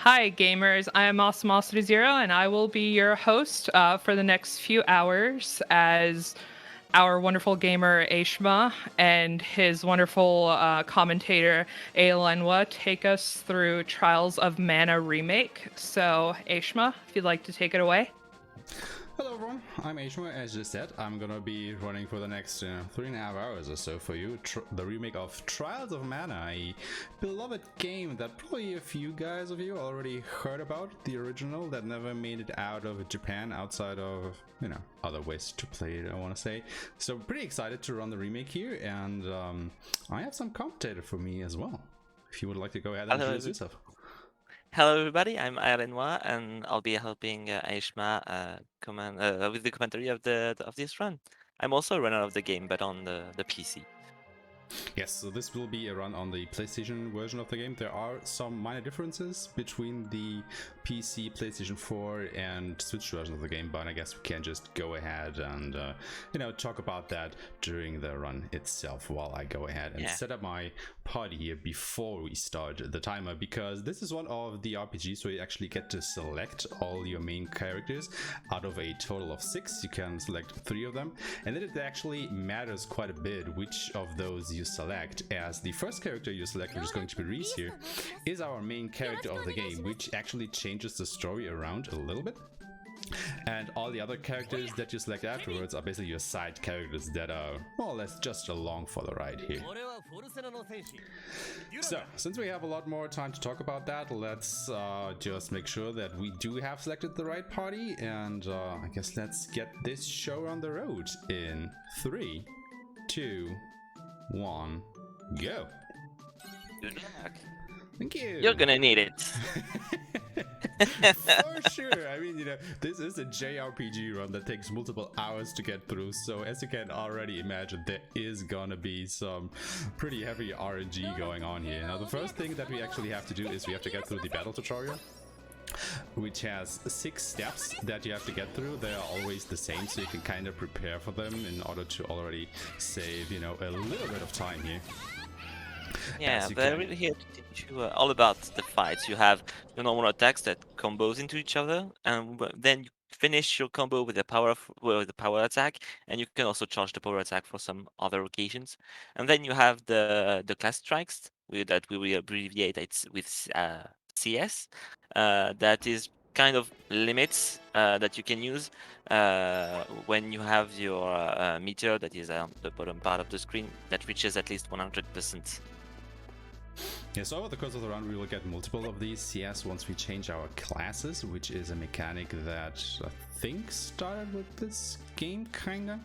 Hi, gamers. I am Awesomosity0, and I will be your host for the next few hours as our wonderful gamer Aishma and his wonderful commentator Aelenwa take us through Trials of Mana Remake. So, Aishma, if you'd like to take it away. Hello everyone, I'm Aishma. As just said, I'm gonna be running for the next 3.5 hours or so for you the remake of Trials of Mana, a beloved game that probably a few guys of you already heard about, the original that never made it out of Japan outside of, other ways to play it, I want to say. So pretty excited to run the remake here, and I have some commentator for me as well. If you would like to go ahead and introduce yourself. Hello everybody, I'm Aelenwa, and I'll be helping Aishma with the commentary of this run. I'm also a runner of the game, but on the PC. Yes, so this will be a run on the PlayStation version of the game. There are some minor differences between the PC, PlayStation 4 and Switch version of the game, but I guess we can just go ahead and talk about that during the run itself while I go ahead and set up my party here before we start the timer, because this is one of the RPGs where you actually get to select all your main characters. Out of a total of 6, you can select 3 of them, and then it actually matters quite a bit which of those you select, as the first character you select, which is going to be Reese here, is our main character of the game, which actually changes the story around a little bit. And all the other characters that you select afterwards are basically your side characters that are more or less just along for the ride here. So, since we have a lot more time to talk about that, let's just make sure that we do have selected the right party, and I guess let's get this show on the road in 3, 2, 1, go. Good luck. Thank you. You're gonna need it. For sure. I mean, this is a JRPG run that takes multiple hours to get through, so as you can already imagine, there is gonna be some pretty heavy RNG going on here. Now, the first thing that we actually have to do is we have to get through the battle tutorial, which has 6 steps that you have to get through. They are always the same, so you can kind of prepare for them in order to already save, a little bit of time here. Yeah, they're really here to teach you all about the fights. You have your normal attacks that combos into each other, and then you finish your combo with the power attack, and you can also charge the power attack for some other occasions. And then you have the class strikes that we will abbreviate it with CS. That is kind of limits that you can use when you have your meter that is on the bottom part of the screen that reaches at least 100%. Yeah, so over the course of the run we will get multiple of these CS once we change our classes, which is a mechanic that I think started with this game, kinda.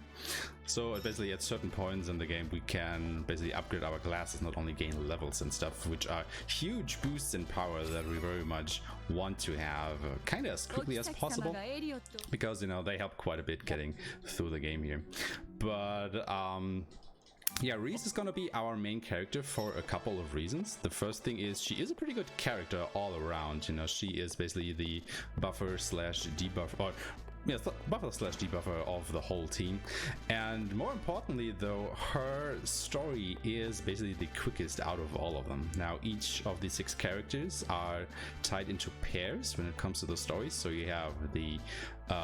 So basically at certain points in the game we can basically upgrade our classes, not only gain levels and stuff, which are huge boosts in power that we very much want to have kinda as quickly as possible, because they help quite a bit getting through the game here. But yeah, Reese is gonna be our main character for a couple of reasons. The first thing is she is a pretty good character all around. She is basically the buffer slash debuffer, or yes, buffer slash debuffer of the whole team. And more importantly though, her story is basically the quickest out of all of them. Now, each of the 6 characters are tied into pairs when it comes to the stories. So you have the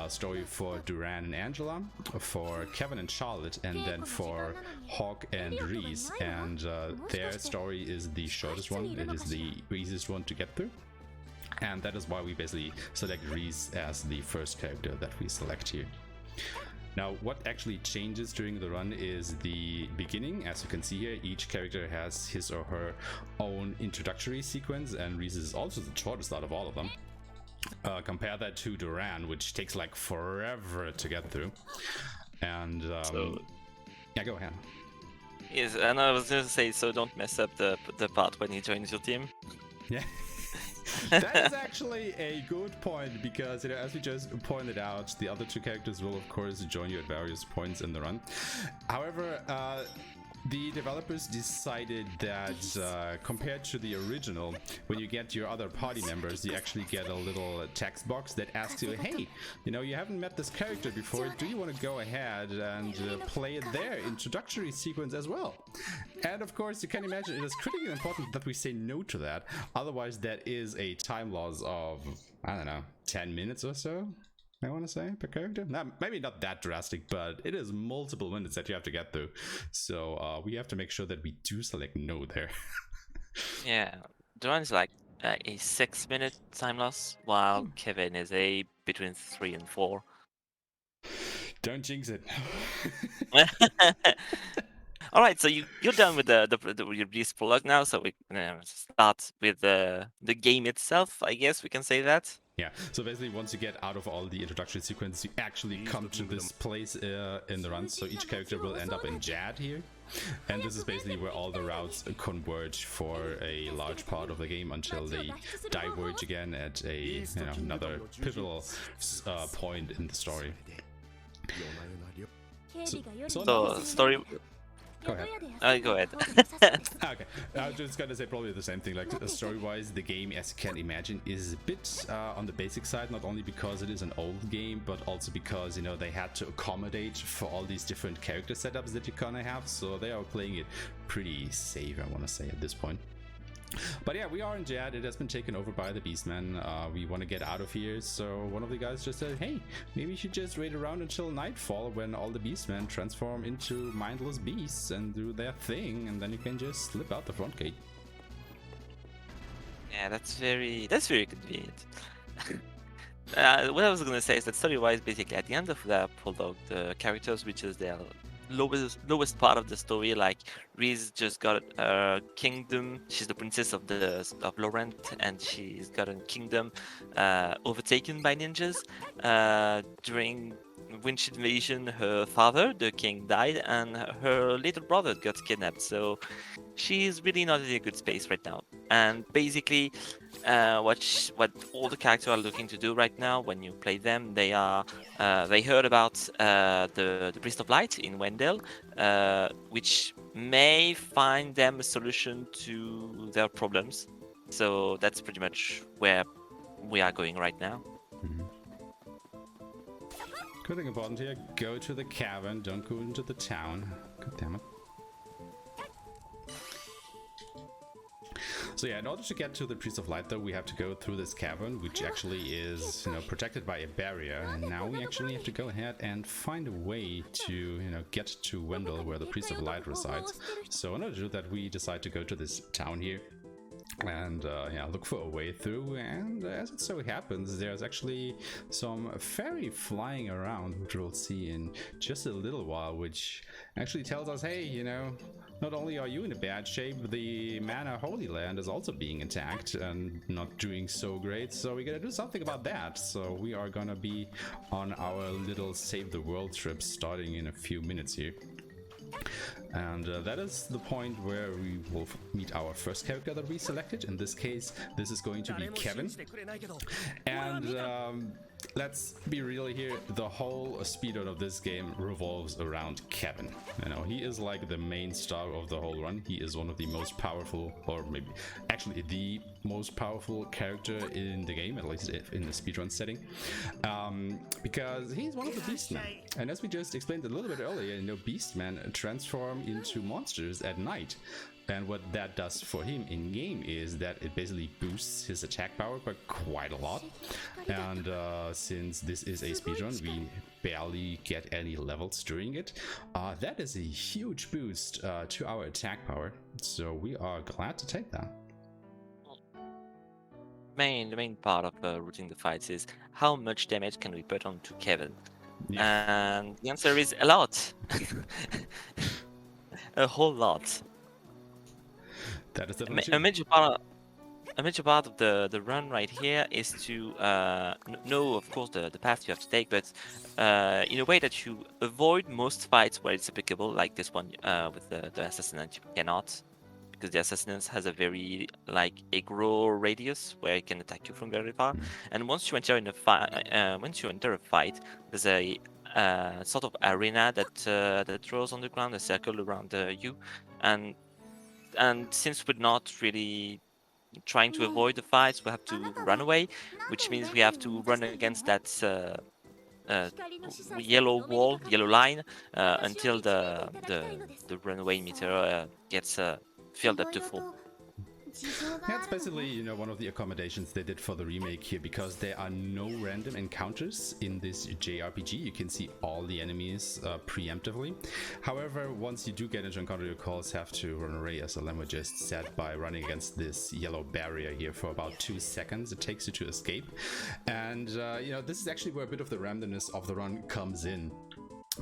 story for Duran and Angela, for Kevin and Charlotte, and then for Hawk and Reese. And their story is the shortest one. It is the easiest one to get through. And that is why we basically select Reese as the first character that we select here. Now, what actually changes during the run is the beginning. As you can see here, each character has his or her own introductory sequence, and Reese is also the shortest out of all of them. Compare that to Duran, which takes like forever to get through. And yeah, go ahead. Yes, and I was gonna say, so don't mess up the part when he joins your team. Yeah. That is actually a good point, because as we just pointed out, the other 2 characters will of course join you at various points in the run. However, The developers decided that compared to the original, when you get your other party members, you actually get a little text box that asks you, hey, you know, you haven't met this character before, do you want to go ahead and play their introductory sequence as well? And of course, you can imagine it is critically important that we say no to that. Otherwise, that is a time loss of, I don't know, 10 minutes or so, I want to say, per character. Maybe not that drastic, but it is multiple minutes that you have to get through. So we have to make sure that we do select no there. Yeah, Duran is like a 6-minute time loss, while Kevin is a between 3 and 4. Don't jinx it. All right, so you're done with the release prologue now, so we start with the game itself. I guess we can say that. Yeah, so basically once you get out of all the introductory sequence, you actually come to this place in the run. So each character will end up in Jad here. And this is basically where all the routes converge for a large part of the game until they diverge again at a another pivotal point in the story. So story. Go ahead. Go ahead. Okay, I was just gonna say probably the same thing. Like story-wise, the game, as you can imagine, is a bit on the basic side. Not only because it is an old game, but also because they had to accommodate for all these different character setups that you kind of have. So they are playing it pretty safe, I want to say, at this point. But yeah, we are in Jad. It has been taken over by the Beastmen. We want to get out of here, so one of the guys just said, hey, maybe you should just wait around until nightfall when all the Beastmen transform into mindless beasts and do their thing, and then you can just slip out the front gate. Yeah, that's very convenient. What I was gonna say is that story-wise, basically at the end of the prologue, the characters reaches their lowest part of the story. Like Riz just got a kingdom. She's the princess of Laurent, and she's got a kingdom overtaken by ninjas. During Winch invasion, her father, the king, died, and her little brother got kidnapped. So she's really not in a good space right now. And basically, what all the characters are looking to do right now when you play them, they heard about the Priest of Light in Wendell, which may find them a solution to their problems. So that's pretty much where we are going right now. Good thing important here, go to the cavern, don't go into the town. God damn it. So yeah, in order to get to the Priest of Light, though, we have to go through this cavern, which actually is, protected by a barrier. And now we actually have to go ahead and find a way to, get to Wendell, where the Priest of Light resides. So in order to do that, we decide to go to this town here and look for a way through. And as it so happens, there's actually some fairy flying around, which we'll see in just a little while, which actually tells us, hey, not only are you in a bad shape, the Mana Holy Land is also being attacked and not doing so great. So we gotta do something about that. So we are gonna be on our little Save the World trip starting in a few minutes here. And that is the point where we will meet our first character that we selected. In this case, this is going to be Kevin. And let's be real here, the whole speedrun of this game revolves around Kevin. He is like the main star of the whole run. He is one of the most powerful, or maybe actually the most powerful character in the game, at least in the speedrun setting, because he's one of the Beastmen. And as we just explained a little bit earlier, Beastmen transform into monsters at night. And what that does for him in game is that it basically boosts his attack power by quite a lot. And since this is a speedrun, we barely get any levels during it. That is a huge boost to our attack power. So we are glad to take that. The main part of routing the fights is how much damage can we put onto Kevin? Yeah. And the answer is a lot. A whole lot. That is definitely a major part of the run right here is to know, of course, the path you have to take, but in a way that you avoid most fights where it's applicable, like this one with the assassinate. You cannot, because the assassinate has a very aggro radius where it can attack you from very far. And once you enter a fight, there's sort of arena that draws on the ground, a circle around you, and since we're not really trying to avoid the fights, we have to run away, which means we have to run against that uh, yellow wall, yellow line, until the runaway meter gets filled up to full. That's basically, you know, one of the accommodations they did for the remake here, because there are no random encounters in this JRPG. You can see all the enemies preemptively. However, once you do get into encounter, your calls have to run away, as Alema just said, by running against this yellow barrier here for about 2 seconds. It takes you to escape. And, you know, this is actually where a bit of the randomness of the run comes in.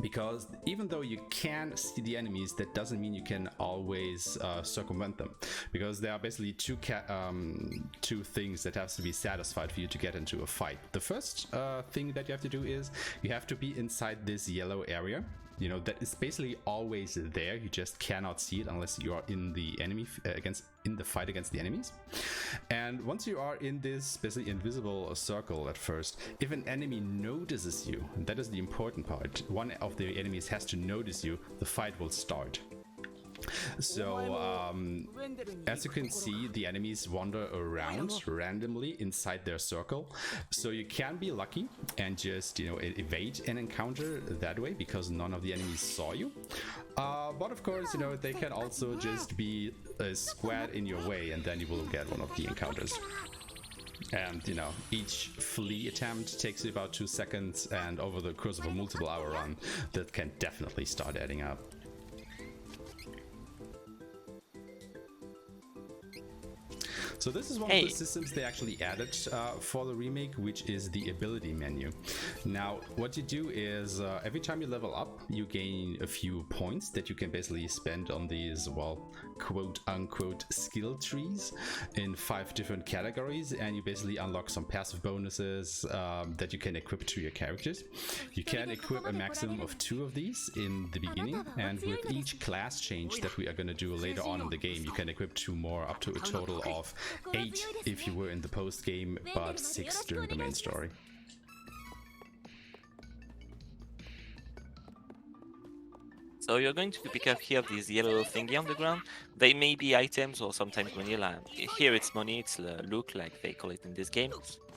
Because even though you can see the enemies, that doesn't mean you can always circumvent them, because there are basically two things that has to be satisfied for you to get into a fight. The first thing that you have to do is you have to be inside this yellow area. You know, that is basically always there. You just cannot see it unless you are in the enemy in the fight against the enemies. And once you are in this basically invisible circle at first, if an enemy notices you, and that is the important part, one of the enemies has to notice you, the fight will start. So as you can see, the enemies wander around randomly inside their circle, so you can be lucky and just, you know, evade an encounter that way, because none of the enemies saw you. But of course, you know, they can also just be a squad in your way, and then you will get one of the encounters. And, you know, each flee attempt takes you about 2 seconds, and over the course of a multiple hour run, that can definitely start adding up. So this is one of the systems they actually added for the remake, which is the ability menu. Now, what you do is every time you level up, you gain a few points that you can basically spend on these, well, quote-unquote skill trees in 5 different categories, and you basically unlock some passive bonuses that you can equip to your characters. You can equip a maximum of 2 of these in the beginning, and with each class change that we are going to do later on in the game, you can equip 2 more, up to a total of 8 if you were in the post game, but 6 during the main story. So you're going to pick up here these yellow thingy on the ground. They may be items or sometimes money. Here it's money, it's loot, like they call it in this game.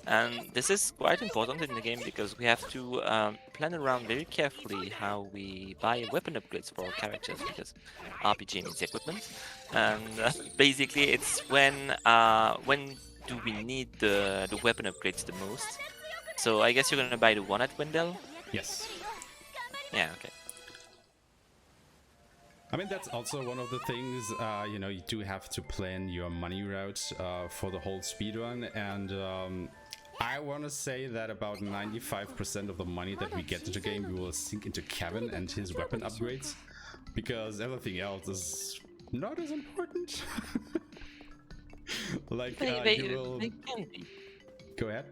And this is quite important in the game because we have to plan around very carefully how we buy weapon upgrades for our characters, because RPG needs equipment. And basically it's when do we need the weapon upgrades the most. So I guess you're gonna buy the one at Wendell? Yes. Yeah, okay. I mean, that's also one of the things, you know, you do have to plan your money route for the whole speedrun, and I want to say that about 95% of the money that we get into the game, we will sink into Kevin and his weapon upgrades, because everything else is not as important. Like, you will... They can be. Go ahead.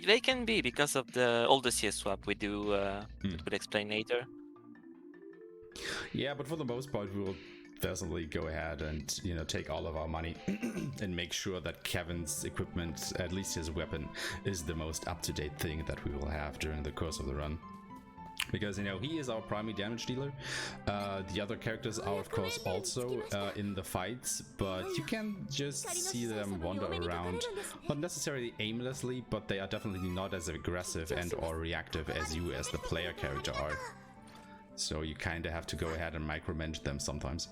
They can be because of all the CS swap we do, that we'll explain later. Yeah, but for the most part, we will definitely go ahead and, you know, take all of our money and make sure that Kevin's equipment, at least his weapon, is the most up-to-date thing that we will have during the course of the run. Because, you know, he is our primary damage dealer. The other characters are, of course, also in the fights, but you can just see them wander around, not necessarily aimlessly, but they are definitely not as aggressive and or reactive as you as the player character are. So you kind of have to go ahead and micromanage them sometimes.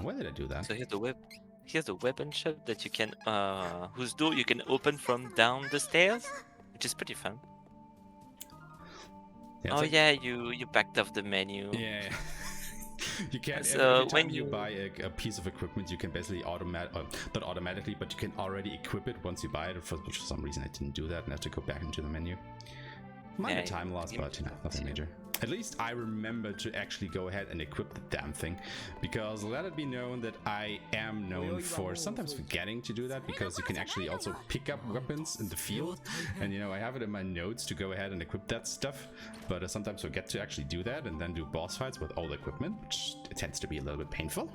Why did I do that? So here's the weapon shop that you can whose door you can open from down the stairs, which is pretty fun. Yeah, oh yeah, you backed off the menu. Yeah. You can, so every time you buy a piece of equipment, you can basically not automatically, but you can already equip it once you buy it. For some reason I didn't do that and have to go back into the menu. Minor time loss, but you know, nothing major. At least I remember to actually go ahead and equip the damn thing, because let it be known that I am known for sometimes forgetting to do that, because you can actually also pick up weapons in the field, and you know, I have it in my notes to go ahead and equip that stuff, but I sometimes forget to actually do that and then do boss fights with old equipment, which tends to be a little bit painful.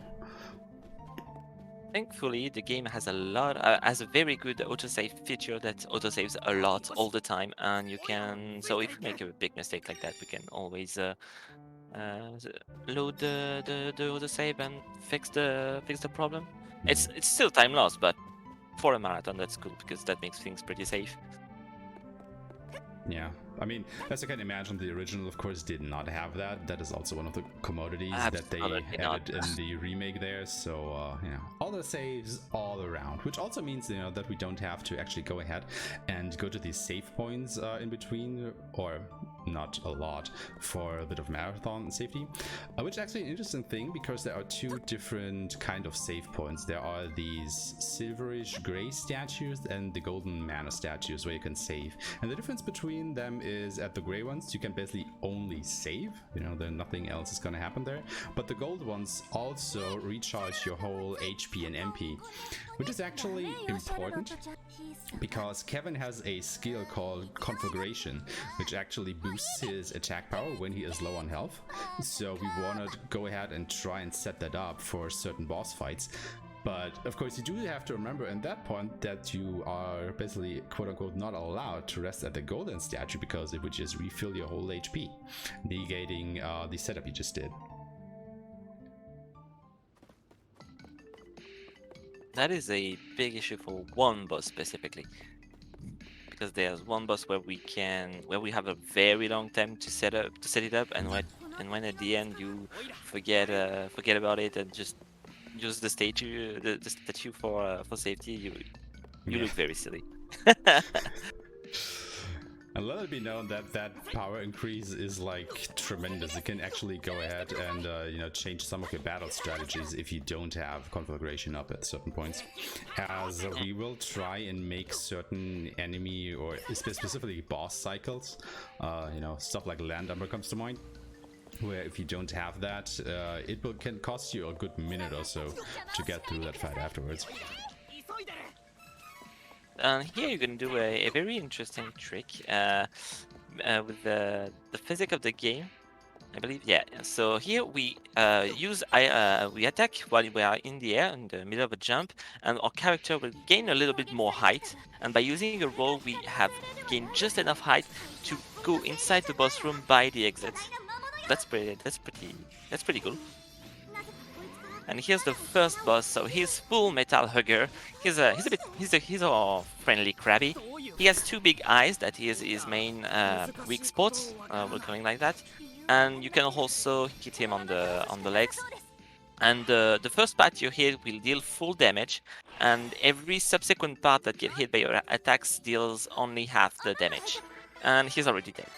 Thankfully, the game has has a very good autosave feature that autosaves a lot all the time, and you can. So if you make a big mistake like that, we can always load the autosave and fix the problem. It's still time lost, but for a marathon, that's cool because that makes things pretty safe. Yeah, I mean, as you can imagine, the original, of course, did not have that. That is also one of the commodities that they added in the remake there. So, all the saves all around, which also means, that we don't have to actually go ahead and go to these save points in between, or not a lot, for a bit of marathon safety, which is actually an interesting thing because there are two different kind of save points. There are these silverish gray statues and the golden mana statues where you can save, and the difference between them is at the gray ones you can basically only save, then nothing else is gonna happen there, but the gold ones also recharge your whole HP and MP, which is actually important because Kevin has a skill called Conflagration, which actually boosts his attack power when he is low on health. So we want to go ahead and try and set that up for certain boss fights. But of course, you do have to remember at that point that you are basically, quote unquote, not allowed to rest at the golden statue because it would just refill your whole HP, negating the setup you just did. That is a big issue for one boss specifically, because there's one boss where we have a very long time to set it up, and when at the end you forget about it and just use the statue for safety, you look very silly. And let it be known that power increase is like tremendous. It can actually go ahead and change some of your battle strategies if you don't have conflagration up at certain points. As we will try and make certain enemy or specifically boss cycles, stuff like land number comes to mind, where if you don't have that, it can cost you a good minute or so to get through that fight afterwards. And here you can do a very interesting trick with the physics of the game, I believe. Yeah. So here we we attack while we are in the air in the middle of a jump, and our character will gain a little bit more height. And by using a roll, we have gained just enough height to go inside the boss room by the exit. That's pretty cool. And here's the first boss. So he's full metal hugger. He's a friendly crabby. He has two big eyes. That is his main weak spots. We're calling like that. And you can also hit him on the legs. And the first part you hit will deal full damage, and every subsequent part that get hit by your attacks deals only half the damage. And he's already dead.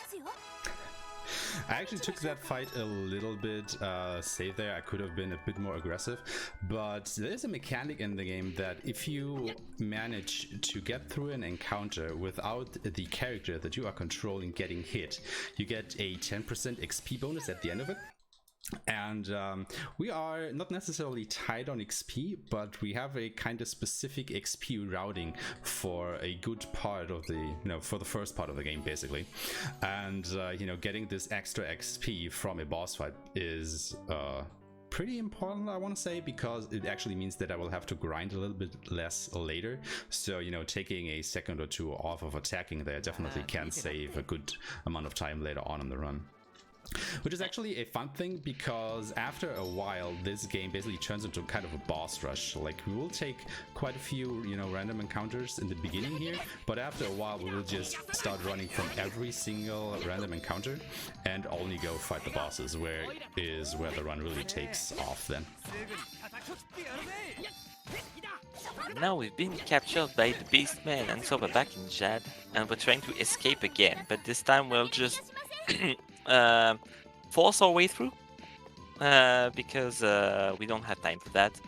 I actually took that fight a little bit safe there. I could have been a bit more aggressive, but there's a mechanic in the game that if you manage to get through an encounter without the character that you are controlling getting hit, you get a 10% XP bonus at the end of it. And we are not necessarily tied on XP, but we have a kind of specific XP routing for a good part of the, for the first part of the game, basically. And, getting this extra XP from a boss fight is pretty important, I want to say, because it actually means that I will have to grind a little bit less later. So, taking a second or two off of attacking there definitely can save a good amount of time later on in the run. Which is actually a fun thing, because after a while this game basically turns into kind of a boss rush. Like, we will take quite a few random encounters in the beginning here, but after a while we will just start running from every single random encounter and only go fight the bosses, where the run really takes off then. Now we've been captured by the Beastman, and so we're back in Jad, and we're trying to escape again, but this time we'll just force our way through because we don't have time for that.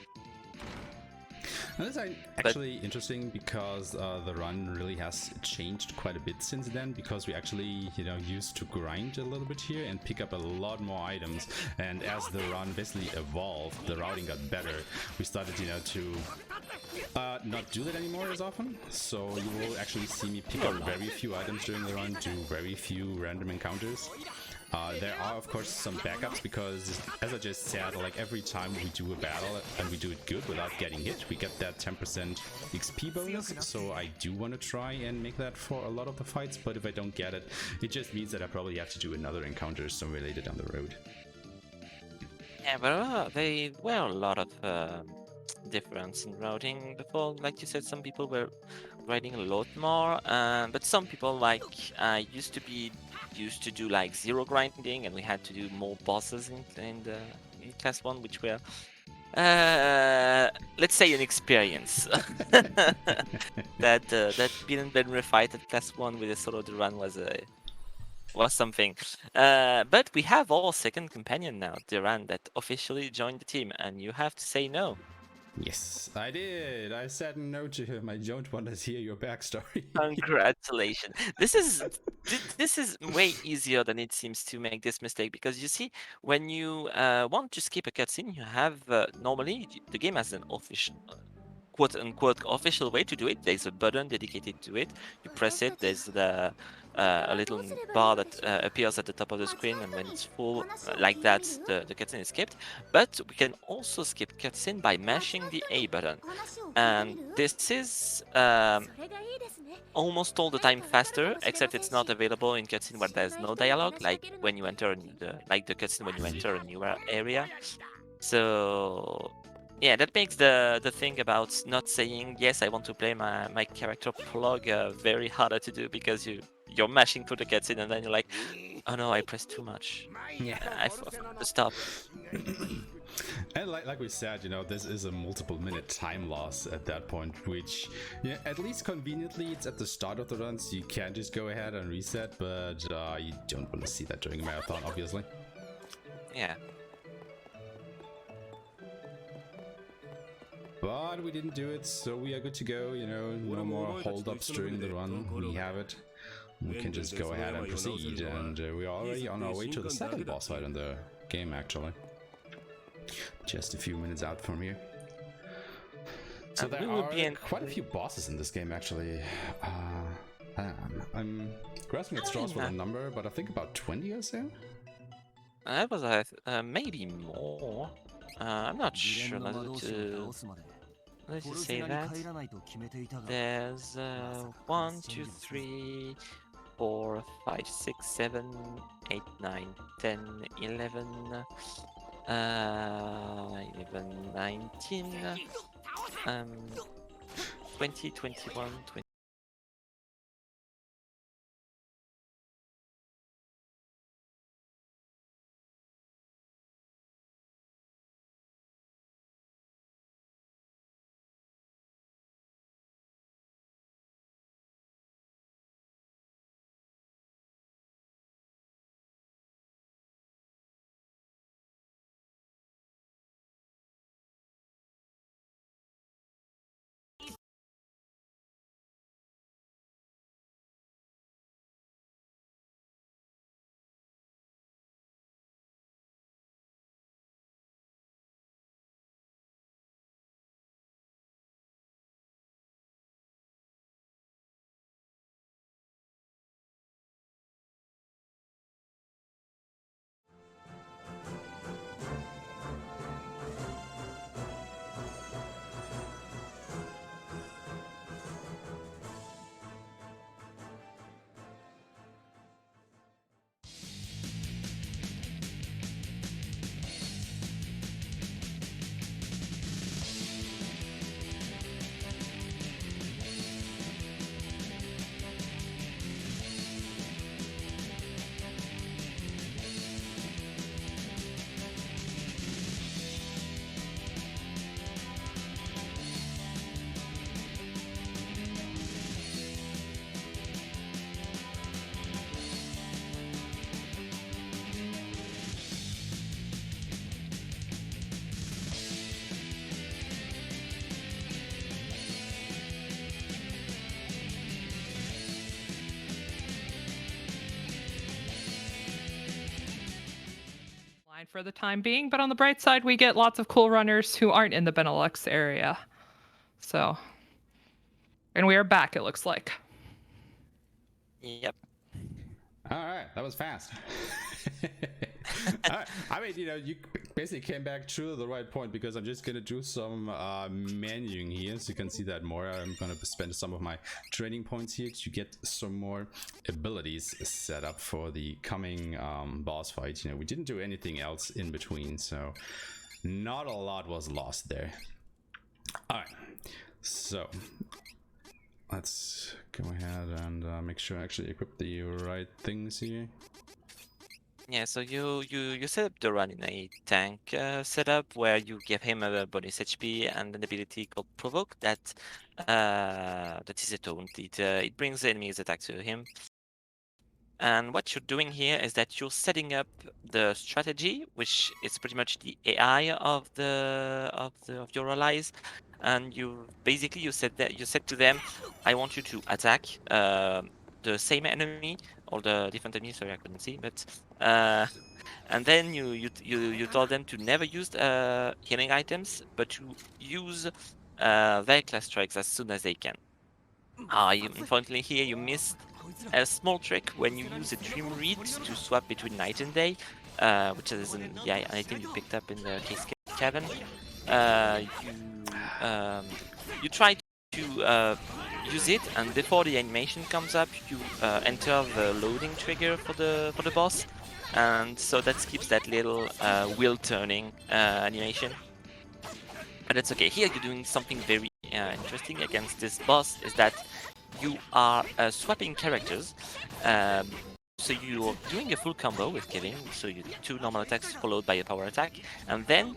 And this is actually interesting because the run really has changed quite a bit since then, because we actually used to grind a little bit here and pick up a lot more items, and as the run basically evolved, the routing got better. We started to not do that anymore as often, so you will actually see me pick up very few items during the run, do very few random encounters. There are of course some backups because, as I just said, like every time we do a battle and we do it good without getting hit, we get that 10% XP bonus. So I do want to try and make that for a lot of the fights, but if I don't get it, it just means that I probably have to do another encounter somewhere later down the road. Yeah, but there were a lot of difference in routing before. Like you said, some people were riding a lot more, but some people like used to do like zero grinding, and we had to do more bosses in class 1, which were let's say an experience that didn't been refined at class 1 with a solo the run was something. But we have our second companion now, Duran, that officially joined the team, and you have to say no. Yes, I did. I said no to him. I don't want to hear your backstory. Congratulations. This is way easier than it seems to make this mistake, because you see, when you want to skip a cutscene, you have normally the game has an official quote unquote official way to do it. There's a button dedicated to it. You press it, there's a little bar that appears at the top of the screen, and when it's full like that, the cutscene is skipped. But we can also skip cutscene by mashing the A button, and this is almost all the time faster, except it's not available in cutscene where there's no dialogue, like when you enter the cutscene when you enter a new area. So yeah, that makes the thing about not saying yes, I want to play my character prologue very harder to do, because you're mashing through the cutscene and then you're like, oh no, I pressed too much. Yeah, I forgot to stop. And like we said, you know, this is a multiple minute time loss at that point, which, yeah, at least conveniently it's at the start of the run, so you can just go ahead and reset, but you don't want to see that during a marathon, obviously. Yeah. But we didn't do it, so we are good to go, you know, no more hold-ups during the run. We have it. We can just go ahead and proceed, and we are already on our way to the second boss fight in the game, actually. Just a few minutes out from here. So there are quite a few bosses in this game, actually. I'm grasping at straws for the number, but I think about 20 or so. That was maybe more. I'm not sure. Let's just say that. There's 1, 2, 3, 4, 5, 6, 7, 8, 9, 10, 11, 11, 19, 20, 21, 20. For the time being, but on the bright side, we get lots of cool runners who aren't in the Benelux area. So, and we are back, it looks like. Yep. All right, that was fast. I mean, you basically came back to the right point because I'm just gonna do some menuing here, so you can see that more. I'm gonna spend some of my training points here to get some more abilities set up for the coming boss fight. We didn't do anything else in between, so not a lot was lost there. All right, so let's go ahead and make sure I actually equip the right things here. Yeah, so you set up the run in a tank setup where you give him a bonus HP and an ability called Provoke that is a taunt. It brings the enemy's attack to him. And what you're doing here is that you're setting up the strategy, which is pretty much the AI of your allies, and you said to them, I want you to attack the same enemy or the different enemy. Sorry, I couldn't see, but and then you told them to never use healing items, but to use vehicle strikes as soon as they can. Unfortunately here you missed a small trick when you use a Dream Read to swap between night and day, which is an item you picked up in the Cascade Cavern. You try to use it, and before the animation comes up, you enter the loading trigger for the boss, and so that skips that little wheel turning animation. But it's okay. Here you're doing something very interesting against this boss, is that you are swapping characters. So you're doing a full combo with Kevin, so you do 2 normal attacks followed by a power attack, and then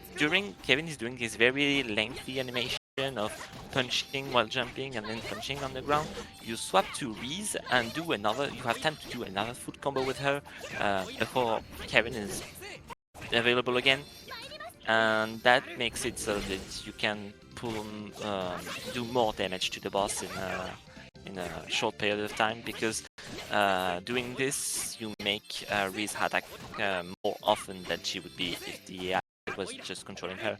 Kevin is doing this very lengthy animation of punching while jumping and then punching on the ground. You swap to Reese and you have time to do another full combo with her before Kevin is available again. And that makes it so that you can do more damage to the boss in a short period of time, because doing this you make Reese attack more often than she would be if the AI was just controlling her.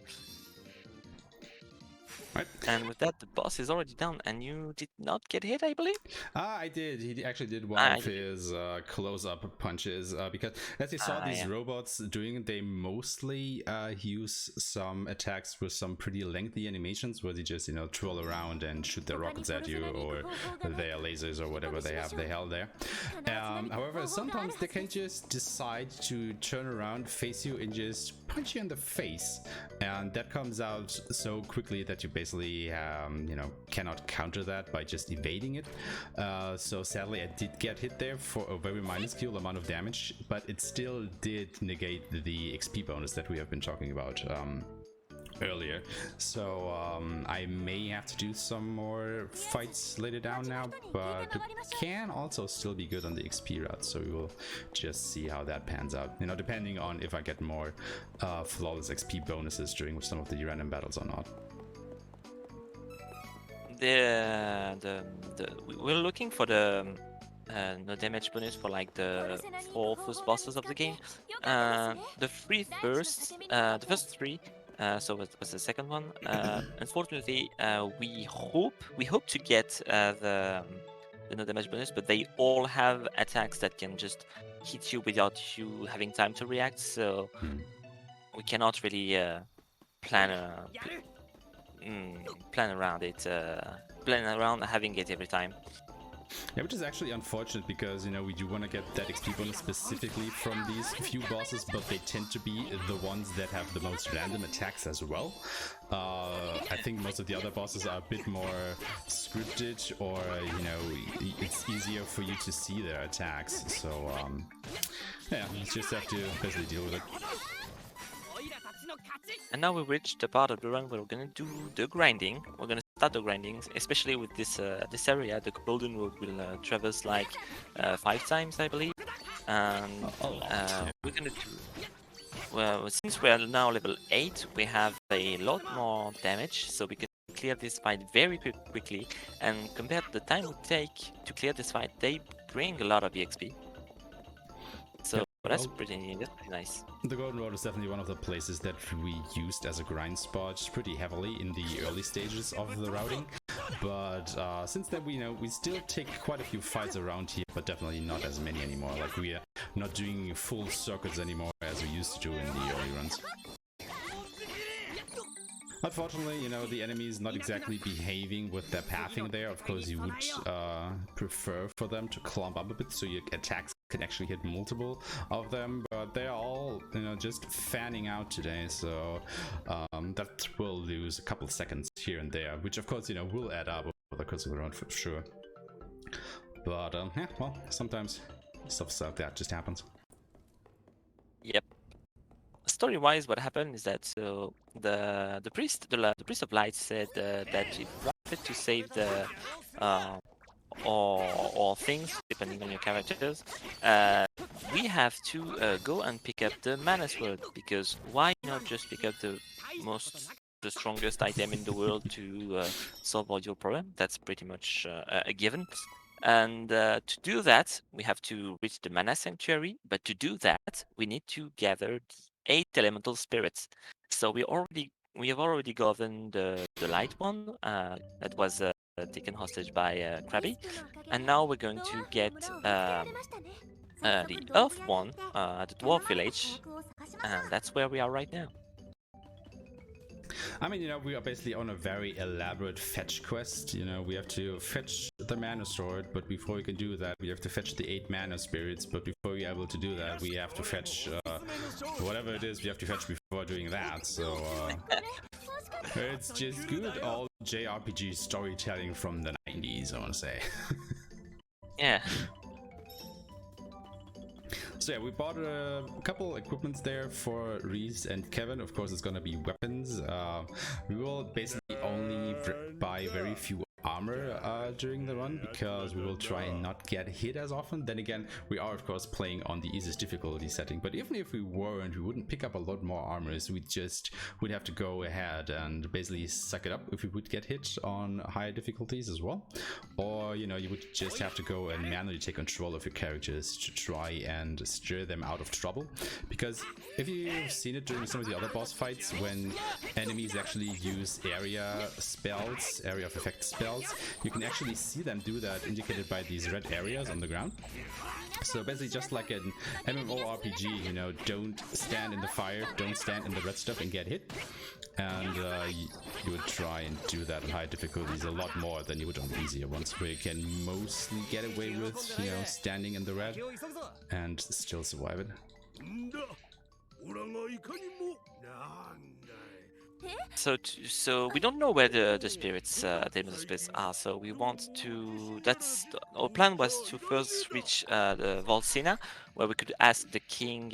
Right. And with that, the boss is already done, and you did not get hit, I believe? I did. He actually did one of his close-up punches, because as you saw these robots doing, they mostly use some attacks with some pretty lengthy animations where they just, twirl around and shoot their rockets at you, or their lasers, or whatever they held there. However, sometimes they can just decide to turn around, face you, and just punch you in the face, and that comes out so quickly that you basically cannot counter that by just evading it. So sadly I did get hit there for a very minuscule amount of damage, but it still did negate the XP bonus that we have been talking about earlier. So I may have to do some more fights later down now, but it can also still be good on the XP route, so we will just see how that pans out, depending on if I get more flawless XP bonuses during some of the random battles or not. We're looking for the no damage bonus for like the 4 first bosses of the game. The first 3. So what was the second one? Unfortunately, we hope to get the no damage bonus, but they all have attacks that can just hit you without you having time to react. So we cannot really plan around it, plan around having it every time. Yeah, which is actually unfortunate, because we do want to get that XP bonus specifically from these few bosses, but they tend to be the ones that have the most random attacks as well. I think most of the other bosses are a bit more scripted, or it's easier for you to see their attacks. So yeah, you just have to basically deal with it. And now we reached the part of the run where we're gonna do the grinding. We're gonna start the grinding, especially with this area. The golden road will traverse like 5 times, I believe. And we're gonna do. Well, since we are now level 8, we have a lot more damage, so we can clear this fight very quickly. And compared to the time we take to clear this fight, they bring a lot of EXP. So that's pretty nice. The Golden Road is definitely one of the places that we used as a grind spot pretty heavily in the early stages of the routing. But since then, we still take quite a few fights around here, but definitely not as many anymore. Like, we are not doing full circuits anymore as we used to do in the early runs. Unfortunately, the enemy is not exactly behaving with their pathing there. Of course, you would prefer for them to clump up a bit so your attacks can actually hit multiple of them, but they're all, just fanning out today, so that will lose a couple seconds here and there, which of course, will add up over the course of the round for sure. But, yeah, well, sometimes stuff like that just happens. Yep. Story-wise, what happened is that the priest of light said that if you wanted to save the or things depending on your characters, we have to go and pick up the mana sword, because why not just pick up the strongest item in the world to solve all your problem? That's pretty much a given. And to do that, we have to reach the mana sanctuary. But to do that, we need to gather the 8 elemental spirits. So we have already gotten the light one that was taken hostage by Krabby, and now we're going to get the earth one at the dwarf village, and that's where we are right now. I mean, we are basically on a very elaborate fetch quest. We have to fetch the mana sword, but before we can do that, we have to fetch the 8 mana spirits. But before we're able to do that, we have to fetch whatever it is we have to fetch before doing that. So it's just good old JRPG storytelling from the 90s, I want to say. Yeah. So yeah, we bought a couple equipments there for Reese and Kevin. Of course, it's gonna be weapons. We will basically only buy very few armor during the run, because we will try and not get hit as often. Then again, we are of course playing on the easiest difficulty setting, but even if we weren't, we wouldn't pick up a lot more armors. We'd have to go ahead and basically suck it up if we would get hit on higher difficulties as well. Or you would just have to go and manually take control of your characters to try and steer them out of trouble. Because if you've seen it during some of the other boss fights, when enemies actually use area of effect spells, you can actually see them do that, indicated by these red areas on the ground. So basically, just like an MMORPG, don't stand in the fire, don't stand in the red stuff and get hit. And you would try and do that on high difficulties a lot more than you would on the easier ones, where you can mostly get away with, standing in the red and still survive it. So we don't know where the spirits, the spirits are. So we want to. Our plan was to first reach the Volsina, where we could ask the king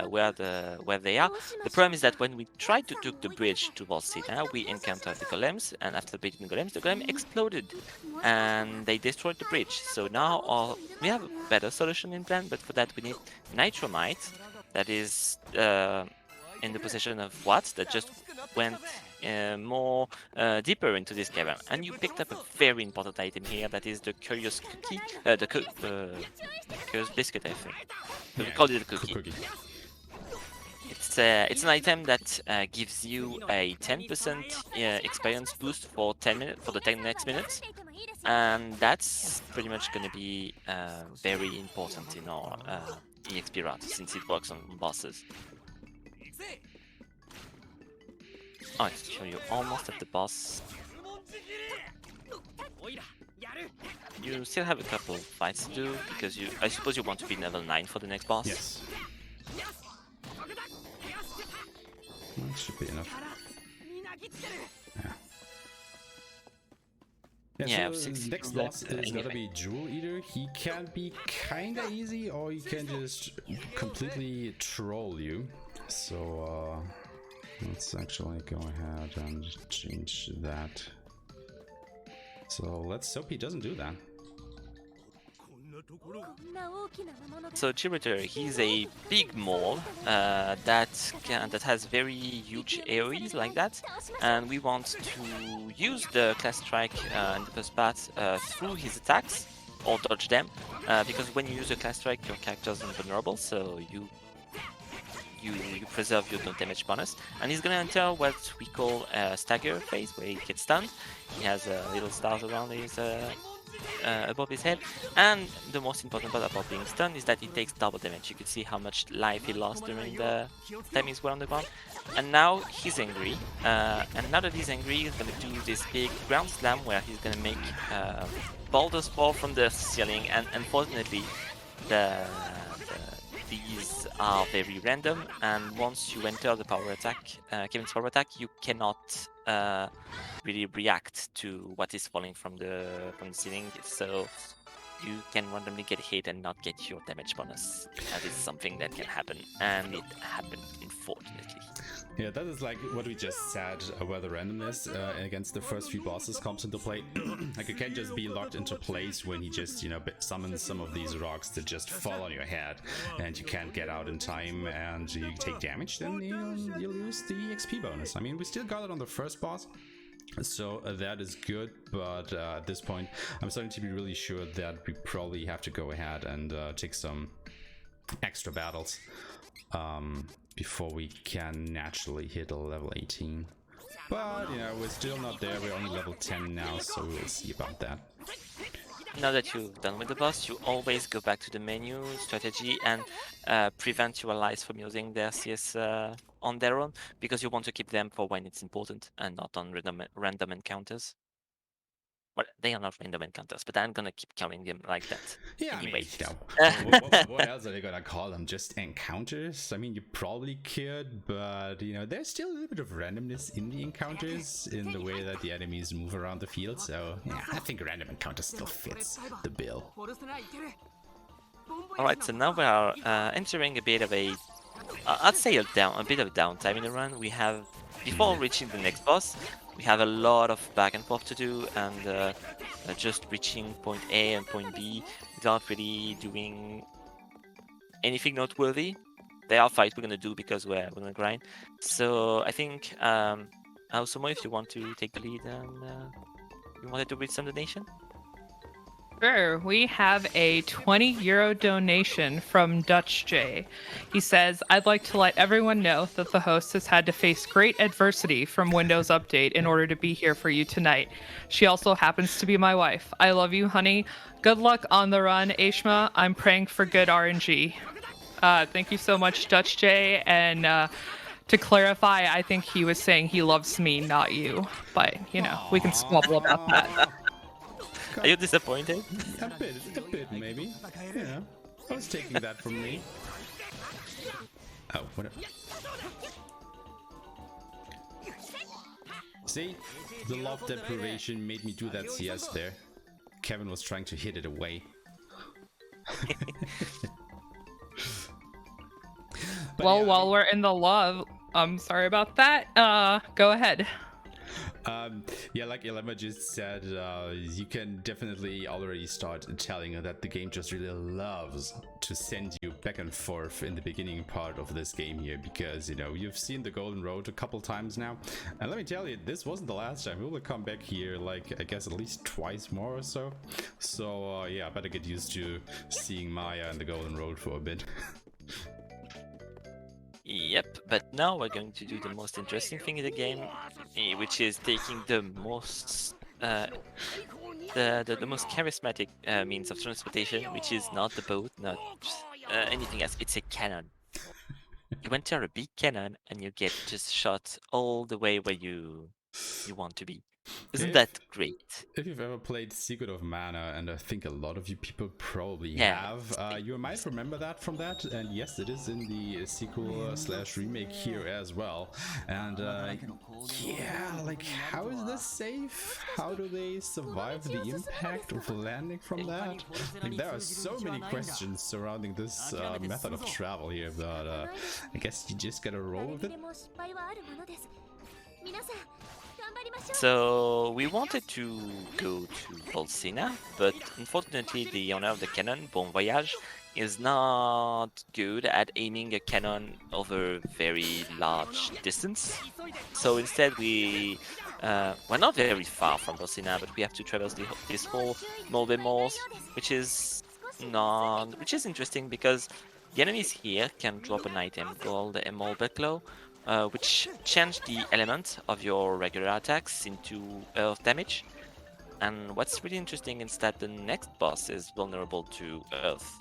where they are. The problem is that when we tried to take the bridge to Volsina, we encountered the golems, and after beating the golem exploded, and they destroyed the bridge. So now we have a better solution in plan, but for that we need nitromite, that is in the possession of Watt, that just went more deeper into this cavern. And you picked up a very important item here, that is the curious cookie, the curious biscuit, I think. We call it a cookie. It's an item that gives you a 10% experience boost for 10 minutes, for the 10 next minutes, and that's pretty much going to be very important in our EXP route, since it works on bosses. Oh, so you're almost at the boss. You still have a couple of fights to do, because I suppose you want to be level 9 for the next boss. Yes. That should be enough. Yeah, so next boss is gonna be Jewel Eater. He can be kinda easy, or he can just completely troll you. So let's actually go ahead and change that. So let's hope he doesn't do that. So Chiriter, he's a big mole that has very huge AoEs like that, and we want to use the class strike in the first part through his attacks, or dodge them, because when you use a class strike, your character is invulnerable, so you you preserve your damage bonus, and he's gonna enter what we call a stagger phase, where he gets stunned. He has little stars around his above his head, and the most important part about being stunned is that he takes double damage. You can see how much life he lost during the time he's on the ground. And now he's angry, and now that he's angry, he's gonna do this big ground slam where he's gonna make boulders fall from the ceiling, and unfortunately these are very random, and once you enter the power attack, Kevin's power attack, you cannot really react to what is falling from the ceiling, so you can randomly get hit and not get your damage bonus. That is something that can happen, and it happened, unfortunately. Yeah, that is like what we just said, where the randomness against the first few bosses comes into play. Like, you can't just be locked into place when he just, you know, summons some of these rocks that just fall on your head, and you can't get out in time, and you take damage, then you lose the XP bonus. I mean, we still got it on the first boss, so that is good, but at this point, I'm starting to be really sure that we probably have to go ahead and take some extra battles before we can naturally hit a level 18. But, you know, we're still not there. We're only level 10 now, so we'll see about that. Now that you've done with the boss, you always go back to the menu, strategy, and prevent your allies from using their CS on their own, because you want to keep them for when it's important and not on random encounters. Well, they are not random encounters, but I'm gonna keep counting them like that. Yeah, anyway. I mean, what else are they gonna call them? Just encounters? I mean, you probably could, but, you know, there's still a little bit of randomness in the encounters, in the way that the enemies move around the field, so yeah, I think random encounter still fits the bill. Alright, so now we are entering a bit of a, I'd say a bit of downtime in the run. We have, before reaching the next boss, we have a lot of back and forth to do, and just reaching point A and point B without really doing anything noteworthy. There are fights we're gonna do because we're gonna grind. So I think, Aosumo, if you want to take the lead, and you wanted to read some donation? Sure. We have a €20 donation from Dutch J. He says, I'd like to let everyone know that the host has had to face great adversity from Windows Update in order to be here for you tonight. She also happens to be my wife. I love you, honey. Good luck on the run, Aishma. I'm praying for good RNG. Thank you so much, Dutch J. And to clarify, I think he was saying he loves me, not you. But, you know, we can squabble about that. Are you disappointed? A bit, maybe. Yeah, I was taking that from me. Oh, whatever. See? The love deprivation made me do that CS there. Kevin was trying to hit it away. Well, yeah, while we're in the love, I'm sorry about that. Go ahead. Yeah, like Elema just said, you can definitely already start telling her that the game just really loves to send you back and forth in the beginning part of this game here, because, you know, you've seen the Golden Road a couple times now, and let me tell you, this wasn't the last time. We will come back here, like, I guess at least twice more or so. So, yeah, I better get used to seeing Maya and the Golden Road for a bit. Yep, but now we're going to do the most interesting thing in the game, which is taking the most the most charismatic means of transportation, which is not the boat, not anything else. It's a cannon. You enter a big cannon and you get just shot all the way where you want to be. Isn't that great? If you've ever played Secret of Mana, and I think a lot of you people probably have, you might remember that from that, and yes, it is in the sequel/remake here as well. And yeah, like, how is this safe? How do they survive the impact of landing from that? Like, there are so many questions surrounding this method of travel here, but I guess you just gotta roll with it. So we wanted to go to Bolsena, but unfortunately the owner of the cannon, Bon Voyage, is not good at aiming a cannon over very large distance. So instead we're not very far from Bolsena, but we have to traverse this whole Molde Malls, which is interesting because the enemies here can drop an item called the Emerald Buckler, which change the element of your regular attacks into earth damage. And what's really interesting is that the next boss is vulnerable to earth.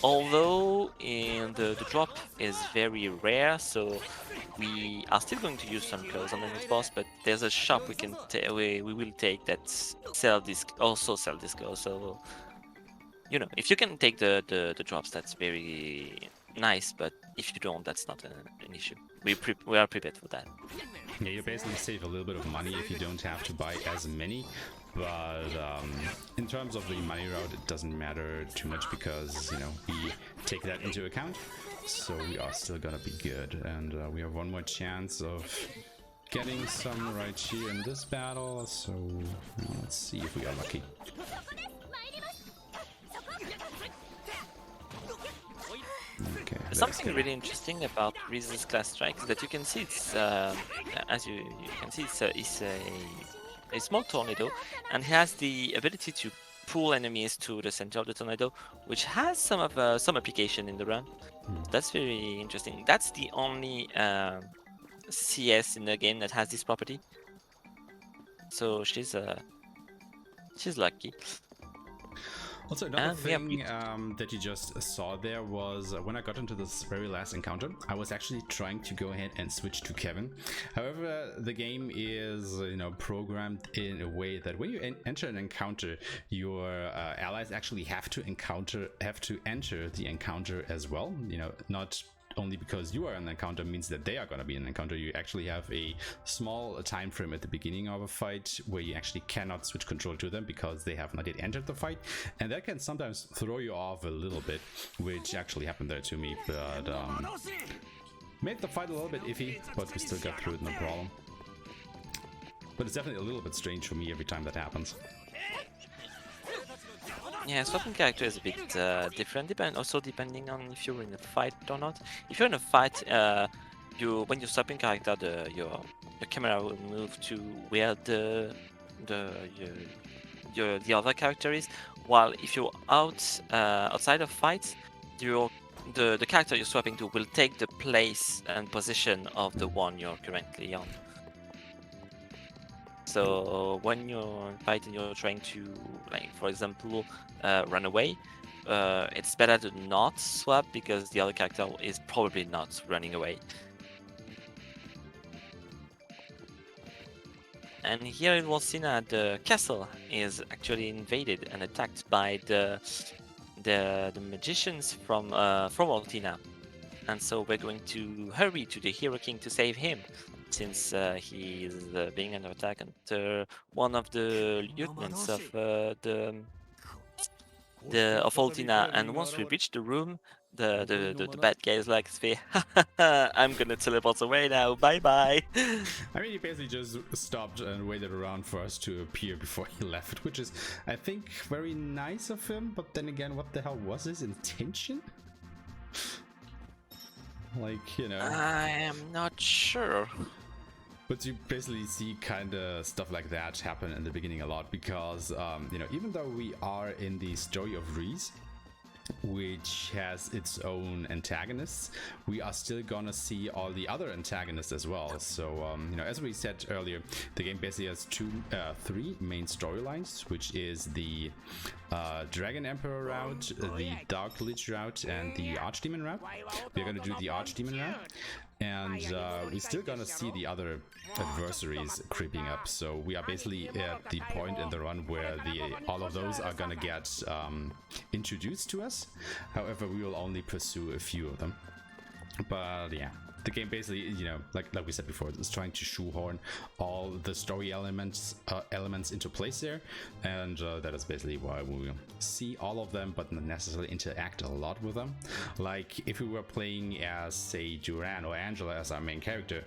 Although the drop is very rare, so we are still going to use some clothes on the next boss, but there's a shop we will take that also sell this clothes. So you know, if you can take the drops, that's very nice. But if you don't, that's not an issue. We are prepared for that. Yeah, you basically save a little bit of money if you don't have to buy as many. But in terms of the money route, it doesn't matter too much because, you know, we take that into account. So we are still gonna be good. And we have one more chance of getting some right here in this battle. So let's see if we are lucky. Okay, something really interesting about Reese's class strike is that you can see it's as you can see it's a small tornado, and has the ability to pull enemies to the center of the tornado, which has some application in the run. That's very interesting. That's the only CS in the game that has this property. So she's lucky. Also, another thing that you just saw there was when I got into this very last encounter, I was actually trying to go ahead and switch to Kevin. However, the game is, you know, programmed in a way that when you enter an encounter, your allies actually have to enter the encounter as well. You know, not only because you are in an encounter means that they are going to be in an encounter. You actually have a small time frame at the beginning of a fight where you actually cannot switch control to them because they have not yet entered the fight, and that can sometimes throw you off a little bit, which actually happened there to me, but made the fight a little bit iffy, but we still got through it, no problem. But it's definitely a little bit strange for me every time that happens. Yeah, swapping character is a bit different, depending on if you're in a fight or not. If you're in a fight, when you're swapping character, your camera will move to where the other character is. While if you're outside of fights, the character you're swapping to will take the place and position of the one you're currently on. So when you're fighting, you're trying to, like, for example, run away, it's better to not swap because the other character is probably not running away. And here in Wolcina, the castle is actually invaded and attacked by the magicians from Wolcina, and so we're going to hurry to the Hero King to save him, since he is being under attack, and one of the lieutenants of Wolcina. And once we reach the room, the bad guy is like, I'm gonna teleport away now, bye bye. I mean, he basically just stopped and waited around for us to appear before he left, which is, I think, very nice of him, but then again, what the hell was his intention? Like, you know, I am not sure. But you basically see kind of stuff like that happen in the beginning a lot because, you know, even though we are in the story of Reese, which has its own antagonists, we are still gonna see all the other antagonists as well. So, you know, as we said earlier, the game basically has three main storylines, which is the Dragon Emperor route, the Dark Lich route, and the Archdemon route. We're gonna do the Archdemon route, and we're still gonna see the other adversaries creeping up. So we are basically at the point in the run where all of those are gonna get introduced to us. However, we will only pursue a few of them. But yeah, the game basically, you know, like we said before, is trying to shoehorn all the story elements into place there, and that is basically why we see all of them, but not necessarily interact a lot with them. Like if we were playing as, say, Duran or Angela as our main character,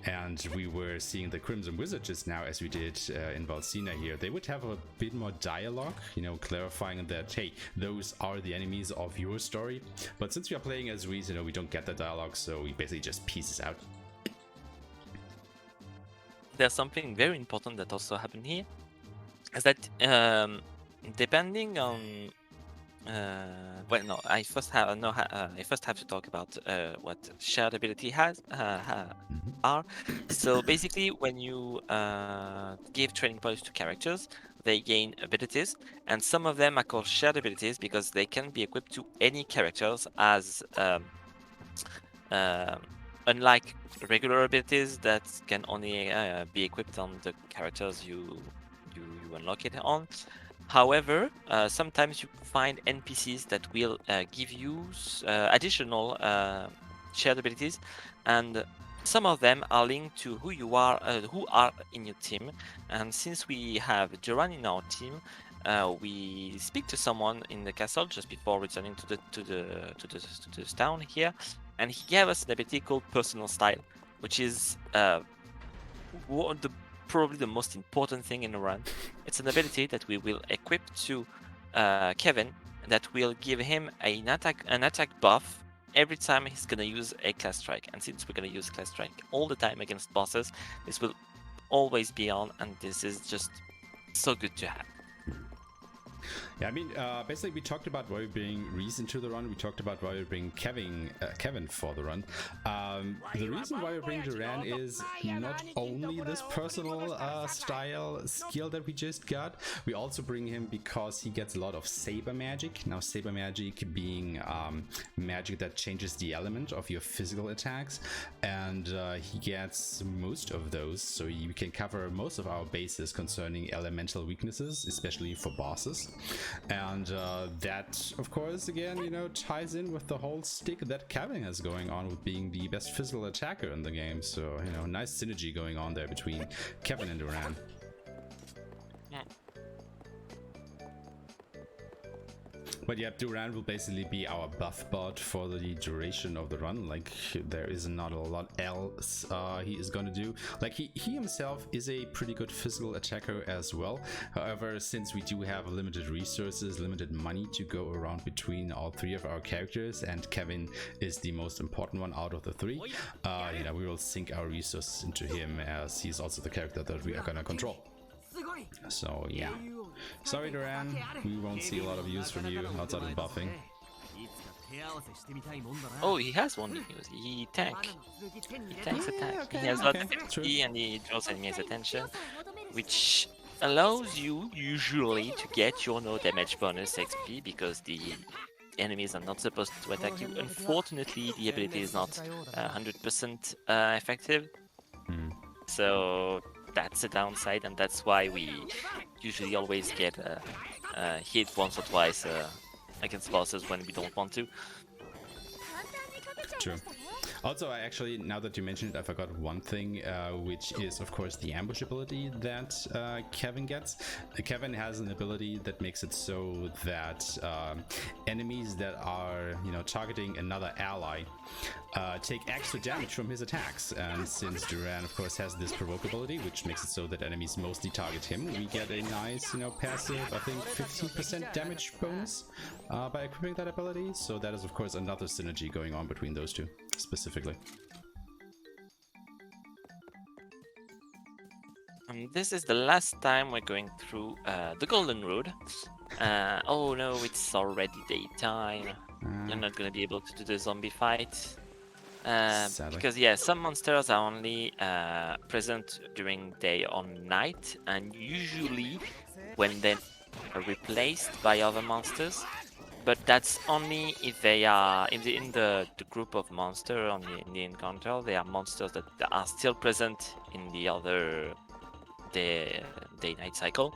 and we were seeing the Crimson Wizard just now, as we did in Wolcina here, they would have a bit more dialogue, you know, clarifying that, hey, those are the enemies of your story. But since we are playing as Reese, you know, we don't get the dialogue, so we basically just pieces out. There's something very important that also happened here, is that depending on Well, no. I first have no. I first have to talk about what shared ability are. So basically, when you give training points to characters, they gain abilities, and some of them are called shared abilities because they can be equipped to any characters as um, unlike regular abilities that can only be equipped on the characters you unlock it on. However, sometimes you find NPCs that will give you additional shared abilities, and some of them are linked to who are in your team. And since we have Duran in our team, we speak to someone in the castle just before returning to this town here, and he gave us an ability called Personal Style, which is probably the most important thing in a run. It's an ability that we will equip to Kevin that will give him an attack buff every time he's gonna use a class strike. And since we're gonna use class strike all the time against bosses, this will always be on, and this is just so good to have. Yeah, I mean, basically, we talked about why we bring Reason to the run. We talked about why we bring Kevin for the run. The reason why we bring Duran is not only this personal style skill that we just got. We also bring him because he gets a lot of saber magic. Now, saber magic being magic that changes the element of your physical attacks, and he gets most of those, so you can cover most of our bases concerning elemental weaknesses, especially for bosses. And that, of course, again, ties in with the whole stick that Kevin has going on with being the best physical attacker in the game. So, nice synergy going on there between Kevin and Duran. But yeah, Duran will basically be our buff bot for the duration of the run. Like, there is not a lot else he is going to do. Like, he himself is a pretty good physical attacker as well. However, since we do have limited resources, limited money to go around between all three of our characters, and Kevin is the most important one out of the three, we will sink our resources into him, as he's also the character that we are going to control. So yeah, sorry Duran, we won't see a lot of use from you outside of buffing. Oh, he has one use. He tanks attack. Okay, he has a lot of XP and he draws enemies' attention, which allows you usually to get your no damage bonus XP because the enemies are not supposed to attack you. Unfortunately, the ability is not 100% effective. So that's a downside, and that's why we usually always get hit once or twice against bosses when we don't want to. True. Also, now that you mentioned it, I forgot one thing, which is, of course, the ambush ability that Kevin gets. Kevin has an ability that makes it so that enemies that are, targeting another ally take extra damage from his attacks. And since Duran, of course, has this provoke ability, which makes it so that enemies mostly target him, we get a nice, passive, I think, 15% damage bonus by equipping that ability. So that is, of course, another synergy going on between those two, specifically. This is the last time we're going through the Golden Road. Oh no, it's already daytime. You're not gonna be able to do the zombie fight. Because some monsters are only present during day or night, and usually when they are replaced by other monsters. But that's only if they are in the group of monsters in the encounter. They are monsters that are still present in the other day-night cycle.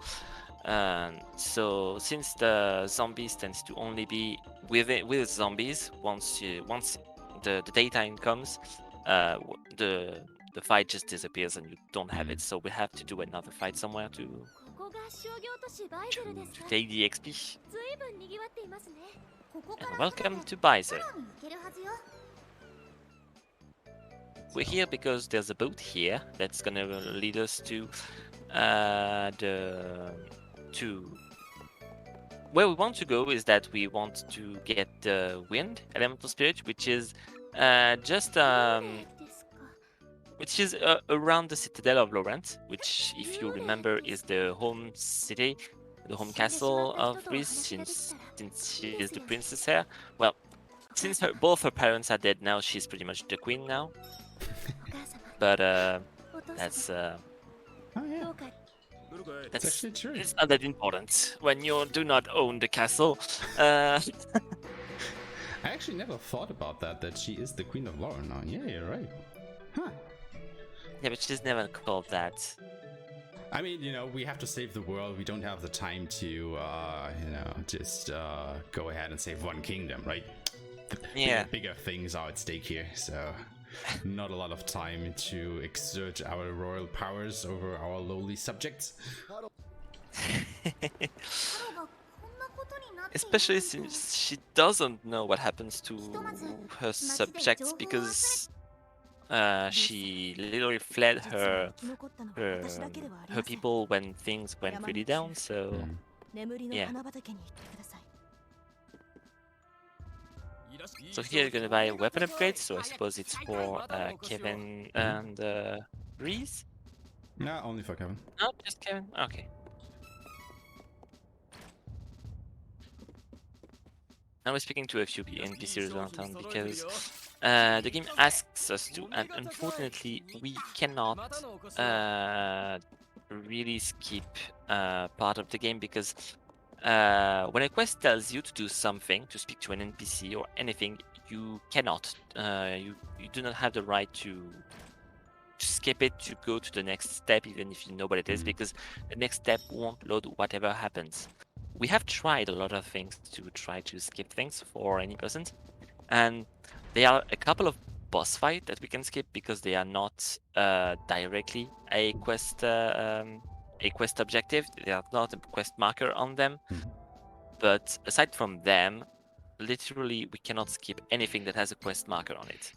So since the zombies tends to only be with zombies, once the daytime comes, the fight just disappears and you don't have it. So we have to do another fight somewhere to take the XP. And welcome to Baiser. We're here because there's a boat here that's gonna lead us to where we want to go. Is that we want to get the wind elemental spirit, which is around the citadel of Laurent, which, if you remember, is the home city the home castle of Greece, since she is the princess here. Well, since both her parents are dead now, she's pretty much the queen now. But that's Oh yeah, that's actually true. It's not that important when you do not own the castle. I actually never thought about that she is the Queen of Lore now. Yeah, you're right. Huh. Yeah, but she's never called that. I mean, you know, we have to save the world. We don't have the time to, you know, just go ahead and save one kingdom, right? Yeah. Bigger things are at stake here, so not a lot of time to exert our royal powers over our lowly subjects. Especially since she doesn't know what happens to her subjects, because she literally fled her people when things went really down. So yeah. So here you're gonna buy weapon upgrades. So I suppose it's for Kevin and Breeze. No, only for Kevin. No, just Kevin. Okay. Now we're speaking to a few NPCs around town because the game asks us to, and unfortunately we cannot really skip part of the game, because when a quest tells you to do something, to speak to an NPC or anything, you cannot. You do not have the right to skip it to go to the next step, even if you know what it is, because the next step won't load whatever happens. We have tried a lot of things to try to skip things for any person, and there are a couple of boss fights that we can skip because they are not directly a quest objective. They are not a quest marker on them. But aside from them, literally we cannot skip anything that has a quest marker on it.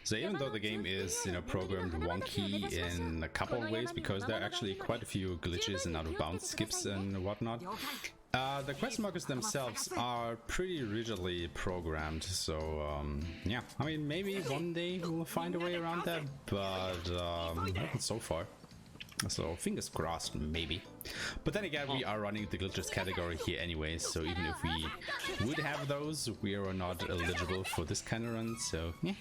So even though the game is, you know, programmed wonky in a couple of ways, because there are actually quite a few glitches and out of bounds skips and whatnot, the quest markers themselves are pretty rigidly programmed. So yeah, I mean, maybe one day we'll find a way around that, but not so far. So fingers crossed, maybe. But then again, we are running the glitches category here anyway, so even if we would have those, we are not eligible for this kind of run, so yeah.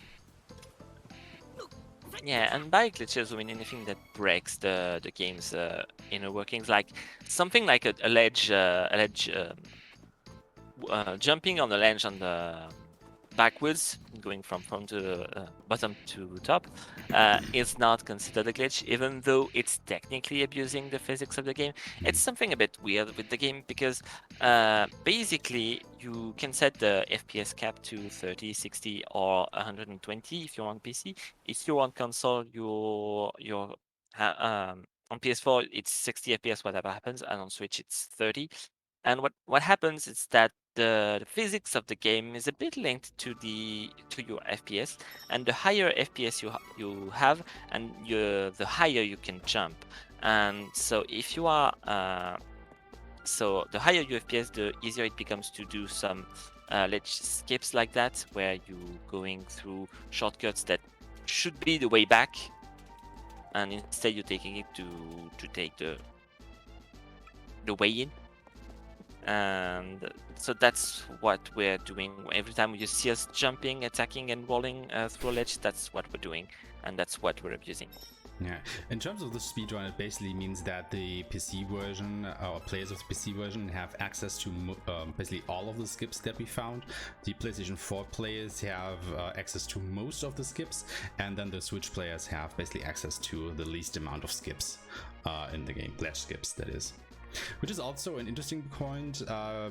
Yeah, and by glitches we mean anything that breaks the game's inner workings, like something like a ledge, jumping on the ledge on the backwards, going from to bottom to top, is not considered a glitch, even though it's technically abusing the physics of the game. It's something a bit weird with the game, because basically you can set the FPS cap to 30, 60, or 120 if you're on PC. If you're on console, you're on PS4 it's 60 FPS whatever happens, and on Switch it's 30. And what happens is that the physics of the game is a bit linked to your FPS, and the higher FPS you have, and the higher you can jump. And so if you are so the higher your FPS, the easier it becomes to do some ledge skips like that, where you going through shortcuts that should be the way back, and instead you're taking it to take the way in. And so that's what we're doing. Every time you see us jumping, attacking, and rolling through a ledge, that's what we're doing, and that's what we're abusing. Yeah, in terms of the speedrun, it basically means that the PC version, or players of the PC version, have access to basically all of the skips that we found. The PlayStation 4 players have access to most of the skips, and then the Switch players have basically access to the least amount of skips in the game, ledge skips, that is. Which is also an interesting point,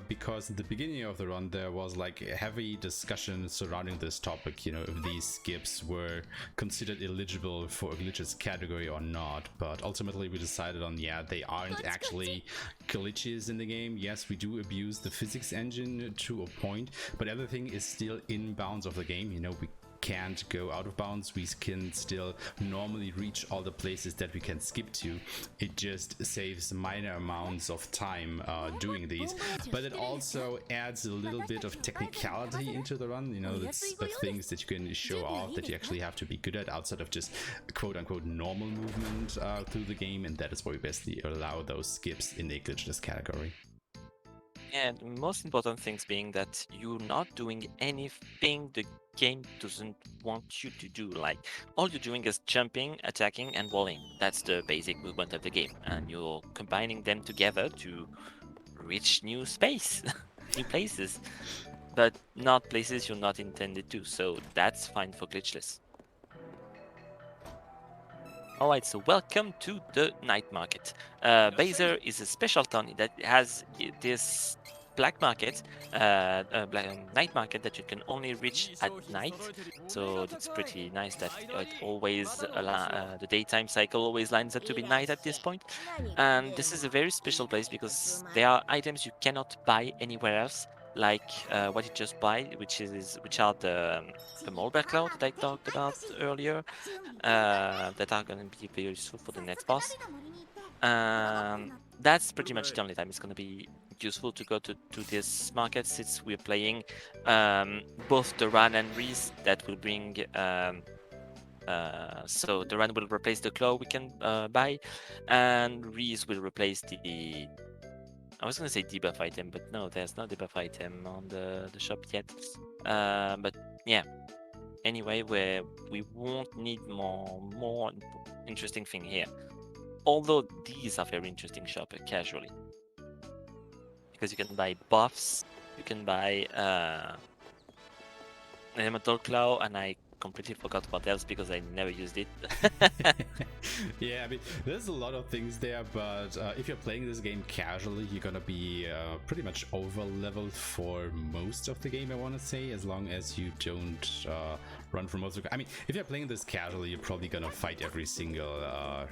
because at the beginning of the run there was like a heavy discussion surrounding this topic, you know, if these skips were considered eligible for a glitches category or not. But ultimately we decided on, yeah, they aren't actually glitches in the game. Yes, we do abuse the physics engine to a point, but everything is still in bounds of the game. You know, we can't go out of bounds. We can still normally reach all the places that we can skip to. It just saves minor amounts of time doing these, but it also adds a little bit of technicality into the run. You know, it's the things that you can show off that you actually have to be good at outside of just quote-unquote normal movement through the game, and that is why we basically allow those skips in the glitchless category. And the most important things being that you're not doing anything the game doesn't want you to do. Like, all you're doing is jumping, attacking, and walling. That's the basic movement of the game, and you're combining them together to reach new space, new places, but not places you're not intended to. So that's fine for glitchless. Alright, so welcome to the night market. Baser is a special town that has this black market, night market that you can only reach at night. So it's pretty nice that it always the daytime cycle always lines up to be night at this point. And this is a very special place because there are items you cannot buy anywhere else, like what you just buy, which are the Molber Cloud that I talked about earlier, that are going to be very useful for the next boss. That's pretty much the only time it's going to be useful to go to this market, since we're playing both the run and Reese that will bring. So the run will replace the claw we can buy, and Reese will replace the. I was gonna say debuff item, but no, there's no debuff item on the shop yet. But yeah. Anyway, where we won't need more interesting thing here. Although these are very interesting shop casually, because you can buy buffs, you can buy elemental claw, and I completely forgot what else because I never used it. Yeah, I mean, there's a lot of things there, but if you're playing this game casually, you're gonna be pretty much over leveled for most of the game, I want to say, as long as you don't run from most of the. I mean, if you're playing this casually, you're probably gonna fight every single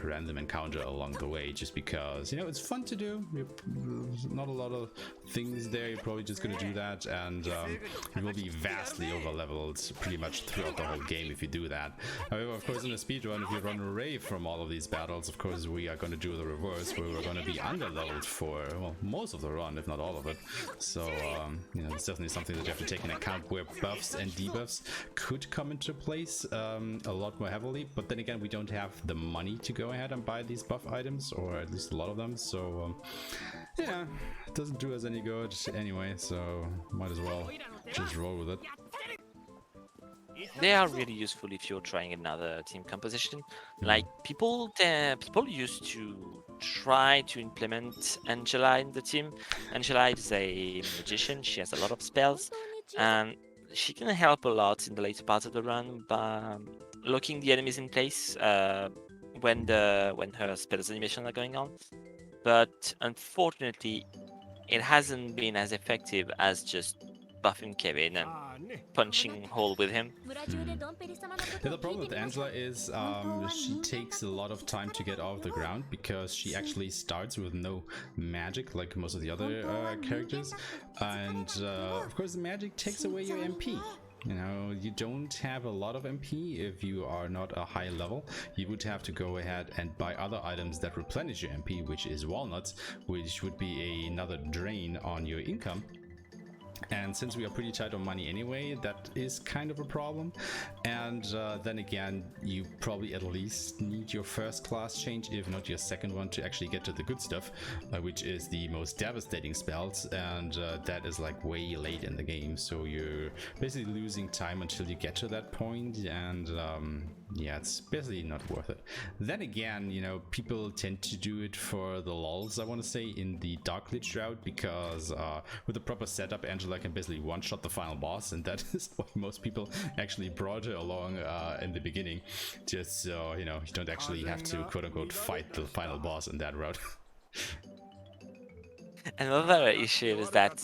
random encounter along the way, just because, you know, it's fun to do. There's not a lot of things there. You're probably just gonna do that, and you will be vastly over leveled pretty much throughout the whole game if you do that. However, of course, in a speedrun, if you run away from all of these battles, of course, we are going to do the reverse, where we're going to be under leveled for, well, most of the run, if not all of it. So, you know, it's definitely something that you have to take into account, where buffs and debuffs could come into place a lot more heavily. But then again, we don't have the money to go ahead and buy these buff items, or at least a lot of them. So, yeah, it doesn't do us any good anyway, so might as well just roll with it. They are really useful if you're trying another team composition. Like, people used to try to implement Angela in the team. Angela is a magician. She has a lot of spells, and she can help a lot in the later part of the run by locking the enemies in place when her spells animation are going on. But unfortunately, it hasn't been as effective as just buffing Kevin and punching hole with him. Yeah, the problem with Angela is she takes a lot of time to get off the ground, because she actually starts with no magic like most of the other characters, and of course the magic takes away your MP. You know, you don't have a lot of MP if you are not a high level. You would have to go ahead and buy other items that replenish your MP, which is walnuts, which would be another drain on your income. And since we are pretty tight on money anyway, that is kind of a problem. And then again, you probably at least need your first class change, if not your second one, to actually get to the good stuff, which is the most devastating spells, and that is like way late in the game. So you're basically losing time until you get to that point, and yeah, it's basically not worth it. Then again, you know, people tend to do it for the lulz, I want to say, in the Dark Glitch route, because with the proper setup, Angela can basically one-shot the final boss, and that is why most people actually brought her along in the beginning, just so, you know, you don't actually have to quote-unquote fight the final boss in that route. Another issue is that,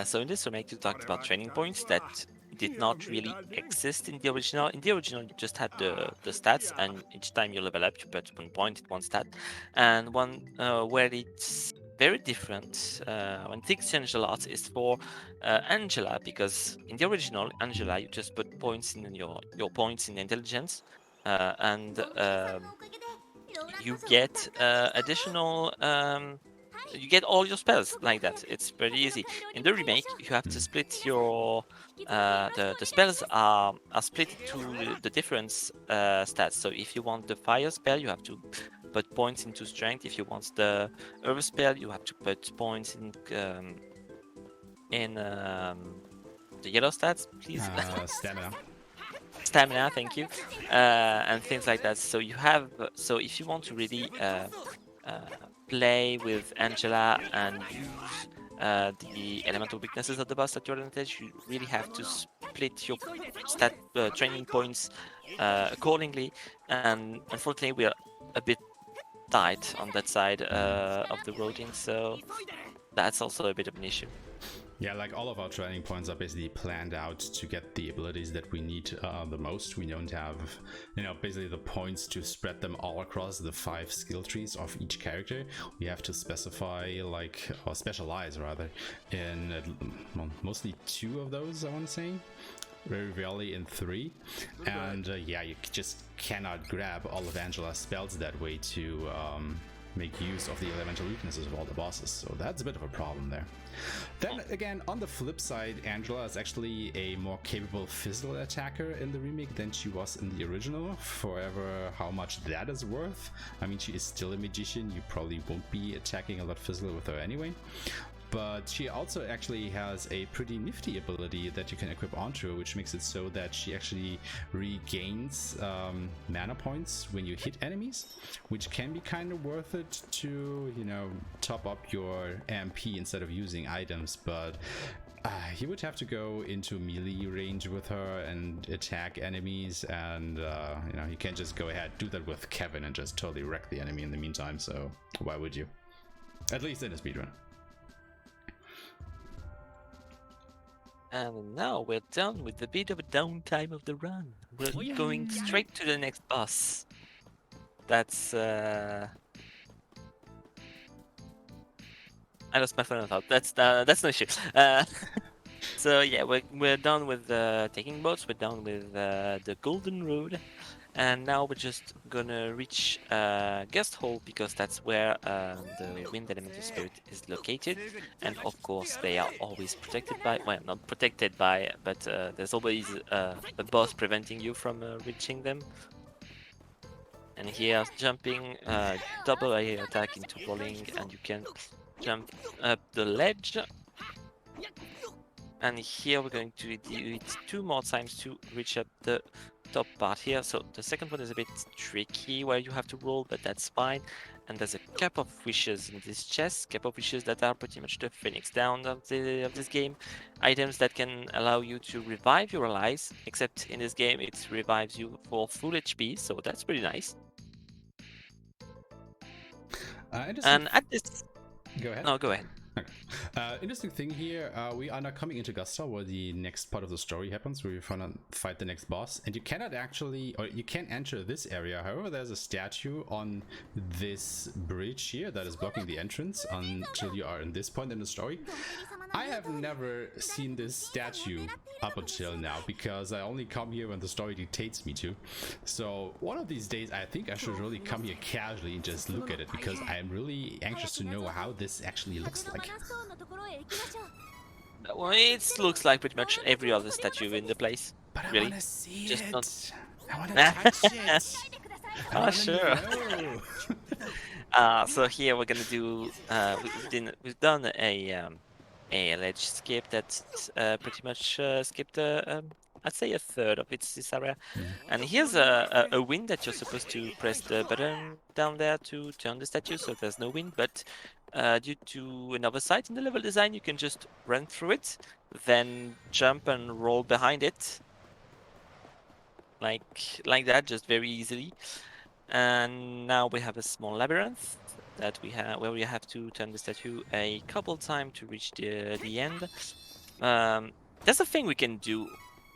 so in this remake you talked about training points that did not really exist in the original. In the original, you just had the stats, and each time you level up, you put 1 point at one stat. And one where it's very different when things change a lot is for Angela, because in the original Angela you just put points in your points in intelligence, and you get additional you get all your spells like that. It's pretty easy. In the remake, you have to split your the spells are split to the different stats. So if you want the fire spell, you have to put points into strength. If you want the earth spell, you have to put points in the yellow stats, please. Stamina. Stamina, thank you, and things like that. So you have so if you want to really play with Angela and use the elemental weaknesses of the boss at your advantage, you really have to split your training points accordingly. And unfortunately, we are a bit tight on that side of the routing, so that's also a bit of an issue. Yeah, like all of our training points are basically planned out to get the abilities that we need the most. We don't have, basically the points to spread them all across the 5 skill trees of each character. We have to specify, or specialize rather, in mostly 2 of those, I want to say. Very rarely in 3. And yeah, you just cannot grab all of Angela's spells that way to make use of the elemental weaknesses of all the bosses, so that's a bit of a problem there. Then again, on the flip side, Angela is actually a more capable physical attacker in the remake than she was in the original, forever how much that is worth. I mean, she is still a magician, you probably won't be attacking a lot physical with her anyway. But she also actually has a pretty nifty ability that you can equip onto her, which makes it so that she actually regains mana points when you hit enemies, which can be kind of worth it to, top up your MP instead of using items. But you would have to go into melee range with her and attack enemies, and you can't just go ahead, do that with Kevin and just totally wreck the enemy in the meantime, so why would you? At least in a speedrun. And now we're done with the bit of a downtime of the run. We're going straight to the next boss. That's I lost my phone of thought. That's no issue. So yeah, we're done with taking boats. We're done with the Golden Road, and now we're just gonna reach Guest Hall, because that's where the Wind Elemental Spirit is located. And of course, they are always protected by, well, not protected by, but there's always a boss preventing you from reaching them. And here, jumping, double A attack into rolling, and you can jump up the ledge. And here we're going to do it 2 more times to reach up the top part here. So the second one is a bit tricky where you have to roll, but that's fine. And there's a Cup of Wishes in this chest. Cup of Wishes that are pretty much the Phoenix Down of this game. Items that can allow you to revive your allies, except in this game it revives you for full HP, so that's pretty nice. And at this... Go ahead. No, go ahead. Okay. Interesting thing here, we are now coming into Gusta, where the next part of the story happens, where you're gonna fight the next boss, and you cannot actually, or you can enter this area. However, there's a statue on this bridge here that is blocking the entrance until you are in this point in the story. I have never seen this statue up until now, because I only come here when the story dictates me to. So one of these days, I think I should really come here casually and just look at it, because I am really anxious to know how this actually looks like. Well, it looks like pretty much every other statue in the place. But really. I want to see Just it. not... I want to touch it. Oh, sure. So here we're gonna do. We've done a ledge skip that pretty much skipped I'd say a third of this area. And here's a wind that you're supposed to press the button down there to turn the statue, so there's no wind, but due to an oversight in the level design, you can just run through it, then jump and roll behind it. Like that, just very easily. And now we have a small labyrinth that we have, where we have to turn the statue a couple times to reach the end. That's a thing we can do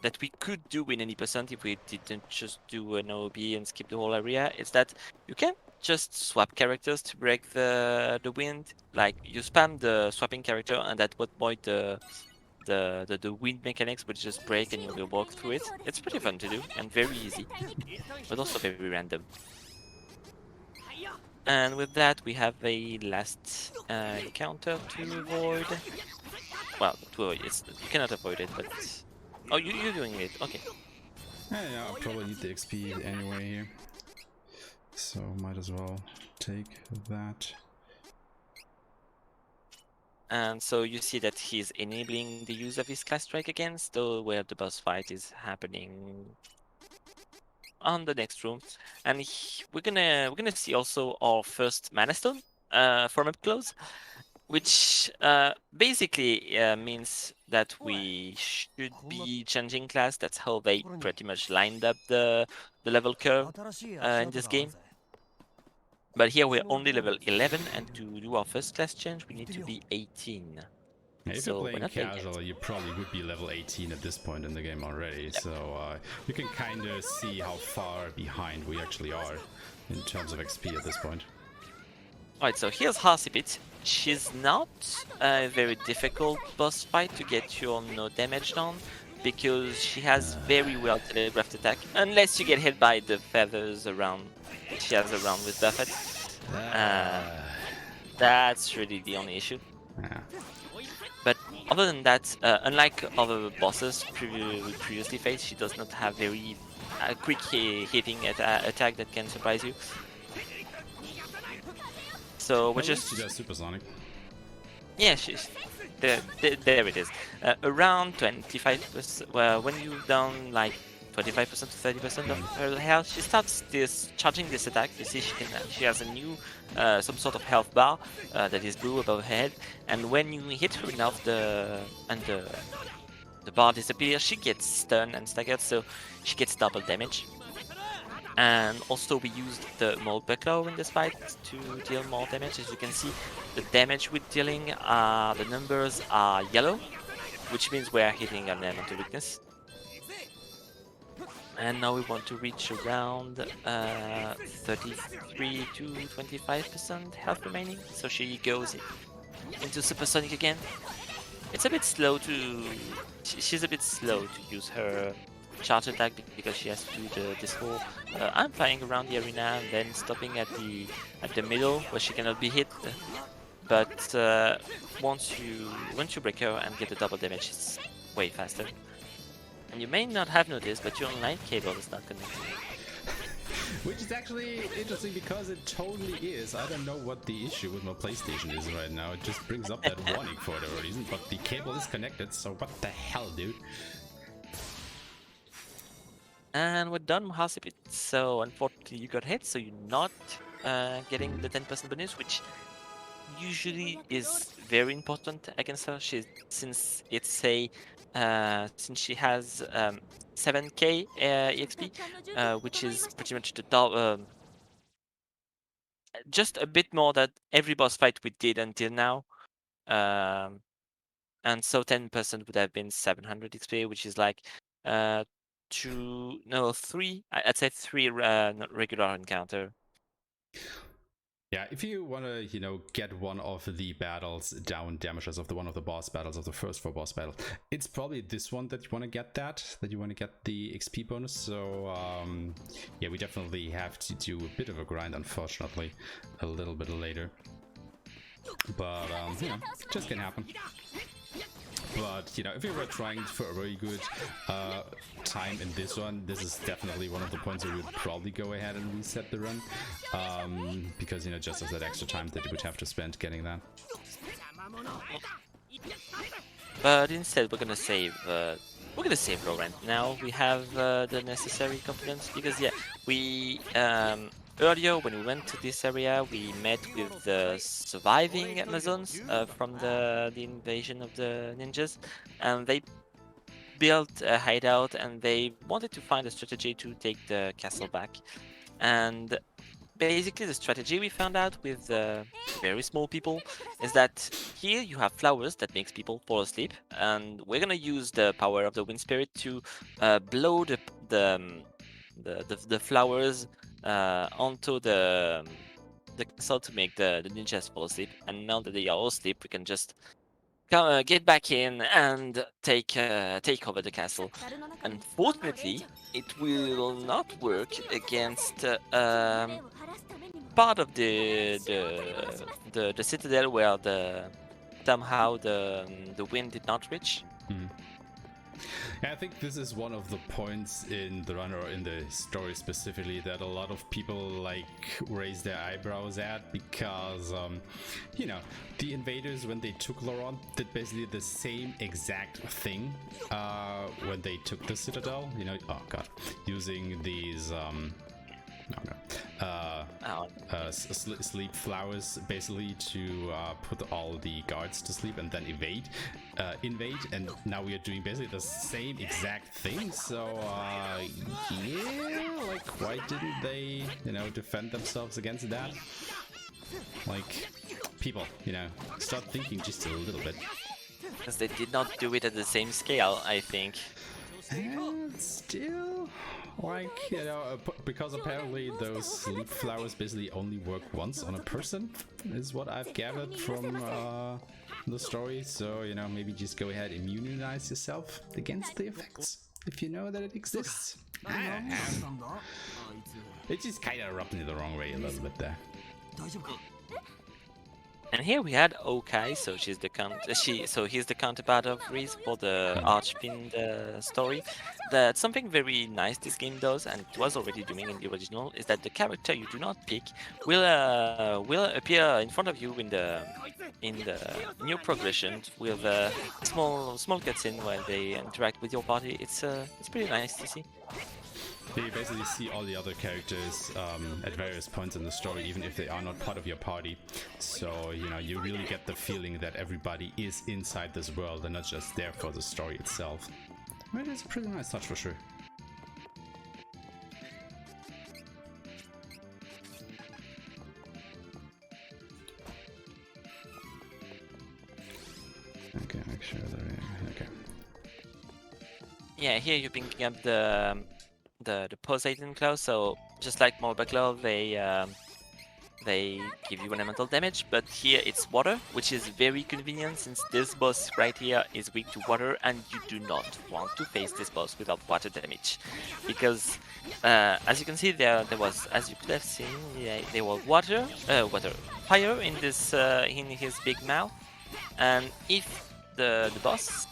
that we could do in any percent if we didn't just do an OB and skip the whole area is that you can just swap characters to break the wind. Like you spam the swapping character, and at what point the wind mechanics would just break and you will walk through it. It's pretty fun to do and very easy, but also very random. And with that, we have a last encounter to avoid. Well, to avoid, you cannot avoid it, but oh, you're doing it. Okay. Yeah, I'll probably need the XP anyway here, so might as well take that. And so you see that he's enabling the use of his class strike again, still where the boss fight is happening on the next room. And we're gonna see also our first mana stone from up close, which basically means that we should be changing class. That's how they pretty much lined up the level curve in this game. But here we're only level 11, and to do our first class change, we need to be 18. Yeah, if So you're we're playing not there casual, you probably would be level 18 at this point in the game already, Yep. so you can kind of see how far behind we actually are in terms of XP at this point. Alright, so here's Harsipit. She's not a very difficult boss fight to get your no damage down, because she has very well telegraphed attack, unless you get hit by the feathers around she has around with Buffett. That's really the only issue. Yeah. But other than that, unlike other bosses previously faced, she does not have very quick hitting attack that can surprise you. So we're just... She does supersonic. Yeah, she's... There it is. Around 25%, well, when you down like 25% to 30% of her health, she starts charging this attack. You see she has a new some sort of health bar that is blue above her head, and when you hit her enough, the bar disappears. She gets stunned and staggered, so she gets double damage. And also we used the Mold Buckler in this fight to deal more damage. As you can see, the damage we're dealing, the numbers are yellow, which means we're hitting an elemental weakness. And now we want to reach around 33 to 25% health remaining. So she goes into Supersonic again. It's a bit slow to... She's a bit slow to use her charge attack because she has to do this whole I'm flying around the arena and then stopping at the middle where she cannot be hit. But once you break her and get the double damage, it's way faster. And you may not have noticed, but your online cable is not connected. Which is actually interesting because it totally is. I don't know what the issue with my PlayStation is right now. It just brings up that warning for whatever reason, but the cable is connected, so what the hell, dude? And we're done, Hasipit. So unfortunately you got hit, so you're not getting the 10% bonus, which usually is very important against her. Since it's a since she has 7k exp, which is pretty much the double, just a bit more than every boss fight we did until now. And so 10% would have been 700 XP, which is like 3, I'd say 3 regular encounter. Yeah, if you want to, get one of the battles down damages of one of the boss battles of the first 4 boss battles, it's probably this one that you want to get that you want to get the XP bonus. So yeah, we definitely have to do a bit of a grind, unfortunately, a little bit later. But just can happen. But if you were trying for a very good time in this one, this is definitely one of the points where you would probably go ahead and reset the run, because just as that extra time that you would have to spend getting that. But instead, we're gonna save Laurent. Now we have the necessary confidence because we earlier when we went to this area, we met with the surviving Amazons from the invasion of the ninjas, and they built a hideout and they wanted to find a strategy to take the castle back. And basically the strategy we found out with very small people is that here you have flowers that makes people fall asleep, and we're gonna use the power of the wind spirit to blow the flowers onto the castle to make the ninjas fall asleep. And now that they are all asleep, we can just get back in and take over the castle. Unfortunately, it will not work against part of the citadel where somehow the wind did not reach. Yeah, I think this is one of the points in the run or in the story specifically that a lot of people like raise their eyebrows at, because you know, the invaders, when they took Laurent, did basically the same exact thing when they took the citadel, you know. Oh god, using these sleep flowers basically to put all the guards to sleep and then invade, and now we are doing basically the same exact thing. So yeah, like, why didn't they, you know, defend themselves against that? Like, people, you know, start thinking just a little bit. Because they did not do it at the same scale, I think. And still, like, you know, because apparently those sleep flowers basically only work once on a person, is what I've gathered from the story. So, you know, maybe just go ahead, immunize yourself against the effects if you know that it exists. It just kind of rubbed me the wrong way a little bit there. And here we had Okai, so he's the counterpart of Reese for the Archfiend story. That something very nice this game does, and it was already doing in the original, is that the character you do not pick will appear in front of you in the new progression with a small cutscene where they interact with your party. It's pretty nice to see. You basically see all the other characters at various points in the story, even if they are not part of your party. So, you know, you really get the feeling that everybody is inside this world and not just there for the story itself. It is a pretty nice touch for sure. Okay, make sure that okay. Yeah, here you're picking up the Poseidon Claw, so just like Mobile Claw, they give you elemental damage, but here it's water, which is very convenient since this boss right here is weak to water, and you do not want to face this boss without water damage, because as you can see there was, as you could have seen, there was fire in this in his big mouth, and if the boss,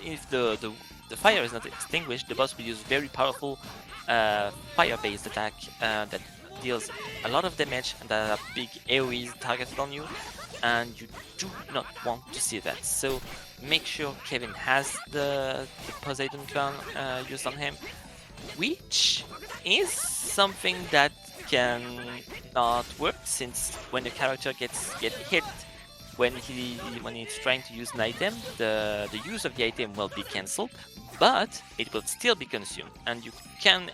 if the fire is not extinguished, the boss will use very powerful fire-based attack that deals a lot of damage and that are big AoEs targeted on you, and you do not want to see that. So make sure Kevin has the Poseidon clan used on him, which is something that can not work, since when the character gets hit when he's trying to use an item, the use of the item will be cancelled, but it will still be consumed, and you can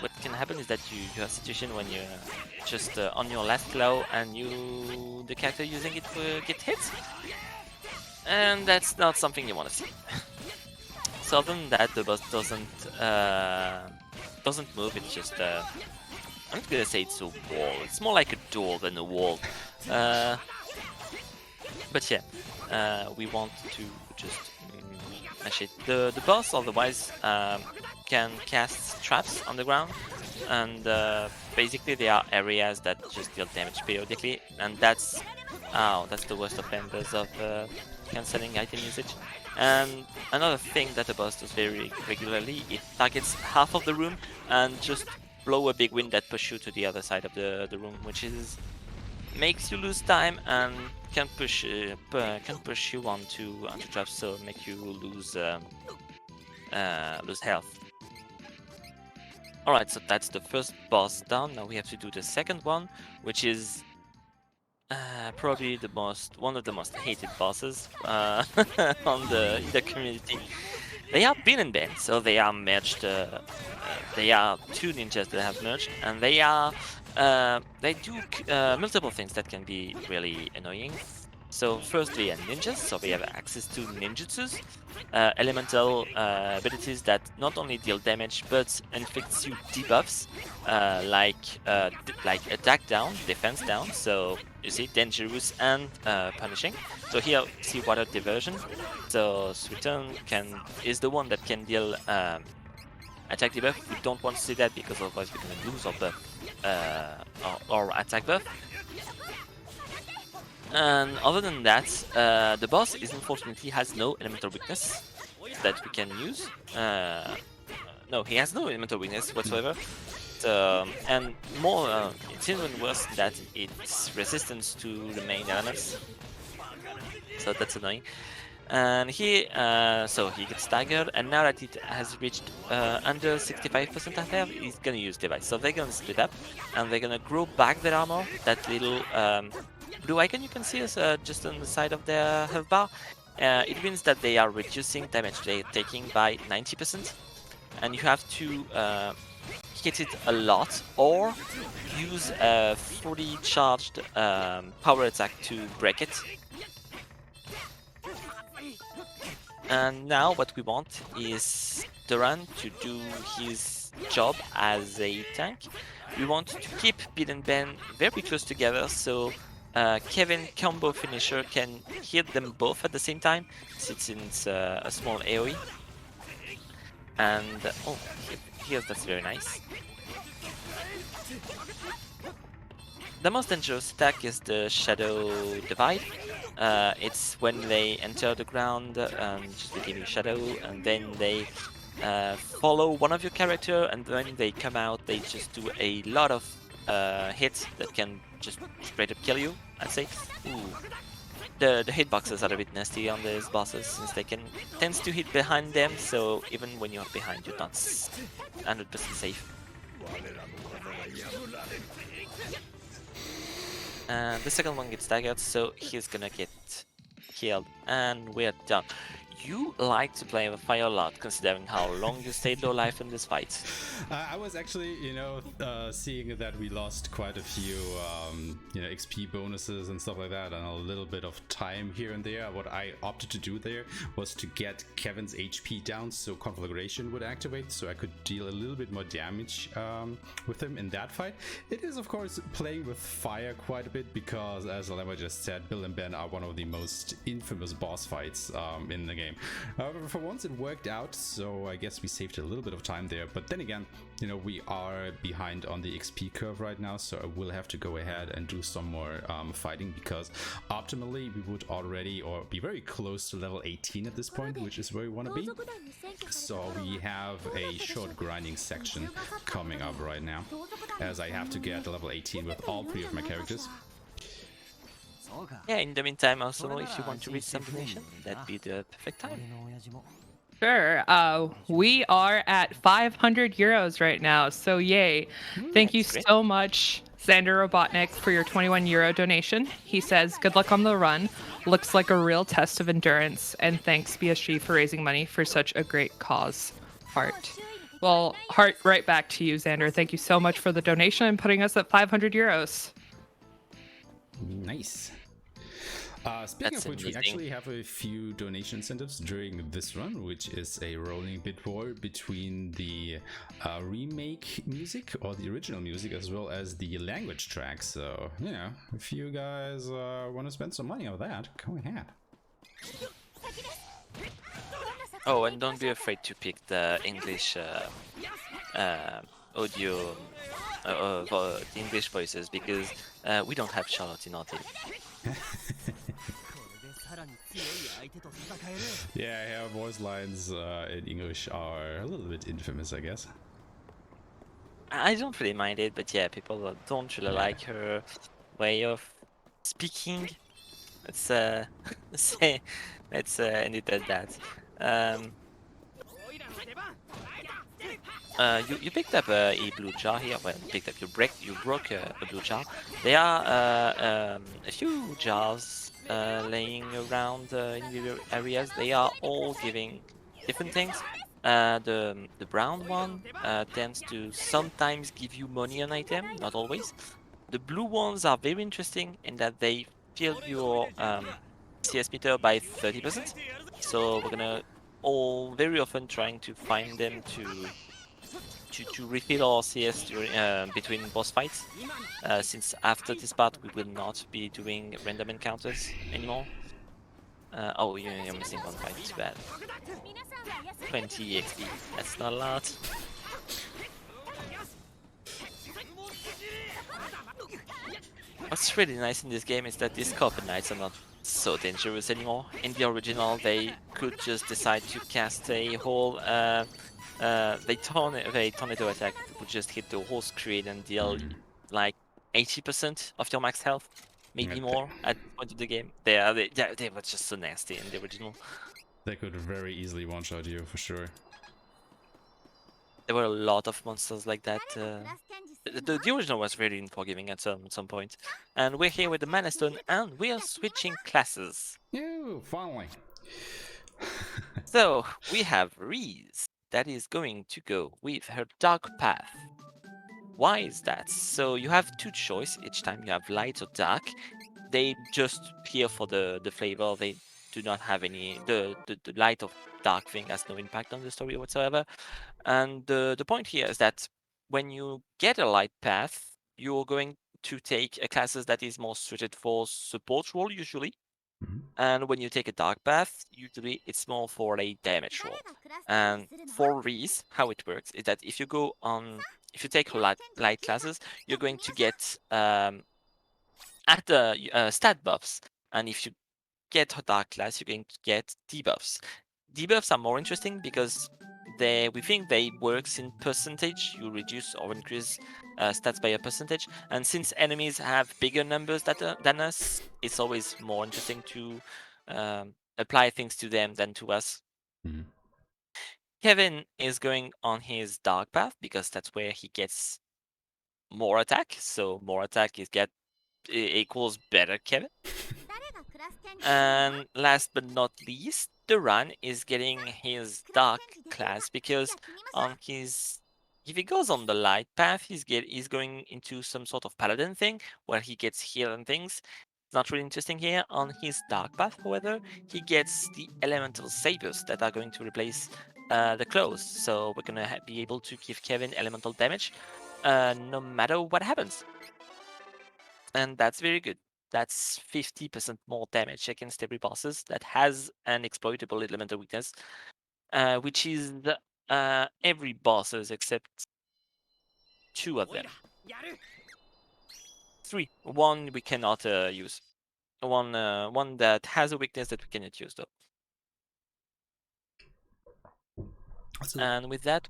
what can happen is that you have a situation when you're just on your last claw and the character using it will get hit, and that's not something you want to see. So other than that, the boss doesn't move. It's just I'm not gonna say it's a wall. It's more like a door than a wall. But yeah, we want to just actually the boss otherwise can cast traps on the ground, and basically there are areas that just deal damage periodically, and that's the worst offenders of cancelling item usage. And another thing that the boss does very regularly, it targets half of the room and just blow a big wind that pushes you to the other side of the room, which makes you lose time and can push you onto traps, so make you lose health. Alright, so that's the first boss down. Now we have to do the second one, which is probably one of the most hated bosses in the community. They are Bin and Ben, so they are merged. They are two ninjas that have merged, and they are they do multiple things that can be really annoying. So first, they are ninjas, so they have access to ninjutsus, elemental abilities that not only deal damage but inflicts you debuffs, like attack down, defense down. So you see, dangerous and punishing. So here, see water diversion. So Suiton is the one that can deal attack debuff. We don't want to see that because otherwise we're gonna lose our buff, or attack buff. And other than that, the boss unfortunately has no elemental weakness that we can use. No, he has no elemental weakness whatsoever. And more, it's even worse that it's resistance to the main elements. So that's annoying. And so he gets staggered, and now that it has reached under 65% health, he's gonna use device. So they're gonna split up, and they're gonna grow back their armor. That little blue icon you can see is just on the side of their health bar. It means that they are reducing damage they're taking by 90%, and you have to hit it a lot or use a fully charged power attack to break it. And now what we want is Duran to do his job as a tank. We want to keep Bill and Ben very close together, so Kevin combo finisher can hit them both at the same time, since it's a small AoE. And oh, here's that's very nice. The most dangerous attack is the Shadow Divide. It's when they enter the ground, just they give you Shadow, and then they follow one of your character, and when they come out, they just do a lot of hits that can just straight up kill you, I'd say. Ooh. The hitboxes are a bit nasty on these bosses, since they tends to hit behind them, so even when you're behind, you're not 100% safe. And the second one gets staggered, so he's gonna get killed, and we're done. You like to play with fire a lot, considering how long you stayed low life in this fight. I was actually, seeing that we lost quite a few, XP bonuses and stuff like that, and a little bit of time here and there. What I opted to do there was to get Kevin's HP down, so conflagration would activate, so I could deal a little bit more damage with him in that fight. It is, of course, playing with fire quite a bit, because, as Lemma just said, Bill and Ben are one of the most infamous boss fights in the game. However, for once it worked out, so I guess we saved a little bit of time there. But then again, we are behind on the XP curve right now, so I will have to go ahead and do some more fighting, because optimally we would already or be very close to level 18 at this point, which is where we want to be. So we have a short grinding section coming up right now, as I have to get to level 18 with all 3 of my characters. Yeah, in the meantime, also, if you want to reach some donation, that'd be the perfect time. Sure. We are at 500 euros right now, so yay. Thank you so much, Xander Robotnik, for your 21 euro donation. He says, good luck on the run. Looks like a real test of endurance. And thanks, BSG, for raising money for such a great cause. Heart. Well, heart right back to you, Xander. Thank you so much for the donation and putting us at 500 euros. Nice. Speaking of which, we actually have a few donation incentives during this run, which is a rolling bid war between the remake music, or the original music, as well as the language track. So, if you guys want to spend some money on that, go ahead. Oh, and don't be afraid to pick the English audio, the English voices, because we don't have Charlotte in our team. Yeah, her voice lines in English are a little bit infamous, I guess. I don't really mind it, but yeah, people don't really like her way of speaking. Let's end it at that. You picked up a blue jar here. Well, you broke a blue jar. There are a few jars laying around in the areas. They are all giving different things. The brown one tends to sometimes give you money on item, not always. The blue ones are very interesting in that they fill your CS meter by 30%. So we're gonna all very often trying to find them to refill our CS during between boss fights. Since after this part we will not be doing random encounters anymore. Oh, you're missing one fight. Too bad. 20 XP. That's not a lot. What's really nice in this game is that these Copper Knights are not so dangerous anymore. In the original, they could just decide to cast a whole tornado attack that would just hit the whole screen and deal like 80% of your max health, maybe more at the point of the game. They were just so nasty in the original. They could very easily one-shot you for sure. There were a lot of monsters like that. The original was really unforgiving at some point. And we're here with the Mana Stone, and we are switching classes. Ew, finally. So we have Reese that is going to go with her Dark Path. Why is that? So you have two choices each time. You have light or dark. They just here for the flavor. They do not have any the light or dark thing has no impact on the story whatsoever. And the point here is that when you get a light path, you're going to take a classes that is more suited for support role usually. And when you take a dark path, usually it's more for a damage role. And for Reese, how it works is that if you take light classes, you're going to get at the stat buffs, and if you get a dark class, you're going to get debuffs. Debuffs are more interesting because we think they works in percentage. You reduce or increase stats by a percentage, and since enemies have bigger numbers than us, it's always more interesting to apply things to them than to us. Kevin is going on his dark path because that's where he gets more attack. So more attack equals better Kevin. And last but not least, Duran is getting his dark class because on his if he goes on the light path, he's going into some sort of paladin thing where he gets heal and things. It's not really interesting here. On his dark path, however, he gets the elemental sabers that are going to replace the claws. So we're gonna be able to give Kevin elemental damage no matter what happens. And that's very good. That's 50% more damage against every bosses that has an exploitable elemental weakness, which is every bosses except 2 of them. 3. 1 we cannot use. One that has a weakness that we cannot use though. And with that,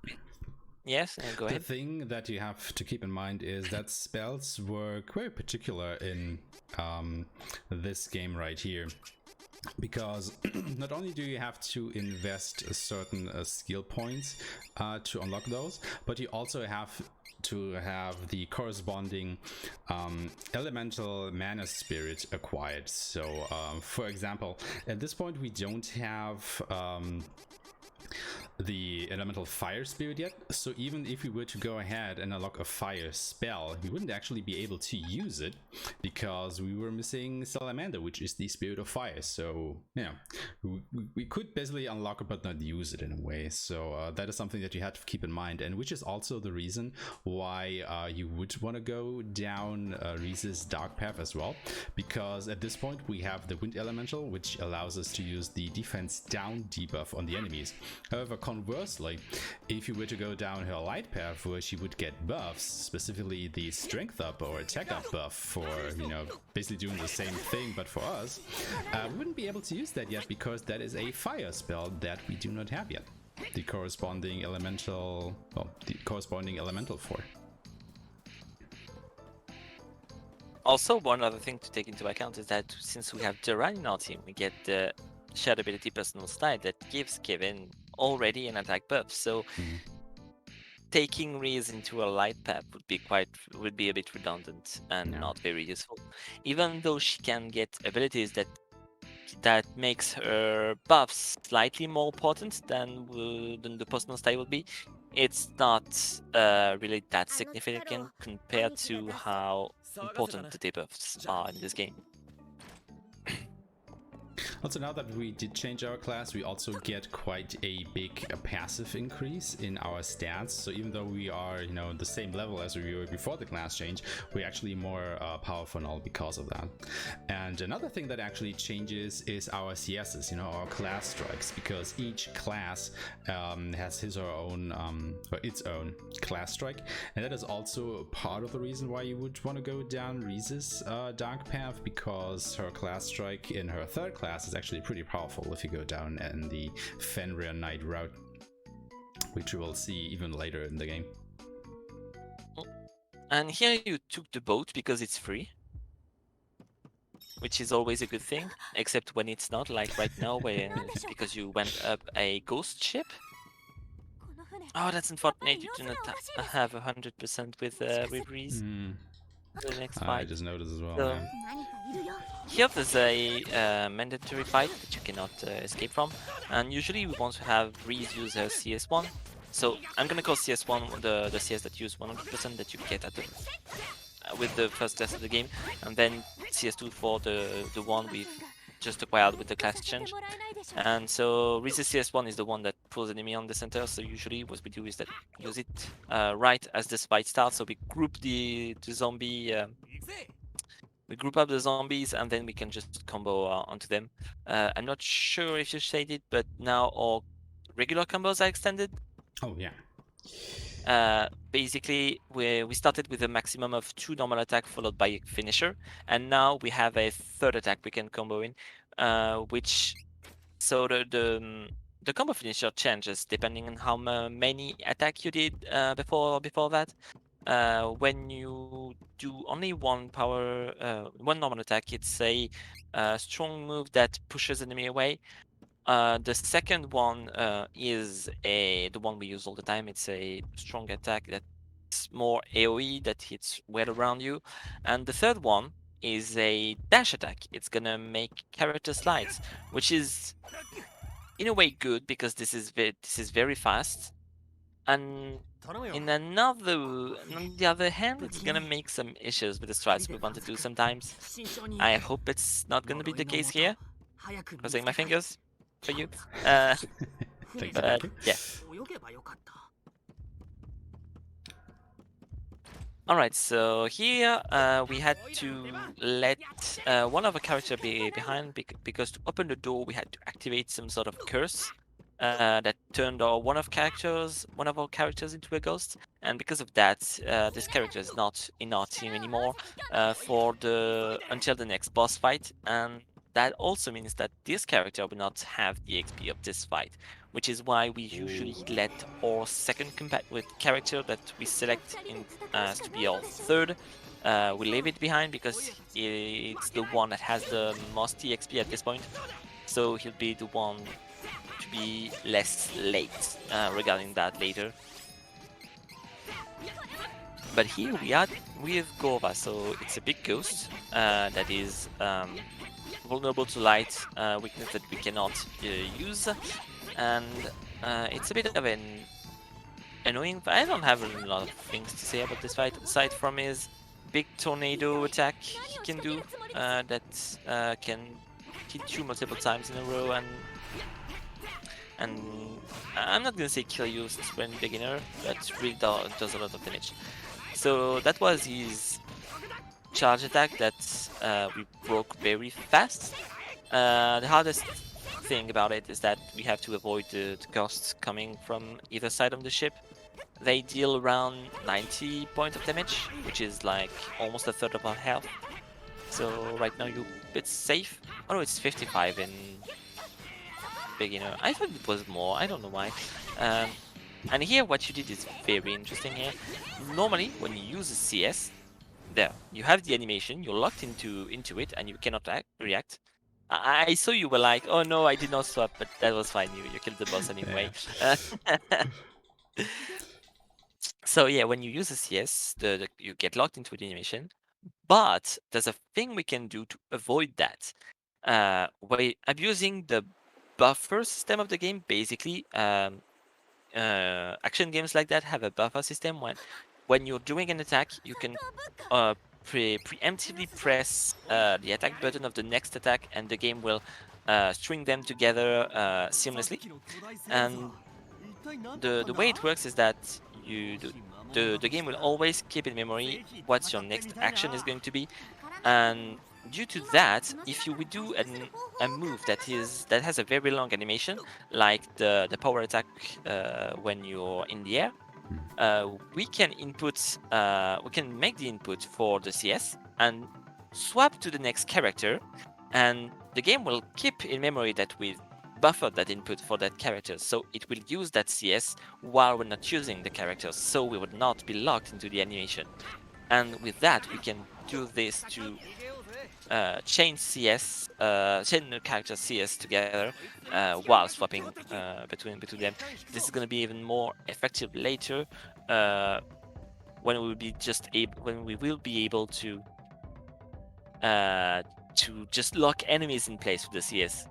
yes, go ahead. The thing that you have to keep in mind is that spells work very particular in this game right here. Because not only do you have to invest certain skill points to unlock those, but you also have to have the corresponding elemental mana spirit acquired. So for example, at this point we don't have the elemental fire spirit yet, so even if we were to go ahead and unlock a fire spell, we wouldn't actually be able to use it because we were missing Salamander, which is the spirit of fire. So yeah, we could basically unlock it but not use it in a way. So that is something that you have to keep in mind, and which is also the reason why you would want to go down Reese's dark path as well, because at this point we have the wind elemental, which allows us to use the defense down debuff on the enemies. However, conversely, if you were to go down her light path where she would get buffs, specifically the strength up or attack up buff for, you know, basically doing the same thing but for us, we wouldn't be able to use that yet because that is a fire spell that we do not have yet. The corresponding elemental, for. Also, one other thing to take into account is that since we have Duran in our team, we get the shared ability personal style that gives Kevin already an attack buff. So taking Reese into a light path would be a bit redundant and not very useful. Even though she can get abilities that that makes her buffs slightly more potent than the personal style would be. It's not really that significant compared to how important the debuffs are in this game. Also, now that we did change our class, we also get quite a big passive increase in our stats. So even though we are, the same level as we were before the class change, we're actually more powerful now because of that. And another thing that actually changes is our CSs, our class strikes, because each class has his or own, or its own class strike, and that is also part of the reason why you would want to go down Reese's dark path, because her class strike in her third class is actually pretty powerful if you go down in the Fenrir Knight route, which you will see even later in the game. And here you took the boat because it's free, which is always a good thing, except when it's not, like right now, because you went up a ghost ship. Oh, that's unfortunate. You do not have 100% with Reese. The next fight. I just noticed as well. So, yeah. Here there's a mandatory fight that you cannot escape from, and usually we want to have Reese use her CS1. So I'm gonna call CS1 the CS that use 100% that you get at the with the first test of the game, and then CS2 for the one we've just acquired with the class change. And so Reese's CS1 is the one that pulls enemy on the center. So usually what we do is that use it right as this fight starts. So we group the zombie. We group up the zombies and then we can just combo onto them. I'm not sure if you said it, but now our regular combos are extended. Oh yeah. Basically, we started with a maximum of 2 normal attack followed by a finisher, and now we have a third attack we can combo in, which so the combo finisher changes depending on how many attack you did before that. When you do only one normal attack, it's a strong move that pushes enemy away. The second one is the one we use all the time. It's a strong attack that's more AoE, that hits well around you. And the third one is a dash attack. It's gonna make character slides, which is in a way good because this is very fast. And on the other hand, it's gonna make some issues with the strides we want to do sometimes. I hope it's not gonna be the case here. Crossing my fingers for you. But yeah. Alright, so here we had to let one of our characters be behind because to open the door we had to activate some sort of curse that turned one of our characters into a ghost, and because of that this character is not in our team anymore until the next boss fight, and that also means that this character will not have the XP of this fight, which is why we usually let our second character that we select as to be our third, we leave it behind because it's the one that has the most EXP at this point, so he'll be the one to be less late regarding that later. But here we are with Gova, so it's a big ghost that is vulnerable to light, weakness that we cannot use, and it's a bit of an annoying. I don't have a lot of things to say about this fight, aside from his big tornado attack he can do that can hit you multiple times in a row, and I'm not gonna say kill you since we're a beginner, but really does a lot of damage. So that was his charge attack that we broke very fast. The hardest thing about it is that we have to avoid the ghosts coming from either side of the ship. They deal around 90 points of damage, which is like almost a third of our health. So right now you're a bit safe. Oh no, it's 55 in beginner. I thought it was more, I don't know why. And here what you did is very interesting here. Normally when you use a CS, there, you have the animation, you're locked into it and you cannot react. I saw you were like, oh no, I did not swap, but that was fine, you killed the boss anyway. So yeah, when you use a CS, you get locked into the animation, but there's a thing we can do to avoid that. by abusing the buffer system of the game. Basically, action games like that have a buffer system. When you're doing an attack, you can preemptively press the attack button of the next attack, and the game will string them together seamlessly. And the way it works is that the game will always keep in memory what your next action is going to be, and due to that, if you would do a move that has a very long animation, like the power attack when you're in the air, we can make the input for the CS and swap to the next character, and the game will keep in memory that we buffered that input for that character, so it will use that CS while we're not using the characters, so we would not be locked into the animation. And with that, we can do this to chain the character CS together while swapping between them. This is going to be even more effective later when we will be able to just lock enemies in place with the CS.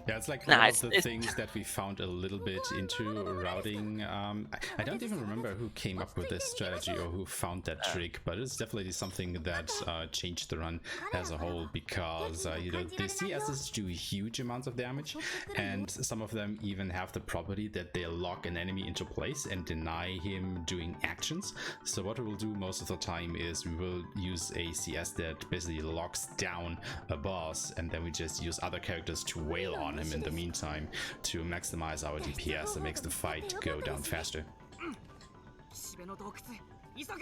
Yeah, it's like one of the things that we found a little bit into routing. I don't even remember who came up with this strategy or who found that trick, but it's definitely something that changed the run as a whole, because you know, the CSs do huge amounts of damage, and some of them even have the property that they lock an enemy into place and deny him doing actions. So what we will do most of the time is we will use a CS that basically locks down a boss, and then we just use other characters to wail on him in the meantime to maximize our DPS and makes the fight go down faster.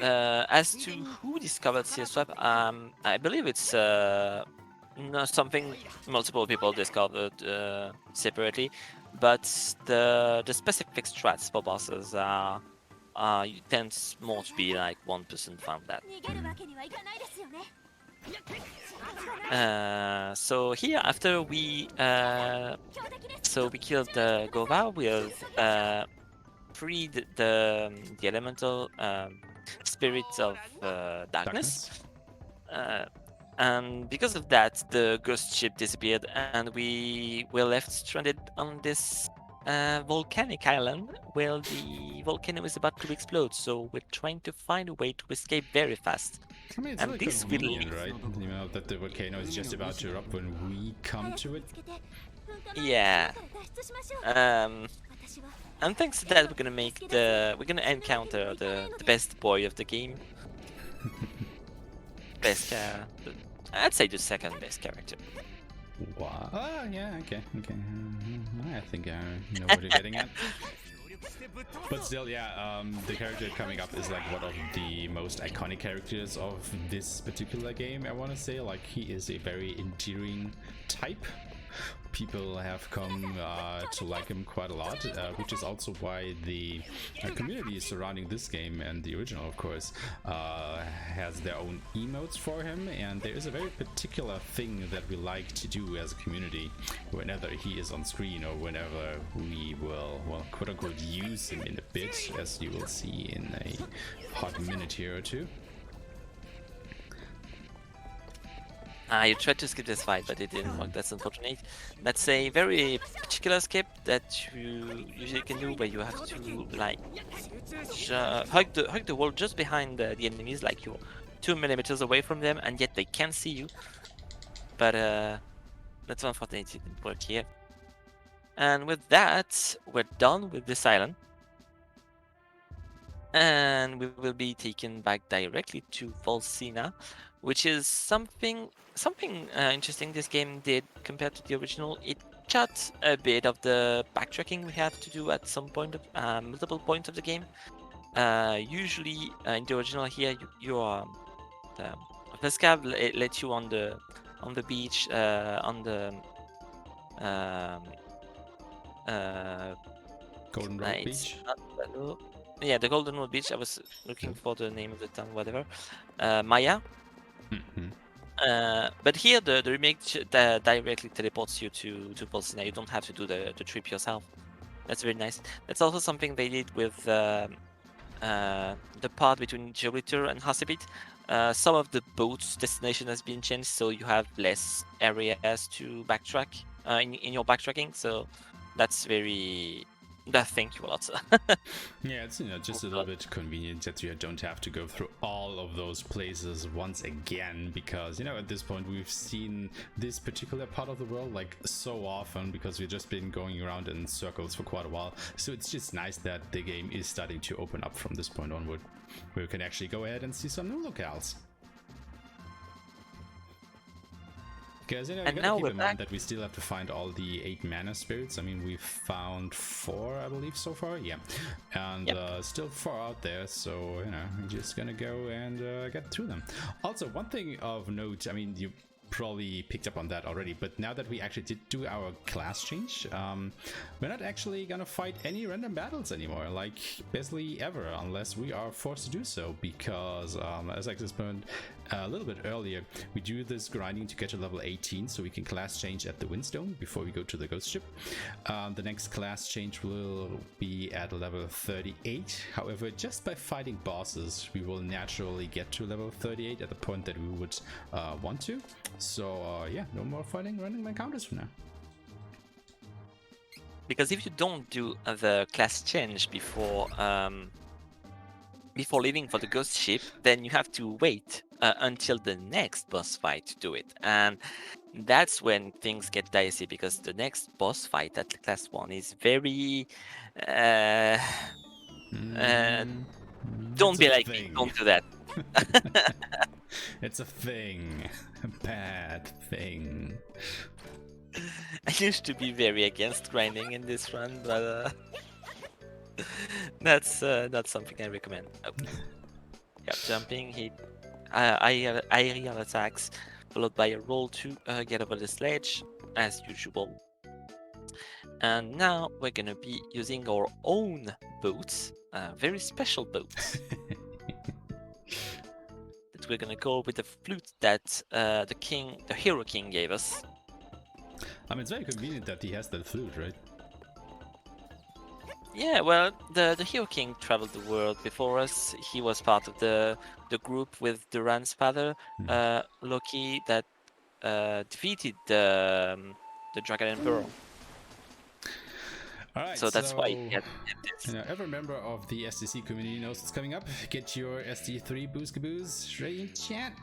As to who discovered CS Swap, I believe it's something multiple people discovered separately, but the specific strats for bosses tends more to be like 1% found that. So here, after we killed the Gova, we'll freed the elemental spirits of darkness. And because of that, the ghost ship disappeared, and we were left stranded on this volcanic island where the volcano is about to explode. So we're trying to find a way to escape very fast. I mean, it's really convenient, right? You know, that the volcano is just about to erupt when we come to it. Yeah. And thanks to that, we're gonna encounter the best boy of the game. Best, I'd say the second best character. Wow. Oh, yeah, okay. I think I know what you're getting at. But still, yeah, the character coming up is like one of the most iconic characters of this particular game, I want to say. Like, he is a very endearing type. People have come to like him quite a lot, which is also why the community surrounding this game and the original, of course, has their own emotes for him. And there is a very particular thing that we like to do as a community whenever he is on screen, or whenever we will, well, quote unquote, use him in a bit, as you will see in a hot minute here or two. You tried to skip this fight, but it didn't work. That's unfortunate. That's a very particular skip that you usually can do, where you have to like hug the wall just behind the enemies, like you're 2 millimeters away from them, and yet they can't see you. But that's unfortunate. It didn't work here. And with that, we're done with this island, and we will be taken back directly to Volsina, which is something interesting this game did compared to the original. It cut a bit of the backtracking we have to do at some point of multiple points of the game. Usually in the original here, the scab lets you on the beach on the Golden Road Beach. Yeah, the Golden Road Beach. I was looking for the name of the town, whatever. Maya. But here the remake directly teleports you to Volsina. You don't have to do the trip yourself. That's very nice. That's also something they did with the part between Jupiter and Hasebit, Some of the boats' destination has been changed, so you have less areas to backtrack in your backtracking. So that's very thank you a lot. Yeah, it's just a little bit convenient that you don't have to go through all of those places once again, because at this point we've seen this particular part of the world like so often, because we've just been going around in circles for quite a while. So it's just nice that the game is starting to open up from this point onward, where we can actually go ahead and see some new locales. Because you gotta keep in mind that we still have to find all the 8 mana spirits. I mean, we've found 4, I believe, so far. Yeah, and still 4 out there. So we're just gonna go and get through them. Also, one thing of note. I mean, you probably picked up on that already, but now that we actually did do our class change, we're not actually gonna fight any random battles anymore, like basically ever, unless we are forced to do so, because as I explained a little bit earlier, we do this grinding to get to level 18 so we can class change at the Windstone before we go to the Ghost Ship. The next class change will be at level 38. However, just by fighting bosses, we will naturally get to level 38 at the point that we would want to. So yeah, no more fighting random encounters for now. Because if you don't do the class change before leaving for the Ghost Ship, then you have to wait until the next boss fight to do it, and that's when things get dicey, because the next boss fight at class 1 is very don't be like me, don't do that. It's a thing. A bad thing. I used to be very against grinding in this run, but that's not something I recommend. Okay. Yep, jumping, hit, aerial attacks, followed by a roll to get over the sledge, as usual. And now we're gonna be using our own boats, very special boats. That we're gonna go with the flute that the Hero King gave us. I mean, it's very convenient that he has that flute, right? Yeah, well, the Hero King traveled the world before us. He was part of the group with Duran's father, Loki, that defeated the Dragon Emperor. All right, so that's why he had this. Every member of the SDC community knows what's coming up. Get your SD3 booskaboos ready in chat.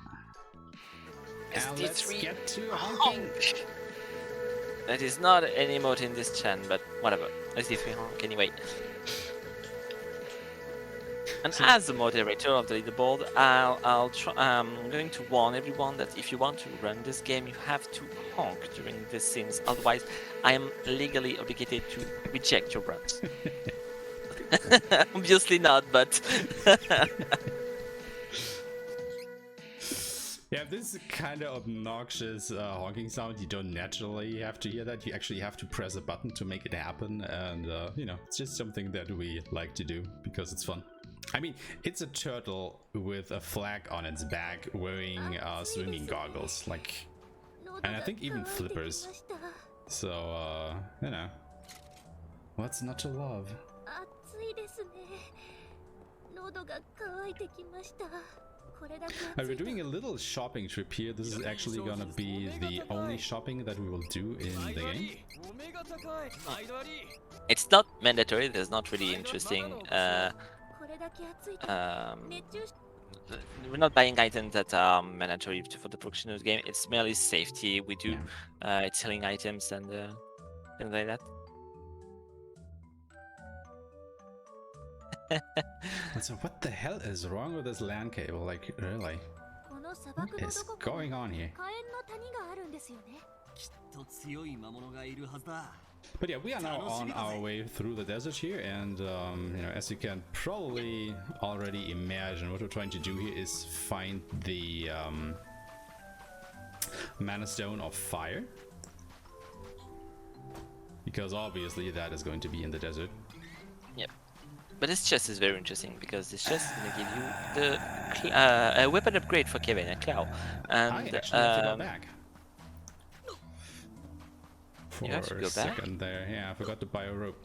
And let's get to honking. That is not an emote in this chan, but whatever. SD3 honk anyway. And as the moderator of the leaderboard, I'm going to warn everyone that if you want to run this game, you have to honk during these scenes. Otherwise, I am legally obligated to reject your runs. Obviously not, but... Yeah, this is kind of obnoxious honking sound. You don't naturally have to hear that. You actually have to press a button to make it happen. And, it's just something that we like to do because it's fun. I mean, it's a turtle with a flag on its back wearing swimming goggles, and I think even flippers. So, what's not to love? We're doing a little shopping trip here. This is actually gonna be the only shopping that we will do in the game. It's not mandatory. There's not really interesting. We're not buying items that are mandatory for the production of the game. It's merely safety. We do it's selling items and things like that. So what the hell is wrong with this LAN cable? Like, really? What is going on here? But yeah, we are now on our way through the desert here, and as you can probably already imagine, what we're trying to do here is find the Mana Stone of Fire, because obviously that is going to be in the desert. Yep. But this chest is very interesting because this chest is going to give you the a weapon upgrade for Kevin, a claw. And I actually have to go back. You have to go a second there. Yeah, I forgot to buy a rope.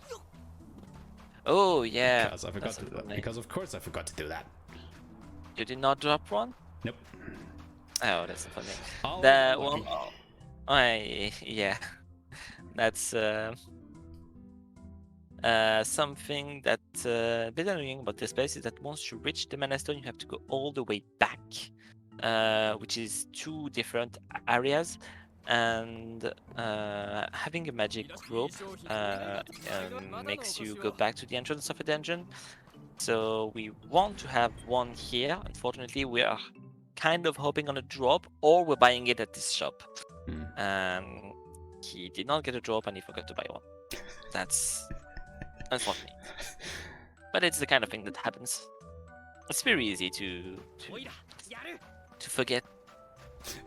Oh yeah. Because I forgot to, because of course I forgot to do that. You did not drop one? Nope. Oh, that's funny. Oh, That well, one, yeah, that's something that a bit annoying about this place is that once you reach the Mana Stone, you have to go all the way back, which is 2 different areas, and having a magic rope makes you go back to the entrance of a dungeon. So we want to have one here. Unfortunately, we are kind of hoping on a drop, or we're buying it at this shop. Hmm. He did not get a drop, and he forgot to buy one. That's unfortunate. But it's the kind of thing that happens. It's very easy to forget.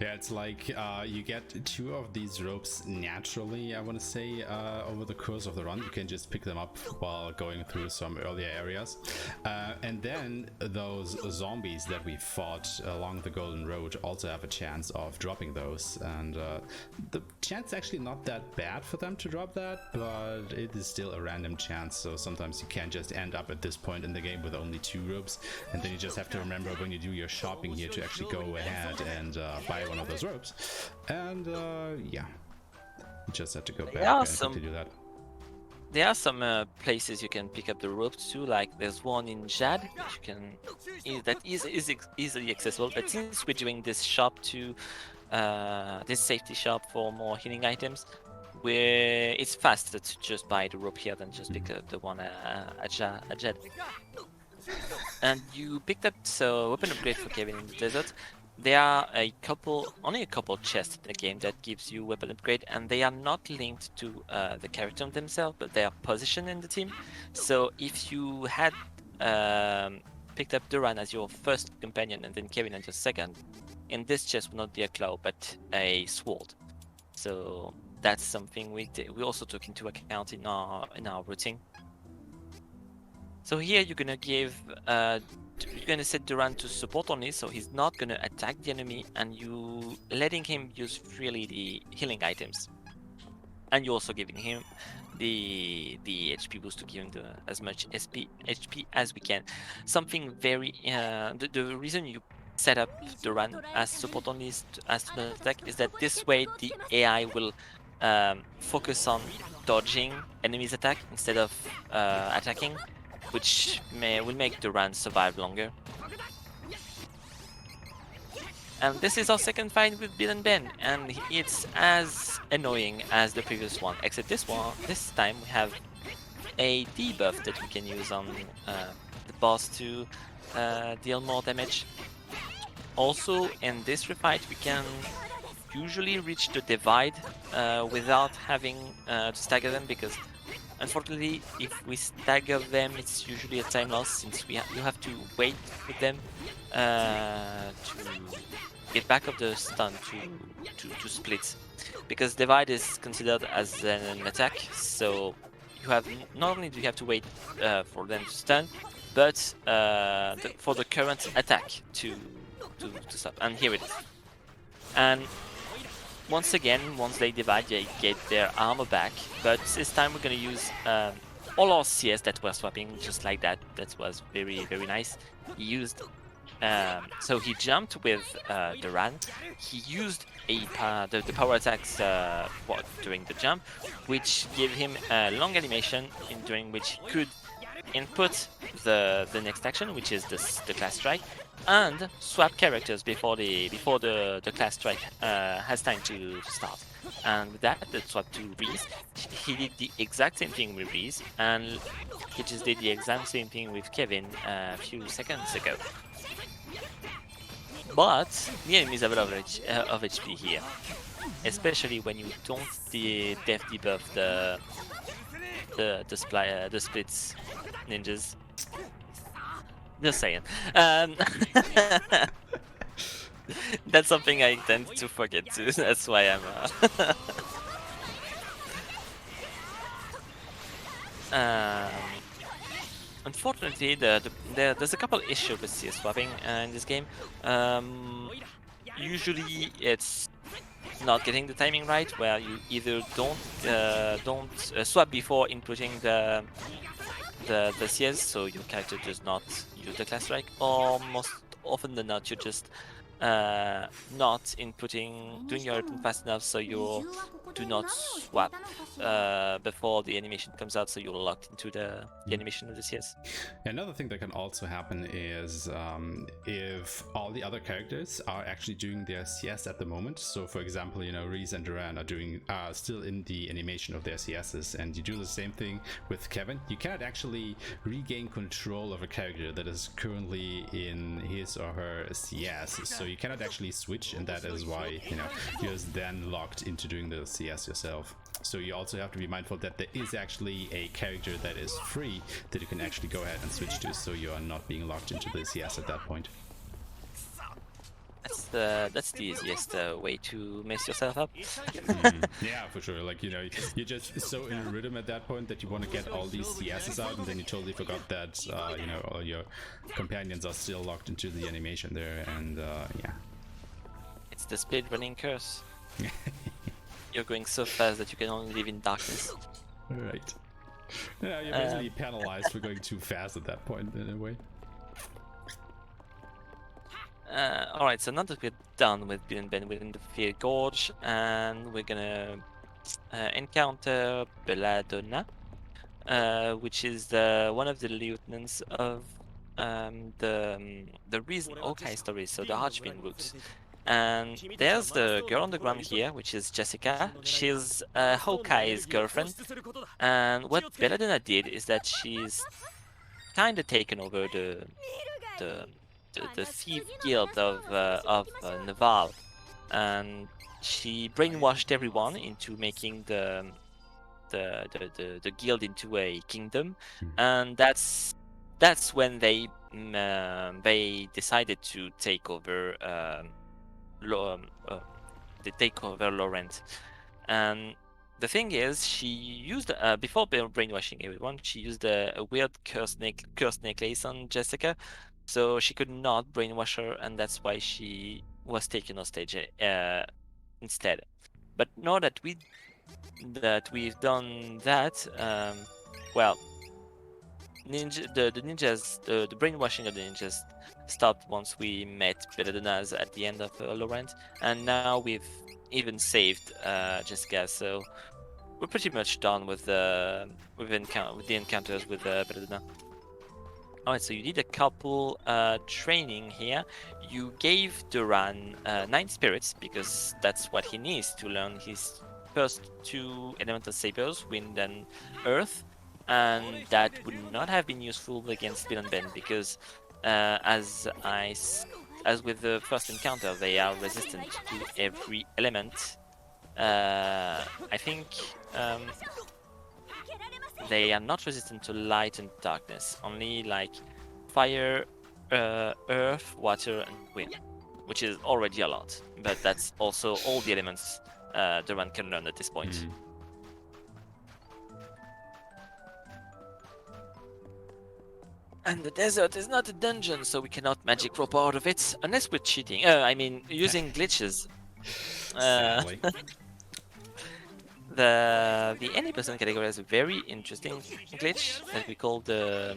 Yeah, it's like you get 2 of these ropes naturally, I want to say, over the course of the run. You can just pick them up while going through some earlier areas. And then those zombies that we fought along the Golden Road also have a chance of dropping those. And the chance is actually not that bad for them to drop that, but it is still a random chance. So sometimes you can just end up at this point in the game with only 2 ropes. And then you just have to remember when you do your shopping here to actually go ahead and buy one of those ropes, and yeah, you just have to go back and quickly do that. There are some places you can pick up the ropes too, like there's one in Jad, which you can that is easily accessible. But since we're doing this shop to this safety shop for more healing items, it's faster to just buy the rope here than just pick up the one at Jad. And you picked up weapon upgrade for Kevin in the desert. There are only a couple chests in the game that gives you weapon upgrade, and they are not linked to the character themselves, but they are positioned in the team. So if you had picked up Duran as your first companion and then Kevin as your second, in this chest would not be a claw but a sword. So that's something we also took into account in our routing. So here you're gonna you're gonna set Duran to support only, so he's not gonna attack the enemy, and you letting him use freely the healing items, and you're also giving him the HP boost to give him as much HP as we can. Something very the reason you set up Duran as support only as to not attack is that this way the AI will focus on dodging enemies' attack instead of attacking, which will make Duran survive longer. And this is our second fight with Bill and Ben, and it's as annoying as the previous one, except this time we have a debuff that we can use on the boss to deal more damage. Also, in this refight, we can usually reach the divide without having to stagger them, because unfortunately, if we stagger them, it's usually a time loss, since you have to wait with them to get back of the stun to split. Because divide is considered as an attack, so you have not only do you have to wait for them to stun, but for the current attack to stop. And here it is. And once again, once they divide, they get their armor back, but this time we're gonna use all our CS that we're swapping just like that. That was very, very nice. He used, so he jumped with Duran. He used the power attacks during the jump, which gave him a long animation during which he could input the next action, which is the class strike, and swap characters before the class strike has time to start. And with that, the swap to Reese, he did the exact same thing with Reese, and he just did the exact same thing with Kevin a few seconds ago. But the enemies have a lot of HP here, especially when you don't death debuff the splits ninjas. Just saying. That's something I tend to forget too. That's why I'm. Unfortunately, there's a couple issues with CS swapping in this game. Usually, it's not getting the timing right, where you either don't swap before inputting the CS, so your character does not use the class strike, or most often than not, you just not doing your item fast enough so you do not swap before the animation comes out, so you're locked into the animation of the CS. Another thing that can also happen is if all the other characters are actually doing their CS at the moment. So, for example, Reese and Duran are still in the animation of their CSs, and you do the same thing with Kevin. You cannot actually regain control of a character that is currently in his or her CS. So you cannot actually switch, and that is why you're then locked into doing the CS yourself. So you also have to be mindful that there is actually a character that is free that you can actually go ahead and switch to, so you are not being locked into the CS at that point. That's the easiest way to mess yourself up. Yeah, for sure. Like, you're just so in a rhythm at that point that you want to get all these CSs out, and then you totally forgot that all your companions are still locked into the animation there, and yeah. It's the speedrunning curse. You're going so fast that you can only live in darkness. Right. Yeah, you're basically penalized for going too fast at that point, in a way. Alright, so now that we're done with Bill and Ben within the Fear Gorge, and we're gonna encounter Belladonna, which is one of the lieutenants of the reason Okai story, so the Archfiend route. And there's the girl on the ground here, which is Jessica. She's Hawkeye's girlfriend. And what Belladonna did is that she's kind of taken over the thief guild of Naval, and she brainwashed everyone into making the guild into a kingdom, and that's when they decided to take over Laurent. And the thing is, she used before brainwashing everyone, she used a weird curse necklace on Jessica, so she could not brainwash her, and that's why she was taken hostage instead. But now that we've done that, well, the ninjas, the brainwashing of the ninjas stopped once we met Belladonna's at the end of Laurent, and now we've even saved Jessica, so we're pretty much done with the encounters with Belladonna. Alright, so you did a couple training here. You gave Duran 9 spirits because that's what he needs to learn his first 2 elemental sabers, wind and earth, and that would not have been useful against Bill and Ben because as with the first encounter, they are resistant to every element. I think they are not resistant to light and darkness, only like fire, earth, water, and wind, which is already a lot. But that's also all the elements Duran can learn at this point. And the desert is not a dungeon, so we cannot magic rope out of it unless we're cheating. I mean, using glitches. Sadly. The any person category has a very interesting glitch that we call the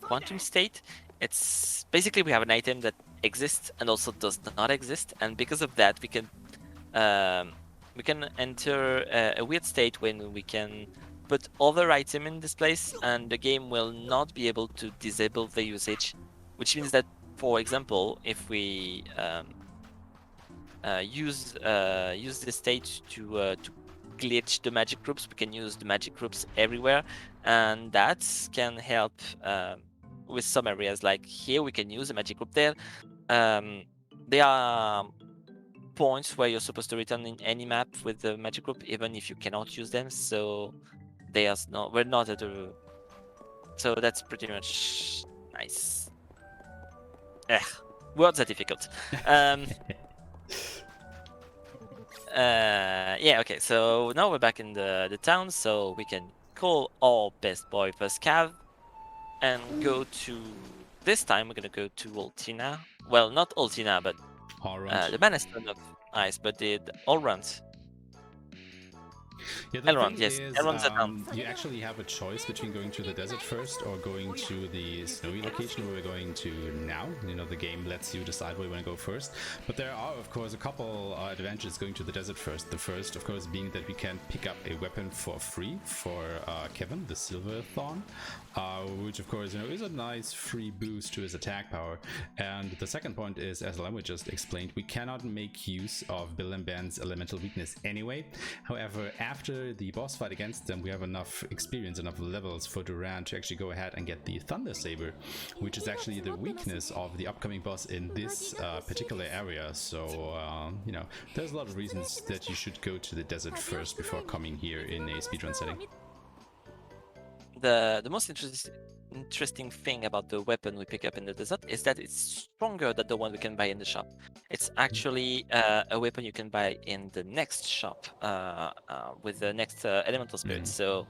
quantum state. It's basically we have an item that exists and also does not exist, and because of that we can enter a weird state when we can put other item in this place, and the game will not be able to disable the usage, which means that, for example, if we use the state to glitch the magic groups, we can use the magic groups everywhere, and that can help with some areas. Like here we can use a magic group there. There are points where you're supposed to return in any map with the magic group even if you cannot use them, so we're not at a, so that's pretty much nice. Words are difficult. Yeah, okay, so now we're back in the town, so we can call our best boy first Cav and go to, this time we're gonna go to Altina. Well, not Altina, but the Bannerstone of Ice, but the Allround. Yeah, the Elrond, thing yes, is, Elrond's a town. you actually have a choice between going to the desert first or going to the snowy location where we're going to now. You know, the game lets you decide where you want to go first. But there are, of course, a couple advantages going to the desert first. The first, of course, being that we can pick up a weapon for free for Kevin, the Silver Thorn, which, of course, you know, is a nice free boost to his attack power. And the second point is, as Lemmy just explained, we cannot make use of Bill and Ben's elemental weakness anyway. However, after the boss fight against them, we have enough experience, enough levels for Duran to actually go ahead and get the Thunder Saber, which is actually the weakness of the upcoming boss in this particular area. So, you know, there's a lot of reasons that you should go to the desert first before coming here in a speedrun setting. The most interesting thing about the weapon we pick up in the desert is that it's stronger than the one we can buy in the shop. It's actually a weapon you can buy in the next shop with the next elemental spirit. So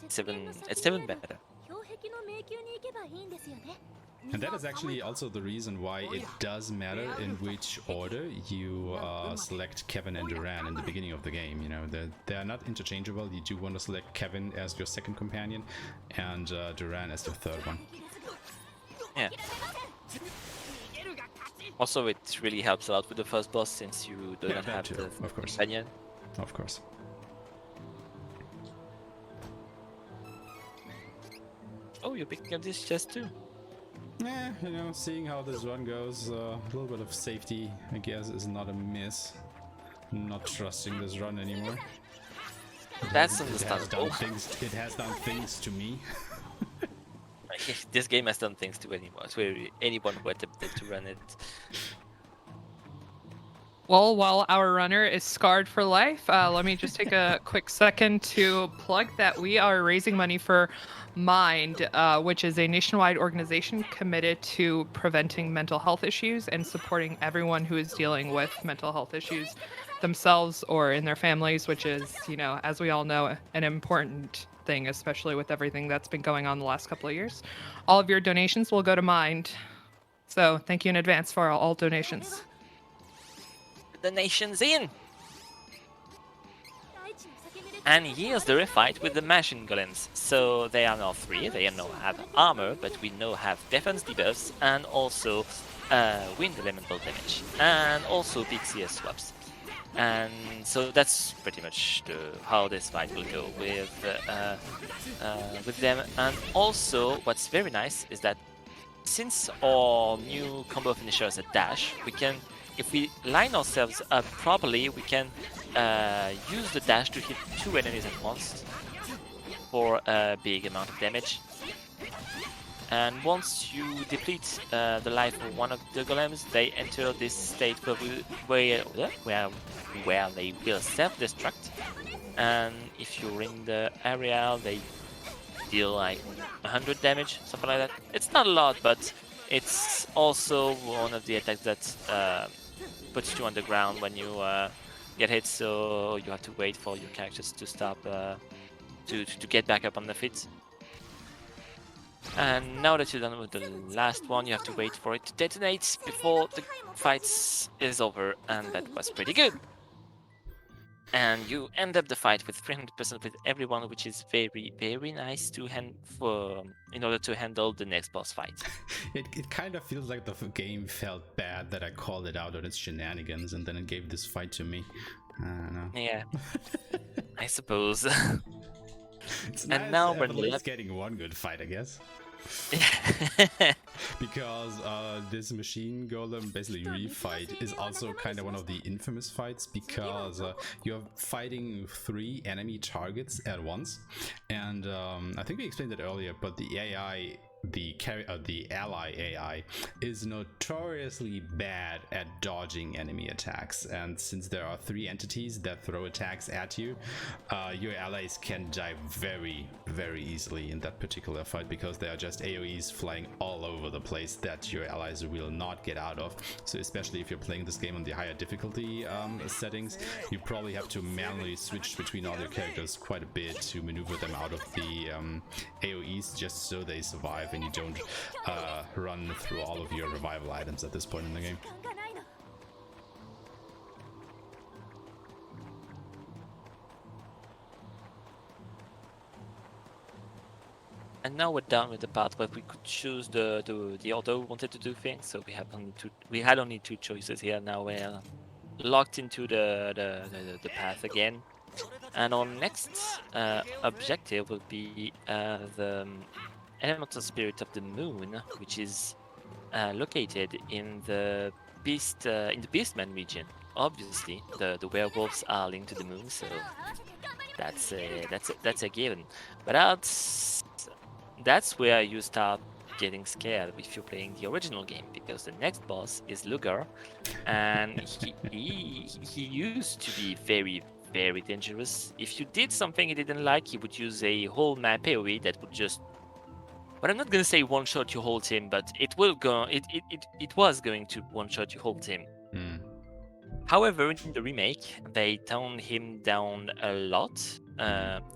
it's even better. And that is actually also the reason why it does matter in which order you select Kevin and Duran in the beginning of the game. You know, they are not interchangeable. You do want to select Kevin as your second companion and Duran as the third one. Yeah. Also, it really helps a lot with the first boss since you don't have too, the of course. companion. Of course. Oh, you're picking up this chest too. Yeah, you know, seeing how this run goes, a little bit of safety, I guess, is not a miss. Not trusting this run anymore. That's understandable. It has done things to me. This game has done things to anyone. So anyone who attempted to run it. Well, while our runner is scarred for life, let me just take a quick second to plug that we are raising money for Mind, which is a nationwide organization committed to preventing mental health issues and supporting everyone who is dealing with mental health issues themselves or in their families, which is, you know, as we all know, an important thing, especially with everything that's been going on the last couple of years. All of your donations will go to Mind. So thank you in advance for all donations. The nation's in! And here's the fight with the machine golems. So they are now 3, they now have armor, but we now have defense debuffs and also wind elemental damage. And also big CS swaps. And so that's pretty much how this fight will go with them. And also, what's very nice is that since our new combo finisher is a dash, we can, if we line ourselves up properly, we can use the dash to hit 2 enemies at once for a big amount of damage. And once you deplete the life of one of the golems, they enter this state where they will self-destruct. And if you're in the area, they deal like 100 damage, something like that. It's not a lot, but it's also one of the attacks that puts you on the ground when you get hit, so you have to wait for your characters to stop to get back up on the feet. And now that you're done with the last one, you have to wait for it to detonate before the fight is over, and that was pretty good. And you end up the fight with 300% with everyone, which is very, very nice to in order to handle the next boss fight. It kind of feels like the game felt bad that I called it out on its shenanigans, and then it gave this fight to me. I don't know. Yeah, I suppose. It's And nice now to we're at least getting one good fight, I guess. Because this machine golem basically refight is also kind of one of the infamous fights, because you're fighting 3 enemy targets at once, and I think we explained it earlier, but the AI, the ally AI, is notoriously bad at dodging enemy attacks, and since there are 3 entities that throw attacks at you, your allies can die very, very easily in that particular fight, because there are just AoEs flying all over the place that your allies will not get out of. So especially if you're playing this game on the higher difficulty settings, you probably have to manually switch between all your characters quite a bit to maneuver them out of the AoEs, just so they survive and you don't run through all of your revival items at this point in the game. And now we're done with the part where we could choose the auto who wanted to do things. So we had only two choices here. Now we're locked into the path again. And our next objective will be the elemental spirit of the moon, which is located in the Beastman region. Obviously, the werewolves are linked to the moon, so that's a given. But that's where you start getting scared if you're playing the original game, because the next boss is Lugar, and he used to be very dangerous. If you did something he didn't like, he would use a whole map AoE that would just, but I'm not gonna say one shot you whole team, but it was going to one shot you whole team. However, in the remake, they toned him down a lot.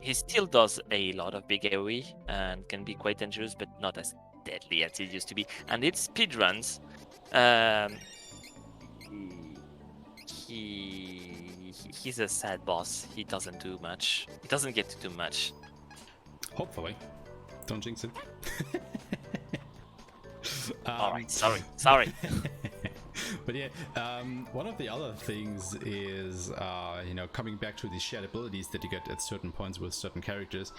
He still does a lot of big AoE and can be quite dangerous, but not as deadly as he used to be. And it's speedruns. He's a sad boss. He doesn't do much. He doesn't get to do much. Hopefully. Don't jinx it. Alright, sorry. But yeah, one of the other things is, coming back to the shared abilities that you get at certain points with certain characters.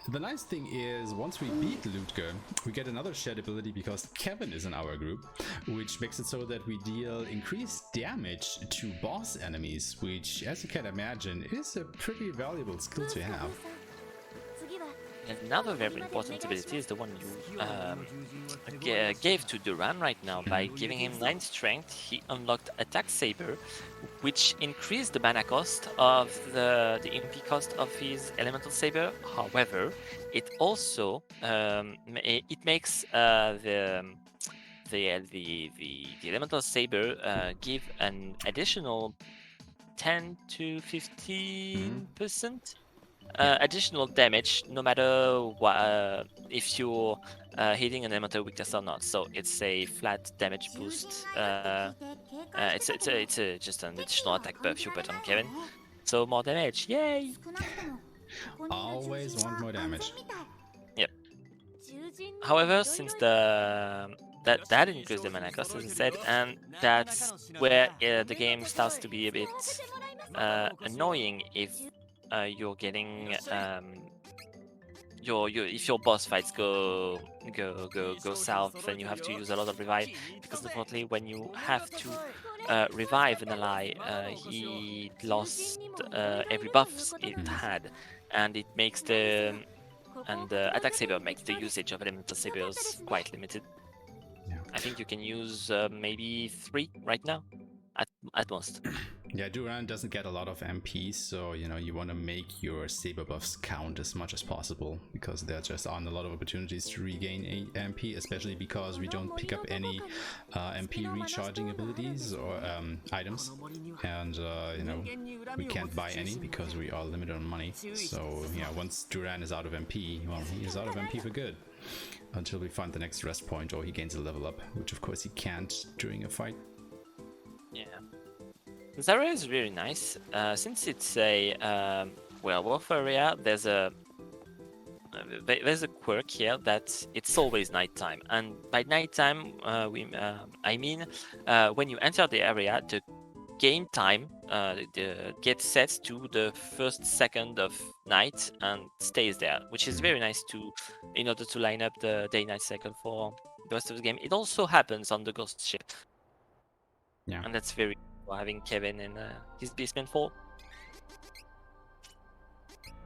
The nice thing is, once we beat Ludger, we get another shared ability because Kevin is in our group, which makes it so that we deal increased damage to boss enemies, which, as you can imagine, is a pretty valuable skill to have. Another very important ability is the one you gave to Duran right now. By giving him 9 strength, he unlocked Attack Saber, which increased the mana cost of the MP cost of his Elemental Saber. However, it also it makes the Elemental Saber give an additional 10 to 15%. Additional damage, no matter what, if you're hitting an elemental weakness or not. So it's a flat damage boost. It's just an additional attack buff you put on Kevin. So more damage, yay! Always want more damage. Yep. However, since that increases the mana cost, as I said, and that's where the game starts to be a bit annoying if you're getting if your boss fights go south, then you have to use a lot of revive, because unfortunately when you have to revive an ally, he lost every buff it had, and it makes the attack saber makes the usage of elemental sabers quite limited. Yeah. I think you can use maybe 3 right now at most. Yeah, Duran doesn't get a lot of MP, so you want to make your saber buffs count as much as possible, because there just aren't a lot of opportunities to regain MP, especially because we don't pick up any MP recharging abilities or items, and we can't buy any because we are limited on money. So yeah, once Duran is out of MP, well, he is out of MP for good until we find the next rest point or he gains a level up, which of course he can't during a fight. Yeah. This area is really nice. Since it's a werewolf area, there's a quirk here that it's always nighttime, and by nighttime I mean when you enter the area, the game time gets set to the first second of night and stays there, which is very nice in order to line up the day-night cycle for the rest of the game. It also happens on the ghost ship. Yeah. And that's very cool, having Kevin in his Beastman 4.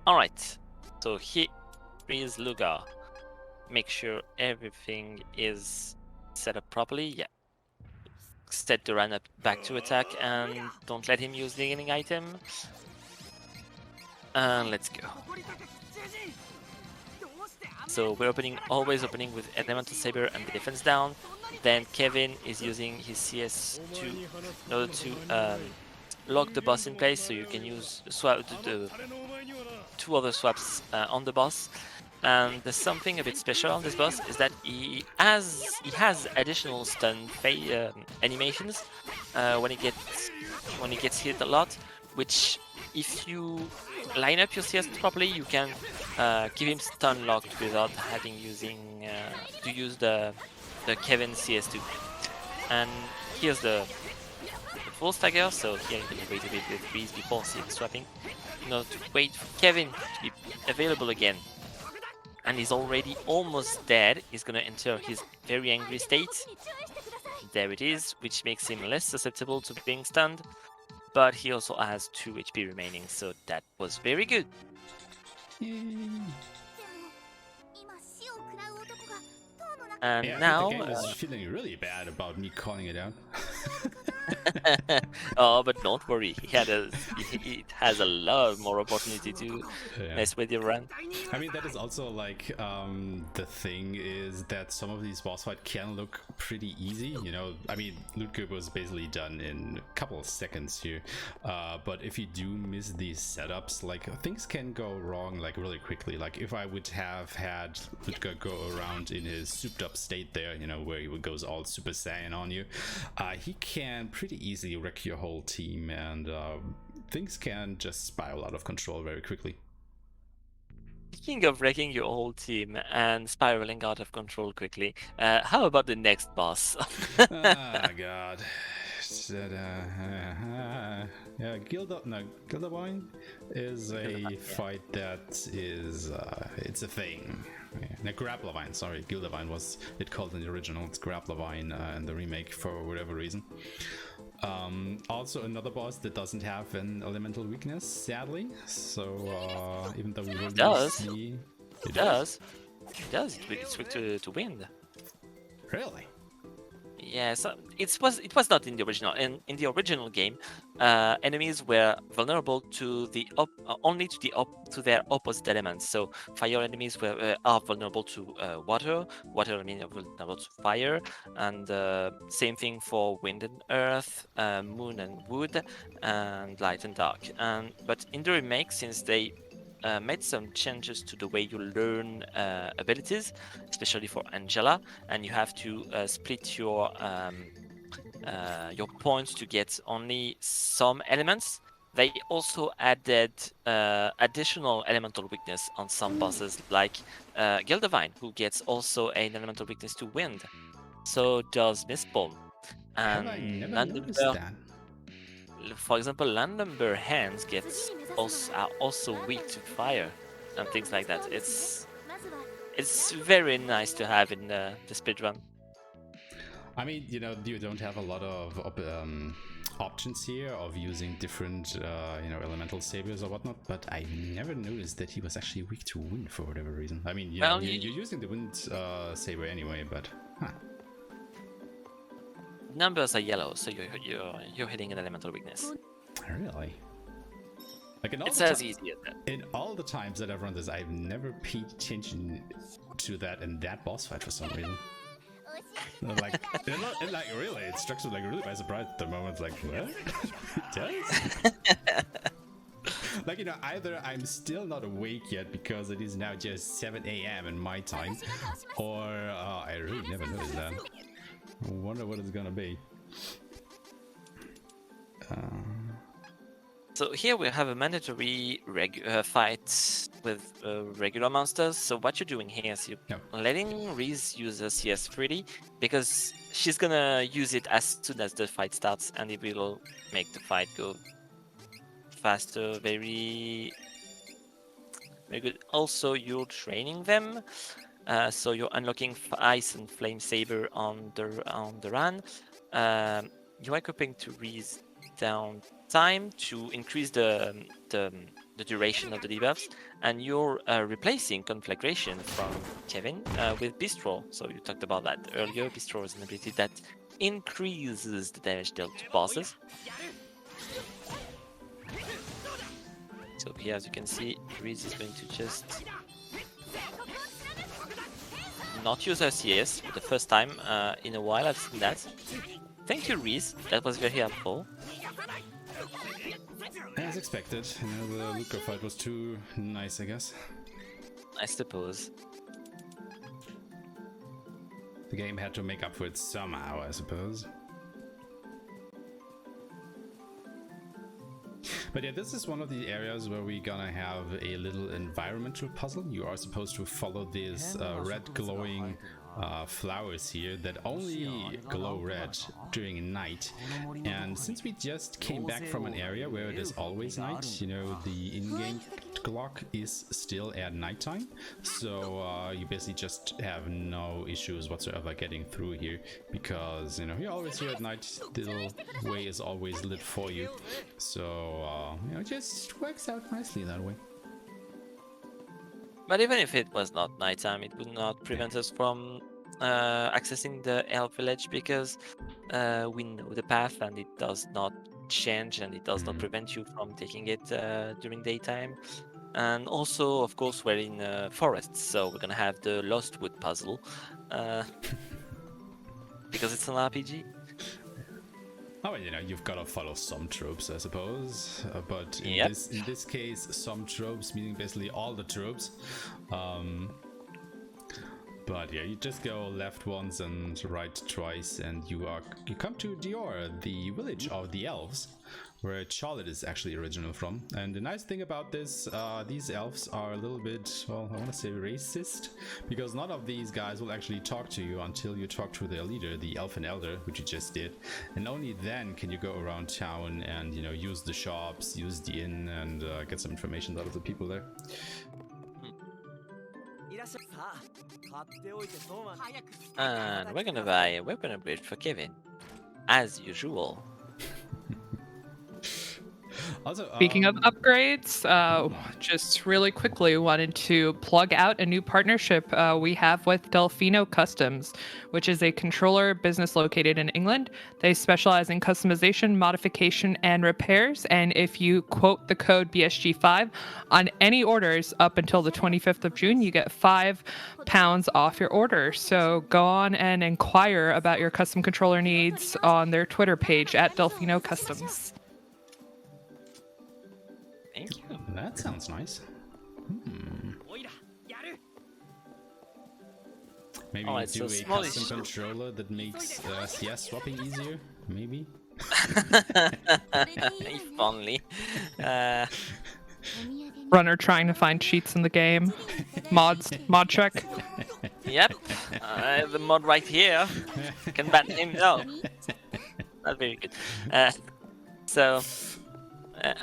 Alright, so here is Lugar. Make sure everything is set up properly. Yeah. Set the run up back to attack and don't let him use the healing item. And let's go. So we're always opening with Elemental Saber and the defense down. Then Kevin is using his CS in order to lock the boss in place, so you can use the 2 other swaps on the boss. And there's something a bit special on this boss, is that he has additional stun animations when he gets hit a lot, which if you line up your CS properly, you can keep him stun locked without having to use the Kevin CS2. And here's the full stagger, so here you can wait a bit with Reese before CS swapping, in order to wait for Kevin to be available again. And he's already almost dead. He's gonna enter his very angry state. There it is, which makes him less susceptible to being stunned. But he also has 2 HP remaining, so that was very good. And yeah, now I think the game is feeling really bad about me calling it out. oh, but don't worry. He has a lot more opportunity to mess with your run. I mean, that is also like the thing is that some of these boss fights can look pretty easy. You know, I mean, loot cube was basically done in a couple of seconds here. But if you do miss these setups, like things can go wrong like really quickly. Like if I would have had Ludger go around in his souped up state there, you know, where he goes all Super Saiyan on you, he can pretty easily wreck your whole team, and things can just spiral out of control very quickly. Speaking of wrecking your whole team and spiraling out of control quickly, how about the next boss? Ah, God. Yeah, Gildavine is a fight that is, it's a thing. Yeah. No, Grapplavine, sorry. Gildavine was it called in the original. It's Grapplavine in the remake for whatever reason. Also another boss that doesn't have an elemental weakness, sadly. So even though we will see... It does. It's weak to wind. Really? Yeah, so it was not in the original. In the original game, enemies were vulnerable to only to their opposite elements. So fire enemies are vulnerable to water. Water enemies are vulnerable to fire, and same thing for wind and earth, moon and wood, and light and dark. But in the remake, since they made some changes to the way you learn abilities, especially for Angela, and you have to split your points to get only some elements. They also added additional elemental weakness on some bosses, like Gildavine, who gets also an elemental weakness to wind. So does Mistborn. Have I never noticed that? For example, Landumber hands are also weak to fire and things like that. It's very nice to have in the speedrun. I mean, you know, you don't have a lot of options here of using different, you know, elemental sabers or whatnot, but I never noticed that he was actually weak to wind for whatever reason. I mean, you're using the wind saber anyway, but huh. Numbers are yellow, so you're hitting an elemental weakness. Really? Like it's as easy as that. In all the times that I've run this, I've never paid attention to that in that boss fight for some reason. Like really, it struck me like really by surprise at the moment. Like, what? It does? Like, you know, either I'm still not awake yet because it is now just 7 a.m. in my time, or I really never noticed that. I wonder what it's gonna be. So here we have a mandatory fight with regular monsters. So what you're doing here is you're letting Reese use her CS freely, because she's gonna use it as soon as the fight starts, and it will make the fight go faster. Very, very good. Also, you're training them. So you're unlocking Ice and Flame Saber on the run. You're equipping to Reese down time to increase the duration of the debuffs, and you're replacing Conflagration from Kevin with Bistro. So you talked about that earlier. Bistro is an ability that increases the damage dealt to bosses. So here, as you can see, Reese is going to just not use her CS for the first time in a while. I've seen that. Thank you, Reese. That was very helpful. As expected, you know, the Luca fight was too nice, I guess. I suppose. The game had to make up for it somehow, I suppose. But yeah, this is one of the areas where we're gonna have a little environmental puzzle. You are supposed to follow these red glowing flowers here that only glow red during night. And since we just came back from an area where it is always night, you know, the in-game clock is still at nighttime, so you basically just have no issues whatsoever getting through here, because you know you're always here at night. The little way is always lit for you, so you know, it just works out nicely that way. But even if it was not nighttime, it would not prevent us from accessing the elf village, because we know the path and it does not change, and it does not prevent you from taking it during daytime. And also, of course, we're in forests, so we're gonna have the Lost Wood puzzle because it's an RPG. Oh, well, you know, you've got to follow some tropes, I suppose. But in this case, some tropes meaning basically all the tropes. But yeah, you just go left once and right twice, and you come to Dior, the village of the elves, where Charlotte is actually original from. And the nice thing about this, these elves are a little bit, well, I want to say racist, because none of these guys will actually talk to you until you talk to their leader, the Elfin Elder, which you just did. And only then can you go around town and, you know, use the shops, use the inn, and get some information out of the people there. And we're gonna buy a weapon upgrade for Kevin, as usual. Also, Speaking of upgrades, just really quickly wanted to plug out a new partnership we have with Delfino Customs, which is a controller business located in England. They specialize in customization, modification, and repairs. And if you quote the code BSG5 on any orders up until the 25th of June, you get £5 off your order. So go on and inquire about your custom controller needs on their Twitter page at Delfino Customs. Thank you. That sounds nice. Maybe do a custom controller that makes CS swapping easier? Maybe? If only. Runner trying to find cheats in the game. Mod check. Yep. The mod right here can ban him. No. Not very good.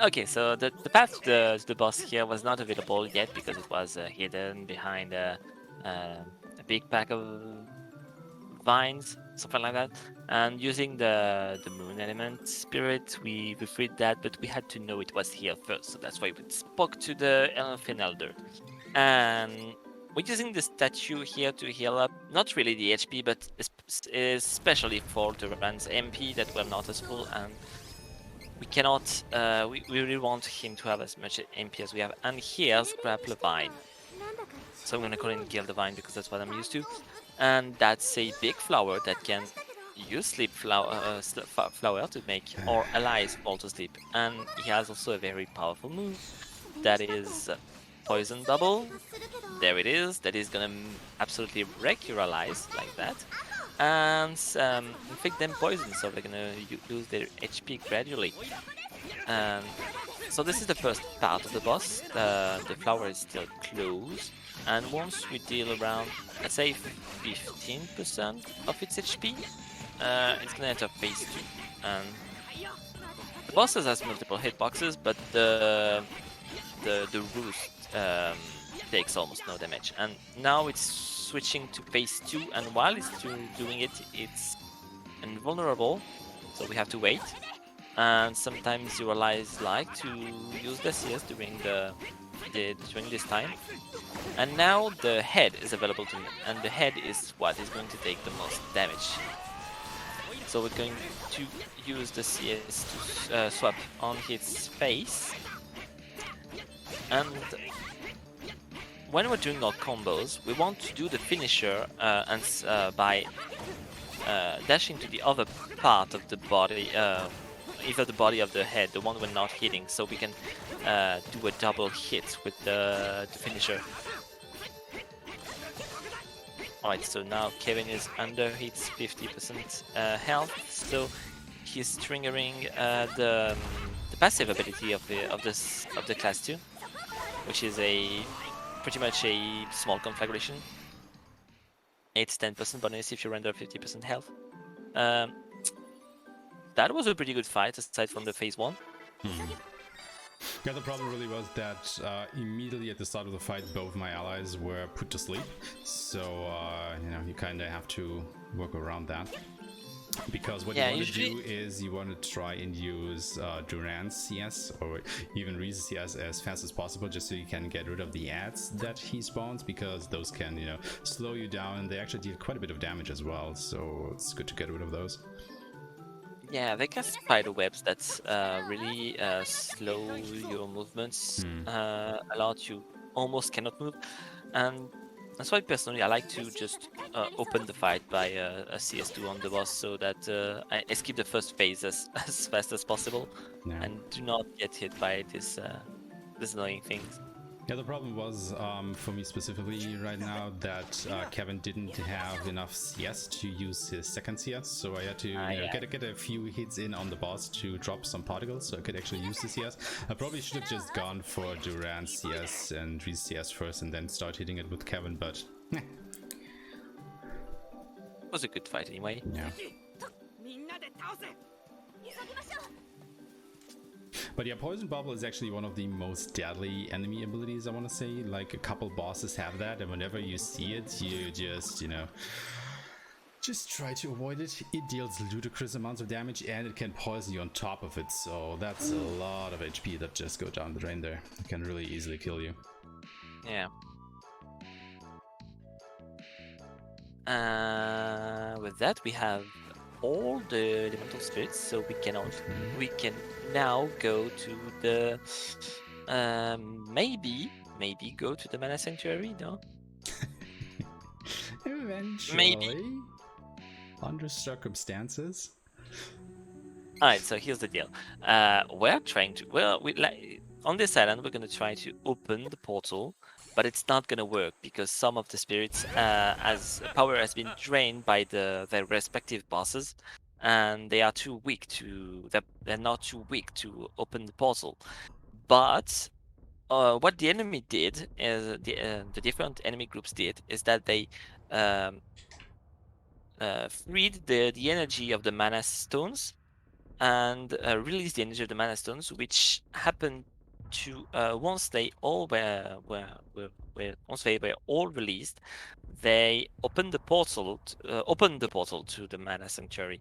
Okay, so the path to the boss here was not available yet because it was hidden behind a big pack of vines, something like that. And using the moon element spirit, we freed that, but we had to know it was here first. So that's why we spoke to the Elfin Elder. And we're using the statue here to heal up, not really the HP, but especially for the Duran's MP that were not as full. And we cannot, we really want him to have as much MP as we have. And here's Grapple Vine. So I'm gonna call it Gilded Vine because that's what I'm used to. And that's a big flower that can use sleep flower to make our allies fall to sleep. And he has also a very powerful move that is Poison Double. There it is. That is gonna absolutely wreck your allies like that. And inflict them poison, so they're gonna lose their HP gradually. So this is the first part of the boss. The flower is still closed, and once we deal around, let's say 15% of its HP, it's gonna enter phase 2. And the boss has multiple hitboxes, but the roost takes almost no damage. And now it's switching to phase 2, and while it's doing it, it's invulnerable, so we have to wait. And sometimes your allies like to use the CS during this time. And now the head is available to him, and the head is what is going to take the most damage. So we're going to use the CS to swap on his face. And when we're doing our combos, we want to do the finisher by dashing to the other part of the body, either the body of the head, the one we're not hitting, so we can do a double hit with the finisher. Alright, so now Kevin is under his 50% health, so he's triggering the passive ability of the class 2, which is pretty much a small conflagration. It's 10% bonus if you render 50% health. That was a pretty good fight aside from the phase 1. Yeah, the problem really was that immediately at the start of the fight, both my allies were put to sleep. So, you know, you kind of have to work around that. Because what you want to do is you want to try and use Duran's CS or even Reese's CS as fast as possible, just so you can get rid of the ads that he spawns, because those can, you know, slow you down, and they actually deal quite a bit of damage as well. So it's good to get rid of those. Yeah, they cast spider webs that really slow your movements, a lot. You almost cannot move, and that's why personally I like to just open the fight by a CS2 on the boss, so that I skip the first phase as fast as possible, and do not get hit by this annoying things. Yeah, the problem was for me specifically right now that Kevin didn't have enough CS to use his second CS, so I had to get a few hits in on the boss to drop some particles so I could actually use the CS. I probably should have just gone for Duran's CS and Reese CS first and then start hitting it with Kevin, but it was a good fight anyway. Yeah. But yeah, Poison Bubble is actually one of the most deadly enemy abilities, I want to say. Like, a couple bosses have that, and whenever you see it, you just, you know, just try to avoid it. It deals ludicrous amounts of damage, and it can poison you on top of it, so that's a lot of HP that just go down the drain there. It can really easily kill you. Yeah. With that, we have all the elemental spirits, so we can now go to the maybe go to the mana sanctuary. No. Eventually. Maybe. Under circumstances. Alright, so here's the deal. We're trying to on this island we're gonna try to open the portal, but it's not gonna work because some of the spirits as power has been drained by their respective bosses, and they are too weak to they're not too weak to open the portal. But what the enemy did is the different enemy groups did is that they freed the energy of the mana stones and released the energy of the mana stones, which happened to once they were all released, they opened the portal to the mana sanctuary.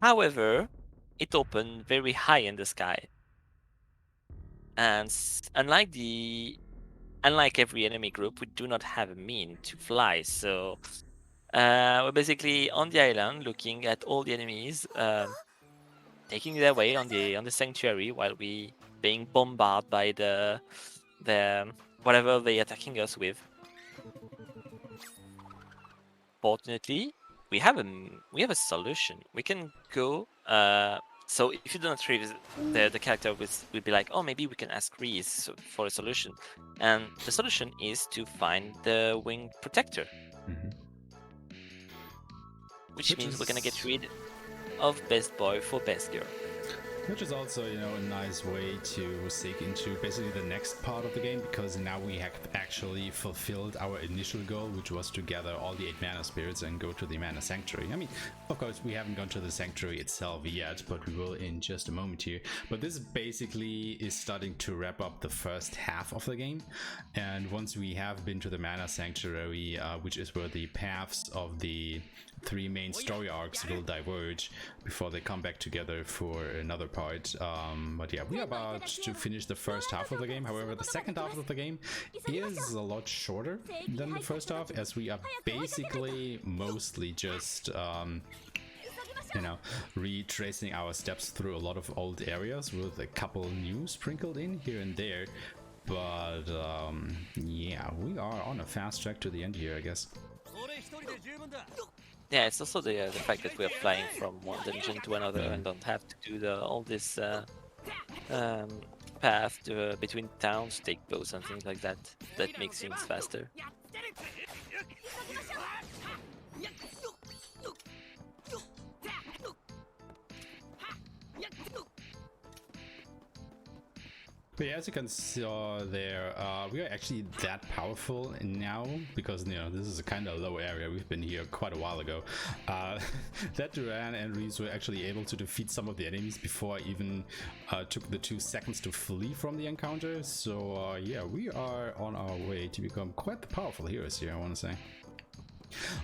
However, it opened very high in the sky, and unlike every enemy group, we do not have a mean to fly. So we're basically on the island looking at all the enemies taking their way on the sanctuary while we being bombarded by the whatever they attacking us with. Fortunately, we have a solution. We can go. So if you do not read the character will be like, oh, maybe we can ask Reese for a solution, and the solution is to find the wing protector, which means we're gonna get rid of best boy for best girl. Which is also, you know, a nice way to seek into basically the next part of the game, because now we have actually fulfilled our initial goal, which was to gather all the 8 mana spirits and go to the mana sanctuary. I mean, of course, we haven't gone to the sanctuary itself yet, but we will in just a moment here. But this basically is starting to wrap up the first half of the game. And once we have been to the mana sanctuary, which is where the paths of the 3 main story arcs will diverge before they come back together for another part. But yeah, we're about to finish the first half of the game. However, the second half of the game is a lot shorter than the first half, as we are basically mostly just you know, retracing our steps through a lot of old areas with a couple new sprinkled in here and there. But yeah, we are on a fast track to the end here, I guess. Yeah, it's also the fact that we are flying from one dungeon to another and don't have to do all this path between towns, take boats and things like that. That makes things faster. But yeah, as you can see there, we are actually that powerful now because this is a kind of low area. We've been here quite a while ago. That Duran and Reese were actually able to defeat some of the enemies before I even took the 2 seconds to flee from the encounter. So yeah, we are on our way to become quite the powerful heroes here, I want to say.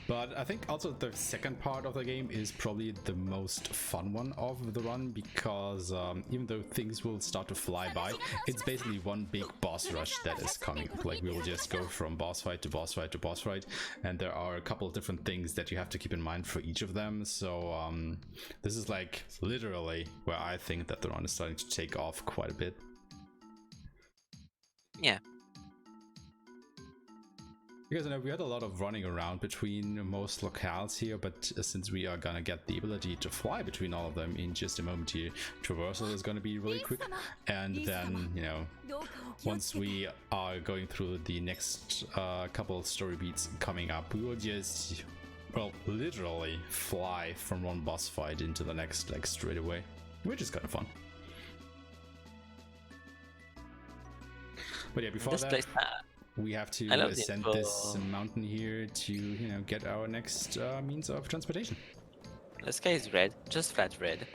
But I think also the second part of the game is probably the most fun one of the run because even though things will start to fly by, it's basically one big boss rush that is coming up. Like, we will just go from boss fight to boss fight to boss fight, and there are a couple of different things that you have to keep in mind for each of them. So this is like literally where I think that the run is starting to take off quite a bit. Yeah. Because we had a lot of running around between most locales here, but since we are gonna get the ability to fly between all of them in just a moment here, traversal is gonna be really quick. And then, once we are going through the next couple story beats coming up, we will just, well, literally fly from one boss fight into the next, like, straight away, which is kind of fun. But yeah, before that, we have to ascend this mountain here to, get our next means of transportation. The sky is red, just flat red.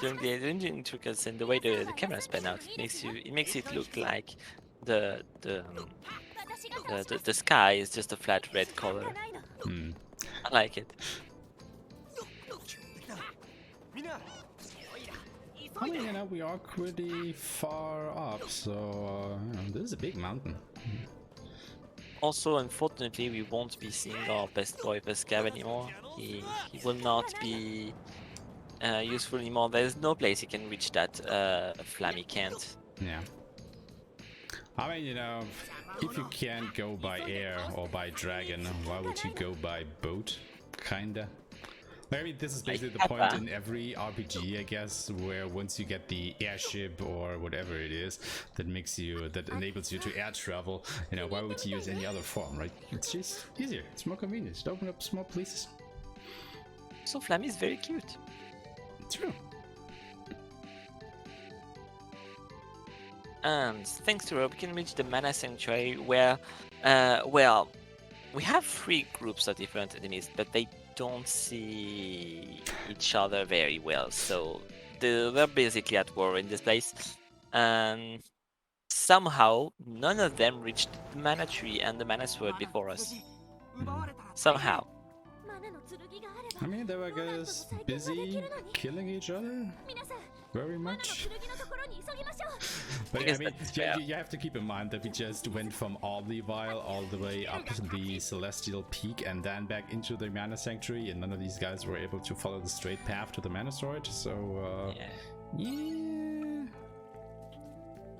During the engine triggers and the way the camera span out, it makes it look like the sky is just a flat red color. I like it. I mean, we are pretty far up, so this is a big mountain. Also, unfortunately, we won't be seeing our best boy Pescav anymore. He will not be useful anymore. There's no place he can reach that Flammy can't. Yeah. I mean, if you can't go by air or by dragon, why would you go by boat? Kinda. I mean, this is basically the point in every RPG, I guess, where once you get the airship or whatever it is that enables you to air travel, why would you use any other form, right? It's just easier, it's more convenient, just open up small places. So Flammy is very cute. True. And thanks to her, we can reach the Mana Sanctuary where, we have 3 groups of different enemies, but they don't see each other very well, so they're basically at war in this place, and somehow none of them reached the Mana Tree and the Mana Sword before us. Somehow. I mean, they were just busy killing each other very much. But yeah, I mean, you have to keep in mind that we just went from Olivile all the way up to the Celestial Peak and then back into the Mana Sanctuary, and none of these guys were able to follow the straight path to the Mana Sword, so yeah.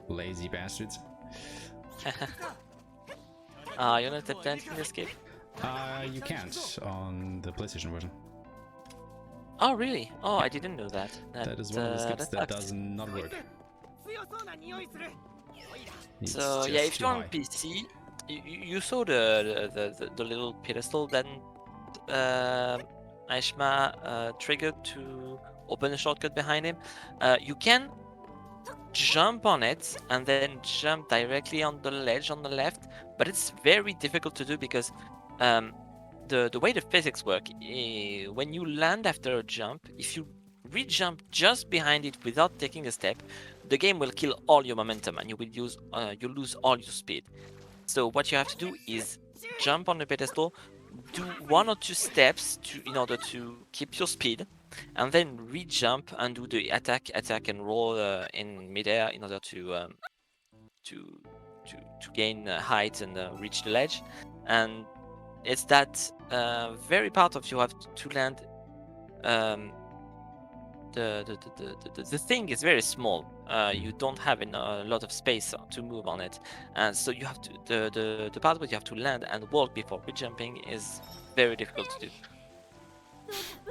Lazy bastards. You're not attempting to escape? You can't on the PlayStation version. Oh really? Oh, I didn't know that. That is one of the skips that does not work. So yeah, if you're on PC, you saw the little pedestal that Aishma triggered to open a shortcut behind him. You can jump on it and then jump directly on the ledge on the left, but it's very difficult to do because the way the physics work, when you land after a jump, if you re-jump just behind it without taking a step, the game will kill all your momentum and you will lose all your speed. So what you have to do is jump on the pedestal, do 1 or 2 steps in order to keep your speed, and then re-jump and do the attack and roll in midair in order to gain height and reach the ledge. And it's that very part of you have to land. The thing is very small. You don't have a lot of space to move on it, and so you have to the part where you have to land and walk before re-jumping is very difficult to do.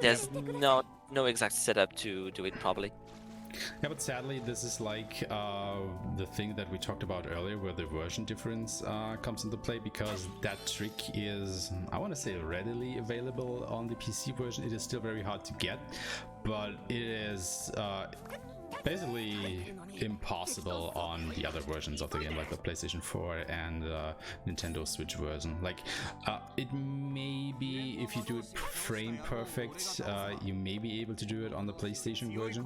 There's no exact setup to do it properly. Yeah, but sadly, this is like the thing that we talked about earlier, where the version difference comes into play, because that trick is, I want to say, readily available on the PC version. It is still very hard to get, but it is basically impossible on the other versions of the game, like the PlayStation 4 and Nintendo Switch version. Like, it may be, if you do it frame perfect, you may be able to do it on the PlayStation version,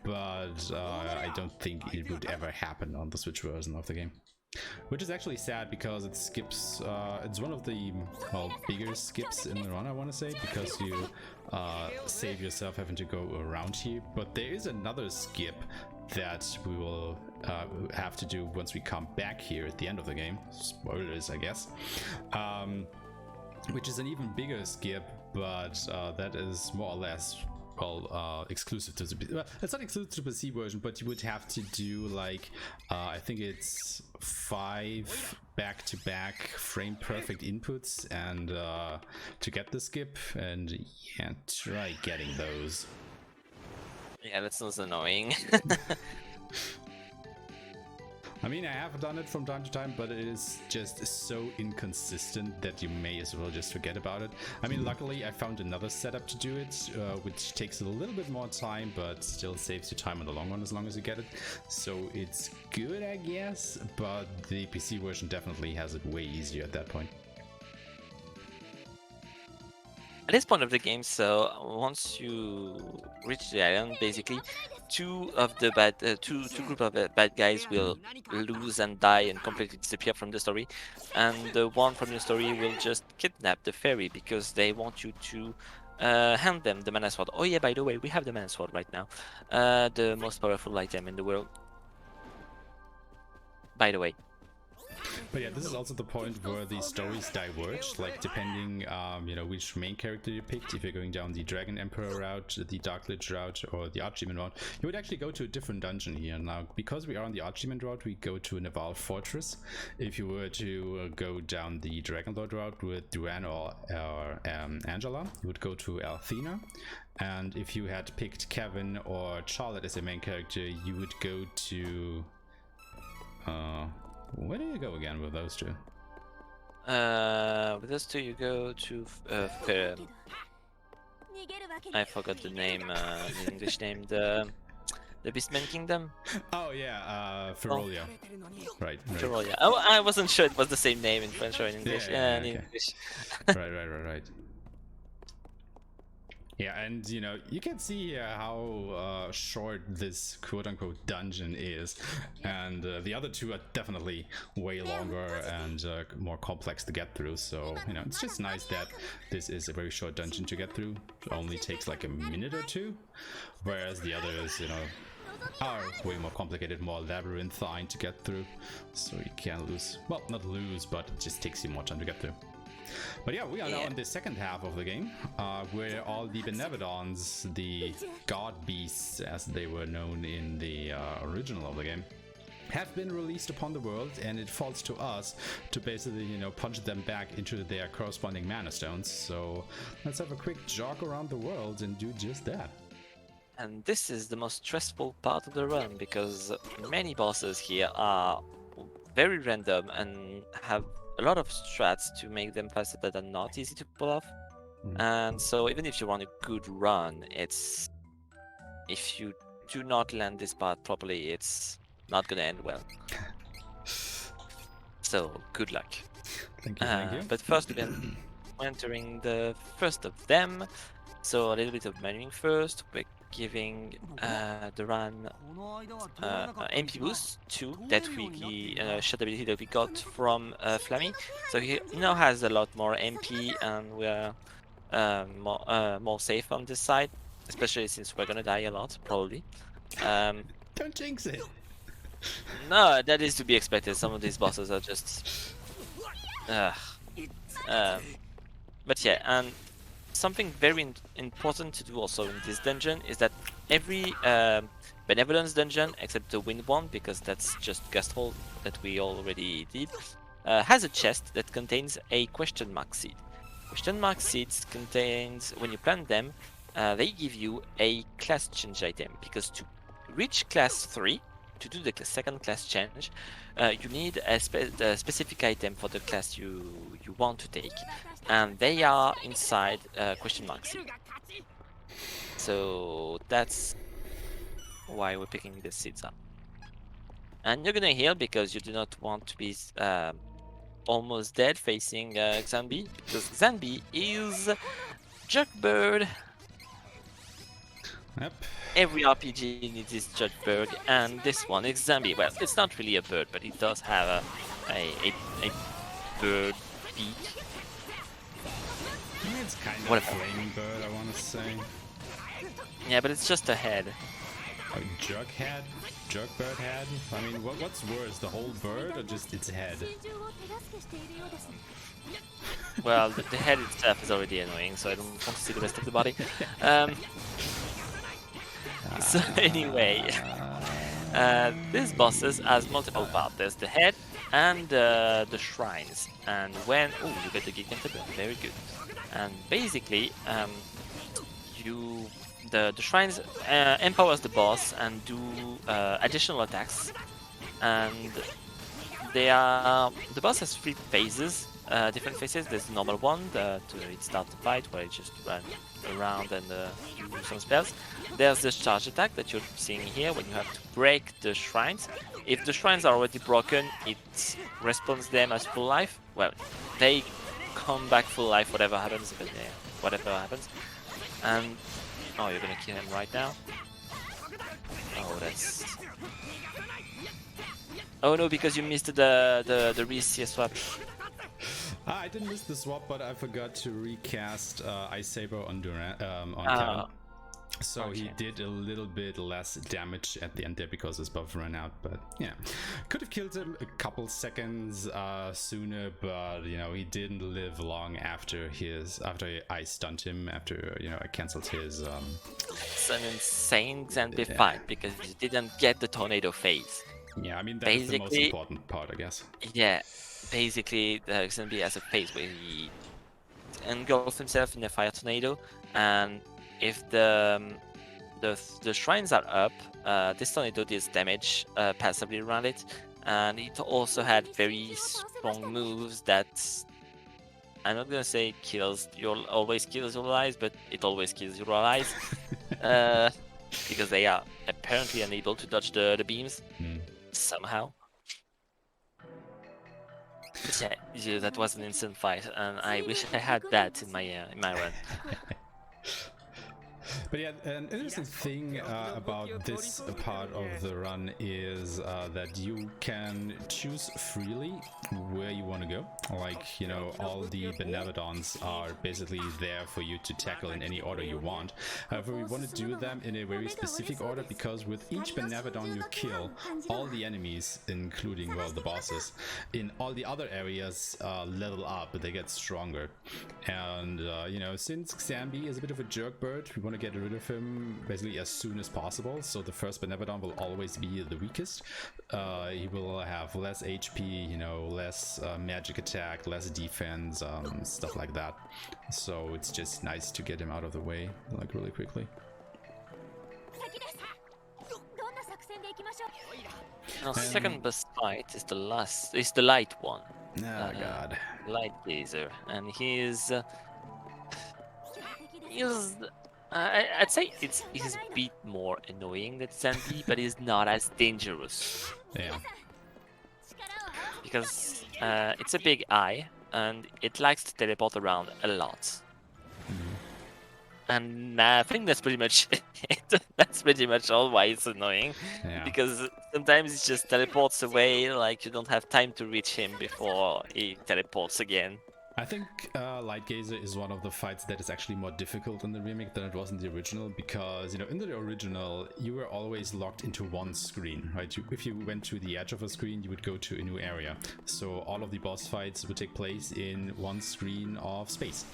but I don't think it would ever happen on the Switch version of the game. Which is actually sad because it skips, it's one of the, well, bigger skips in the run, I want to say, because you save yourself having to go around here. But there is another skip that we will have to do once we come back here at the end of the game. Spoilers, I guess. Which is an even bigger skip, but that is more or less, well, exclusive to the, well, it's not exclusive to the PC version, but you would have to do like I think it's 5 back-to-back frame perfect inputs and to get the skip, and yeah, try getting those. Yeah, that sounds annoying. I mean, I have done it from time to time, but it is just so inconsistent that you may as well just forget about it. I mean, luckily I found another setup to do it, which takes a little bit more time, but still saves you time in the long run as long as you get it. So it's good, I guess, but the PC version definitely has it way easier at that point. At this point of the game, so once you reach the island, basically, two group of bad guys will lose and die and completely disappear from the story, and the one from the story will just kidnap the fairy because they want you to hand them the mana sword. Oh yeah, by the way, we have the mana sword right now, the most powerful item in the world. By the way. But yeah, this is also the point where the stories diverge, like depending, you know, which main character you picked. If you're going down the Dragon Emperor route, the Dark Lich route, or the Archdemon route, you would actually go to a different dungeon here. Now, because we are on the Archdemon route, we go to Naval Fortress. If you were to go down the Dragon Lord route with Duran or Angela, you would go to Althena. And if you had picked Kevin or Charlotte as a main character, you would go to... where do you go again with those two? With those two, you go to I forgot the name, the English name, the Beastman Kingdom. Oh yeah, Ferolia. Right. Ferolia. Oh, I wasn't sure it was the same name in French or in English. Yeah, in okay. English. Right. Yeah, and you know, you can see how short this quote-unquote dungeon is, and the other two are definitely way longer and more complex to get through. So you know, it's just nice that this is a very short dungeon to get through. It only takes like a minute or two, whereas the others, you know, are way more complicated, more labyrinthine to get through. So you can lose, well, not lose, but it just takes you more time to get through. But yeah, we are now in the second half of the game, where all the Benevodons, the god beasts as they were known in the original of the game, have been released upon the world, and it falls to us to basically, you know, punch them back into their corresponding mana stones. So let's have a quick jog around the world and do just that. And this is the most stressful part of the run, because many bosses here are very random and have a lot of strats to make them faster that are not easy to pull off. And so even if you run a good run, it's, if you do not land this part properly, it's not gonna end well. So good luck. Thank you. But first we're entering the first of them. So a little bit of menuing first. We're giving the run MP boost 2 that we shot ability that we got from Flammy. So he now has a lot more MP, and we're more safe on this side, especially since we're gonna die a lot probably. Don't jinx it. No, that is to be expected. Some of these bosses are just but yeah, and something very important to do also in this dungeon is that every Benevolence dungeon, except the Wind one, because that's just Gustful that we already did, has a chest that contains a question mark seed. Question mark seeds contains, when you plant them, they give you a class change item, because to reach class 3, to do the second class change, you need a specific item for the class you want to take, and they are inside question mark seed. So that's why we're picking the seeds up. And you're gonna heal because you do not want to be almost dead facing Xanbi, because Xanbi is Jugberg. Yep. Every RPG needs its Judgeberg, and this one is Xanbi. Well, it's not really a bird, but it does have a bird beak. It's kind of What a flaming bird, I want to say. Yeah, but it's just a head. A jughead? Jugbird head? I mean, what's worse, the whole bird or just its head? Well, the head itself is already annoying, so I don't want to see the rest of the body. So anyway, this bosses has multiple parts. There's the head and the shrines. And when you get the Gigantable, very good. And basically, the shrines empowers the boss and do additional attacks. And the boss has 3 phases. Different phases. There's the normal one to start the fight, where it just runs around and do some spells. There's the charge attack that you're seeing here, when you have to break the shrines. If the shrines are already broken, it respawns them as full life. Well, they come back full life, whatever happens. But yeah, whatever happens. And you're gonna kill him right now. Oh, that's. Oh no, because you missed the Reese swap. I didn't miss the swap, but I forgot to recast Ice Saber on Kevin. So okay. He did a little bit less damage at the end there because his buff ran out. But yeah, could have killed him a couple seconds sooner, but he didn't live long after I stunned him. After I cancelled his. It's an insane Xanbi fight because you didn't get the tornado phase. Yeah, I mean that's the most important part, I guess. Yeah. Basically, Xanbi has a phase where he engulfs himself in a fire tornado, and if the shrines are up, this tornado deals damage passively around it, and it also had very strong moves that I'm not gonna say always kills your allies, but it always kills your allies because they are apparently unable to dodge the beams somehow. Yeah, that was an instant fight, and I wish I had that in my run. But yeah, an interesting thing about this part of the run is that you can choose freely where you want to go. Like, all the Benevodons are basically there for you to tackle in any order you want. However, we want to do them in a very specific order because with each Benevodon you kill, all the enemies, including, the bosses, in all the other areas level up, they get stronger. And, since Xanbi is a bit of a jerk bird, we want to get rid of him basically as soon as possible. So the first Benevodon will always be the weakest. He will have less HP, less magic attack, less defense, stuff like that. So it's just nice to get him out of the way, like really quickly. Now, second best fight is the light one. Oh god. Light Gazer, and he's I'd say he's a bit more annoying than Xanbi, but he's not as dangerous. Yeah. Because it's a big eye, and it likes to teleport around a lot. And I think that's pretty much it. That's pretty much all why it's annoying. Yeah. Because sometimes it just teleports away, like you don't have time to reach him before he teleports again. I think Light Gazer is one of the fights that is actually more difficult in the remake than it was in the original, because in the original you were always locked into one screen, right? If you went to the edge of a screen, you would go to a new area, so all of the boss fights would take place in one screen of space.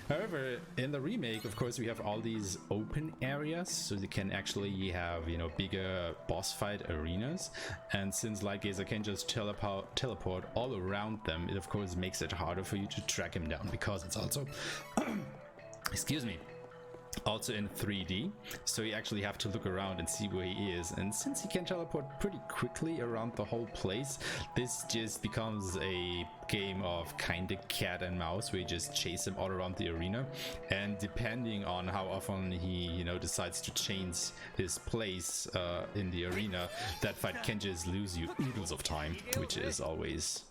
However, in the remake, of course, we have all these open areas, so you can actually have bigger boss fight arenas, and since Light Gazer can just teleport all around them, it of course makes it harder for you to track him down, because it's also excuse me, also in 3D, so you actually have to look around and see where he is. And since he can teleport pretty quickly around the whole place, this just becomes a game of kind of cat and mouse, where you just chase him all around the arena. And depending on how often he, you know, decides to change his place in the arena, that fight can just lose you oodles of time, which is always,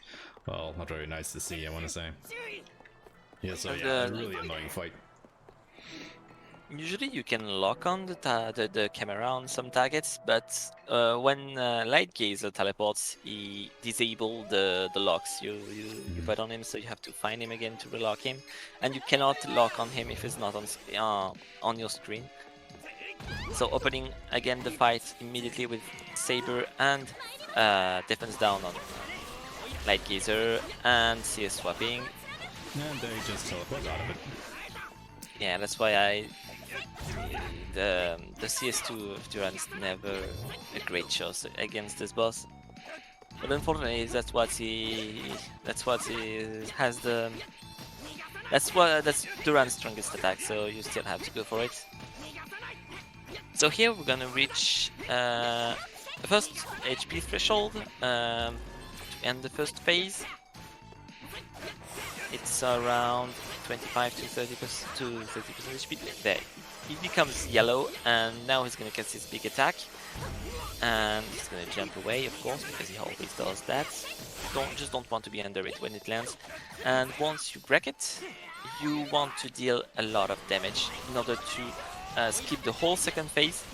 well, not very nice to see, I want to say. Yeah, so yeah, a really annoying fight. Usually you can lock on the camera on some targets, but when Light Gazer teleports, he disables the locks you put on him, so you have to find him again to relock him, and you cannot lock on him if it's not on your screen. So opening again the fight immediately with Saber and defense down on Light Gazer and CS swapping. And they just teleport out of it. Yeah, that's why the CS2 of Duran is never a great choice against this boss. But unfortunately, that's Duran's strongest attack. So you still have to go for it. So here we're gonna reach the first HP threshold to end the first phase. It's around 25 to 30% HP. There, he becomes yellow, and now he's gonna cast his big attack, and he's gonna jump away, of course, because he always does that. Just don't want to be under it when it lands. And once you break it, you want to deal a lot of damage in order to skip the whole second phase,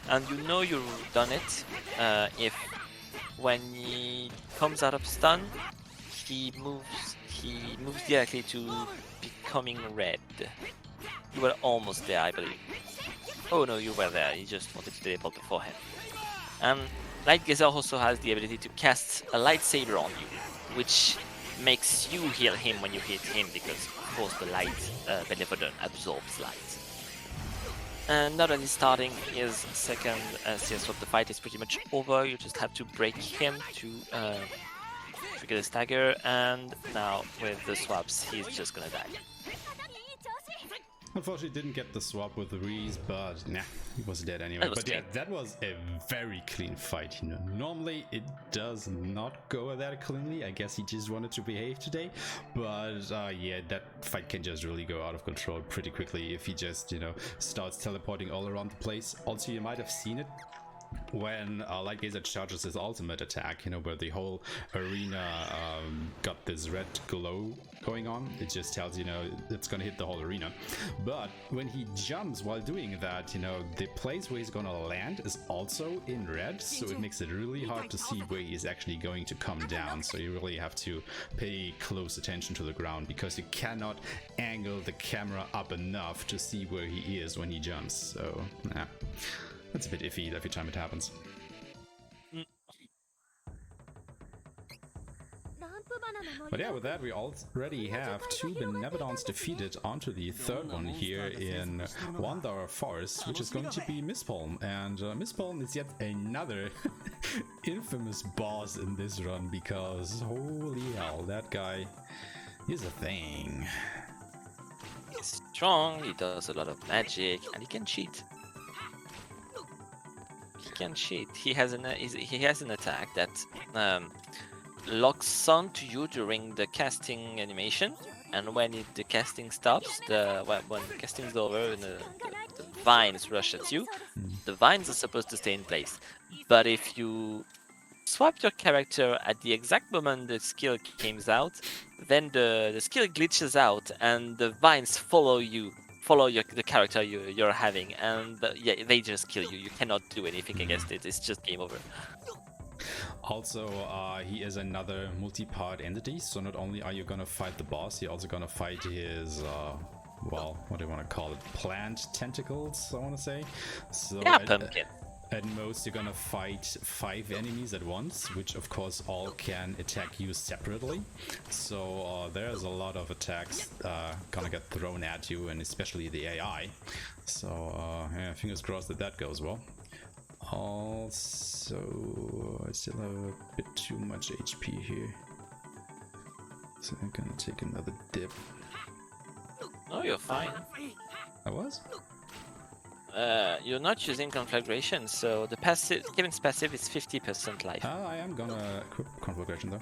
and you know you've done it if when he comes out of stun, he moves directly to becoming red. You were almost there, I believe. Oh no, you were there, you just wanted to teleport beforehand. And Light Gazer also has the ability to cast a lightsaber on you, which makes you heal him when you hit him, because of course the light Benevolent absorbs light. And now that he's starting his second CS swap, the fight is pretty much over. You just have to break him to trigger the stagger, and now with the swaps he's just gonna die. Unfortunately, didn't get the swap with Reese, but nah, he was dead anyway. But yeah, that was a very clean fight. You know, normally it does not go that cleanly. I guess he just wanted to behave today. But yeah, that fight can just really go out of control pretty quickly if he just, you know, starts teleporting all around the place. Also, you might have seen it when Light Gazer charges his ultimate attack, you know, where the whole arena got this red glow going on. It just tells you know it's gonna hit the whole arena. But when he jumps while doing that, you know, the place where he's gonna land is also in red, so it makes it really hard to see where he's actually going to come down. So you really have to pay close attention to the ground, because you cannot angle the camera up enough to see where he is when he jumps. So yeah, that's a bit iffy every time it happens. But yeah, with that we already have two Benevolents defeated onto the third one here in Wanderer Forest, which is going to be Mistpalm. And Mistpalm is yet another infamous boss in this run, because holy hell, that guy is a thing. He's strong, he does a lot of magic, and he can cheat. He has an attack that locks on to you during the casting animation, and when the casting stops, when the casting is over and the vines rush at you, the vines are supposed to stay in place. But if you swap your character at the exact moment the skill comes out, then the skill glitches out and the vines follow the character you're having, and yeah, they just kill you. You cannot do anything against it. It's just game over. Also, he is another multi-part entity, so not only are you gonna fight the boss, you're also gonna fight his well, what do you want to call it, plant tentacles, I want to say. So yeah, pumpkin. At most you're gonna fight 5 enemies at once, which of course all can attack you separately. So there's a lot of attacks gonna get thrown at you, and especially the AI. So yeah, fingers crossed that goes well. Also, I still have a bit too much HP here, so I'm gonna take another dip. Oh, you're fine. I was? You're not using conflagration, so the passive, Kevin's passive is 50% life. I am gonna equip conflagration though.